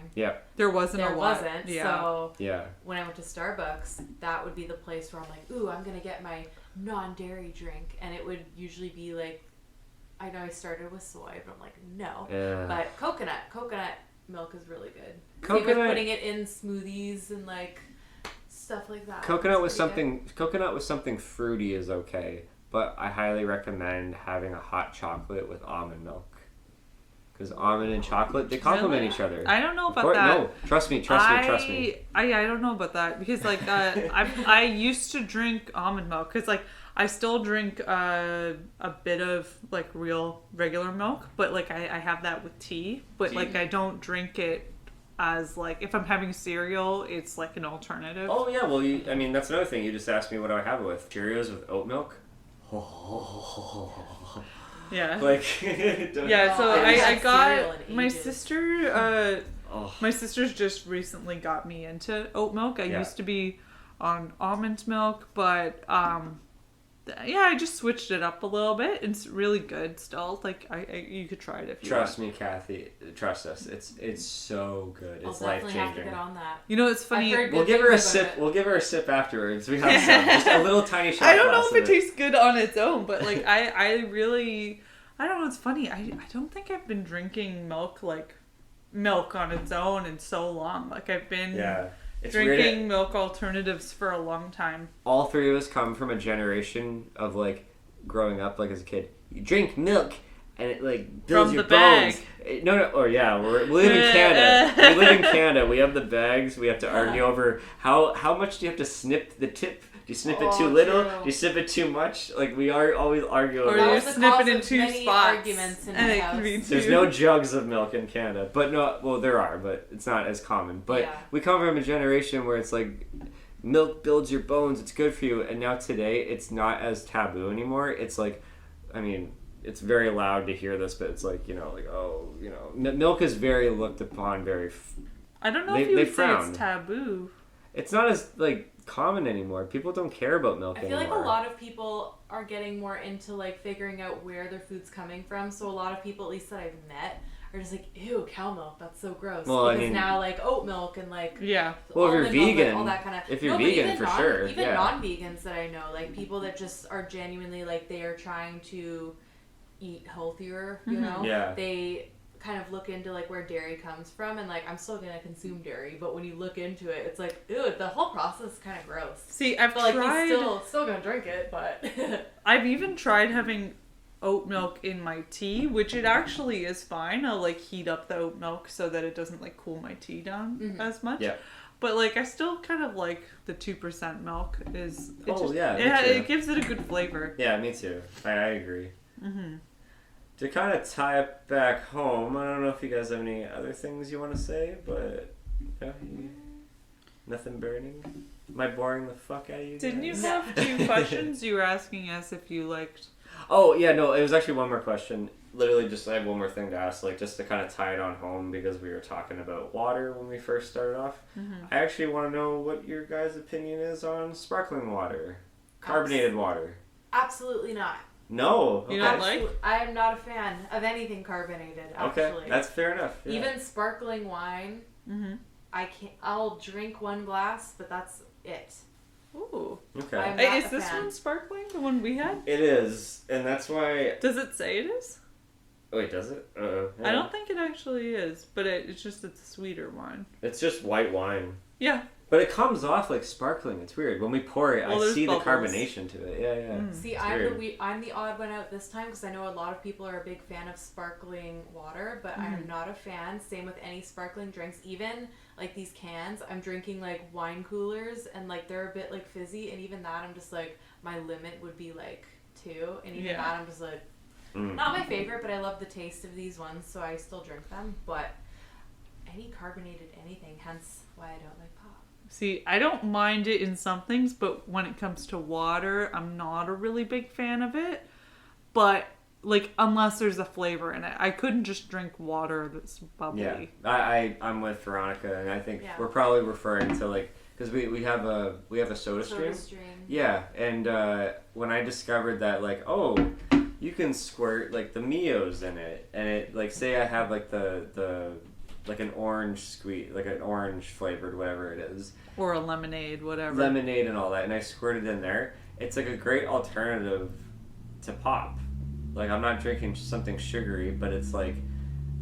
there wasn't a lot. So when I went to Starbucks, that would be the place where I'm like, ooh, I'm gonna get my non-dairy drink, and it would usually be like, I know I started with soy, but I'm like, no. Yeah. But coconut milk is really good. Coconut. Same with putting it in smoothies and like stuff like that. Coconut with something fruity is okay, but I highly recommend having a hot chocolate with almond milk. Because almond and chocolate, they complement each other. I don't know about that. No, trust me. I don't know about that because like I used to drink almond milk because like I still drink a bit of like real regular milk, but like I have that with tea, but like I don't drink it as like if I'm having cereal, it's like an alternative. Oh yeah, well that's another thing. You just asked me what do I have it with. Cheerios with oat milk. Yeah. Like. Yeah. So I got my sister. My sister's just recently got me into oat milk. I used to be on almond milk, but I just switched it up a little bit. It's really good still. Like you could try it if you Trust me, Cathie. Trust us. It's so good. It's life changing. Have to get on that. You know, it's funny. We'll give her a sip. We'll give her a sip afterwards. We have some, just a little tiny shot. I don't know if it tastes good on its own, but like I really, I don't know. It's funny. I don't think I've been drinking milk on its own in so long. Like I've been drinking milk alternatives for a long time. All three of us come from a generation of like growing up like as a kid. You drink milk and it like builds your bones. No, we live in Canada. We live in Canada. We have the bags. We have to argue over how much do you have to snip the tip. Do you snip it too little? True. Do you snip it too much? Like we are always argue over. Or you snip it in two spots. Arguments in and my it house. can be There's no jugs of milk in Canada, but there are, but it's not as common. But we come from a generation where it's like milk builds your bones. It's good for you, and now today it's not as taboo anymore. It's like, it's very loud to hear this, but it's like milk is very looked upon. I don't know if you would say it's taboo. It's not as like common anymore. People don't care about milk anymore. I feel like a lot of people are getting more into like figuring out where their food's coming from. So a lot of people, at least that I've met, are just like, ew, cow milk, that's so gross. Well, because now like oat milk and like well, if you're vegan, all that kind of. If you're vegan, for sure. Even non-vegans that I know, like people that just are genuinely like they are trying to eat healthier. You know, they kind of look into like where dairy comes from, and like I'm still gonna consume dairy, but when you look into it, it's like, ew, the whole process is kind of gross. See, I've tried. Like, you're still gonna drink it, but I've even tried having oat milk in my tea, which it actually is fine. I'll like heat up the oat milk so that it doesn't like cool my tea down as much. Yeah. But like I still kind of like the 2% milk. It gives it a good flavor. Yeah, me too. I agree. To kind of tie it back home, I don't know if you guys have any other things you want to say, but nothing burning. Am I boring the fuck out of you? Didn't you have 2 questions? You were asking us if you liked. Oh yeah, no, it was actually one more question. Literally, just I have one more thing to ask, like just to kind of tie it on home because we were talking about water when we first started off. I actually want to know what your guys' opinion is on sparkling water, carbonated water. Absolutely not. No. You don't like? I am not a fan of anything carbonated, actually. Okay, that's fair enough. Yeah. Even sparkling wine, I'll drink 1 glass, but that's it. Ooh. Okay. Is this one sparkling, the one we had? It is, and that's why... Does it say it is? Wait, does it? I don't think it actually is, but it's a sweeter wine. It's just white wine. Yeah. But it comes off like sparkling. It's weird. When we pour it, I see bubbles. the carbonation to it. Yeah. See, I'm the odd one out this time because I know a lot of people are a big fan of sparkling water, but I'm not a fan. Same with any sparkling drinks. Even like these cans, I'm drinking like wine coolers and like they're a bit like fizzy, and even that I'm just like my limit would be like 2, and even that I'm just like not my favorite, but I love the taste of these ones, so I still drink them. But any carbonated anything, hence why I don't like pop. See, I don't mind it in some things, but when it comes to water, I'm not a really big fan of it. But, like, unless there's a flavor in it. I couldn't just drink water that's bubbly. Yeah, I'm with Veronica, and I think we're probably referring to, like, because we have a soda stream. Yeah, and when I discovered that, like, you can squirt, like, the Mios in it, and it, like, say I have, like, the like an orange like an orange flavored, whatever it is. Or a lemonade, whatever. Lemonade and all that. And I squirt it in there. It's like a great alternative to pop. Like, I'm not drinking something sugary, but it's like,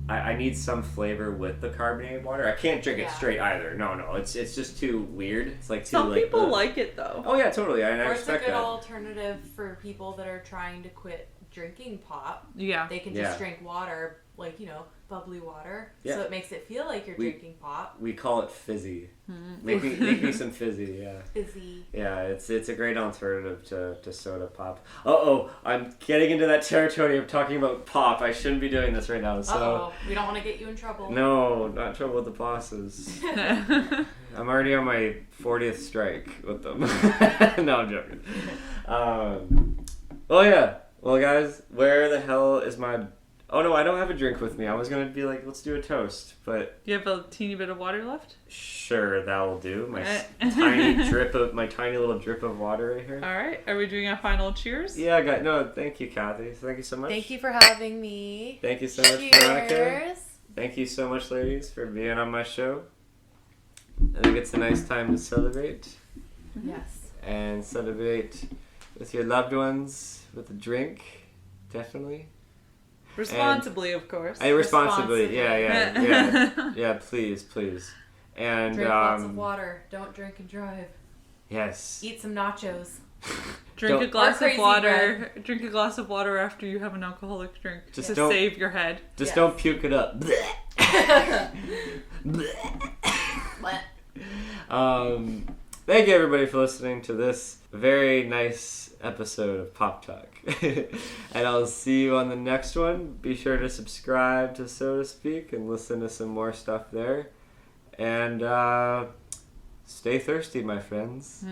I need some flavor with the carbonated water. I can't drink it straight either. No, it's just too weird. It's like too some people like it though. Oh yeah, totally. I or expect it's a good that. alternative for people that are trying to quit drinking pop. Yeah, they can just drink water, like bubbly water. Yeah. So it makes it feel like you're drinking pop. We call it fizzy. Make me some fizzy. Yeah. Fizzy. Yeah, it's a great alternative to soda pop. I'm getting into that territory of talking about pop. I shouldn't be doing this right now. So we don't want to get you in trouble. No, not in trouble with the bosses. I'm already on my 40th strike with them. No, I'm joking. Well, guys, where the hell is my... Oh, no, I don't have a drink with me. I was going to be like, let's do a toast, but... You have a teeny bit of water left? Sure, that'll do. My tiny little drip of water right here. All right. Are we doing a final cheers? Yeah, thank you, Cathie. Thank you so much. Thank you for having me. Thank you so much, Veronica. Thank you so much, ladies, for being on my show. I think it's a nice time to celebrate. Yes. And celebrate with your loved ones with a drink, definitely. Responsibly, of course. Responsibly, yeah, please. And drink lots of water. Don't drink and drive. Yes. Eat some nachos. Drink a glass of water. Drink a glass of water after you have an alcoholic drink. Just to save your head. Just don't puke it up. Thank you everybody for listening to this very nice episode of Pop Talk. And I'll see you on the next one. Be sure to subscribe to So to Speak and listen to some more stuff there. And stay thirsty, my friends.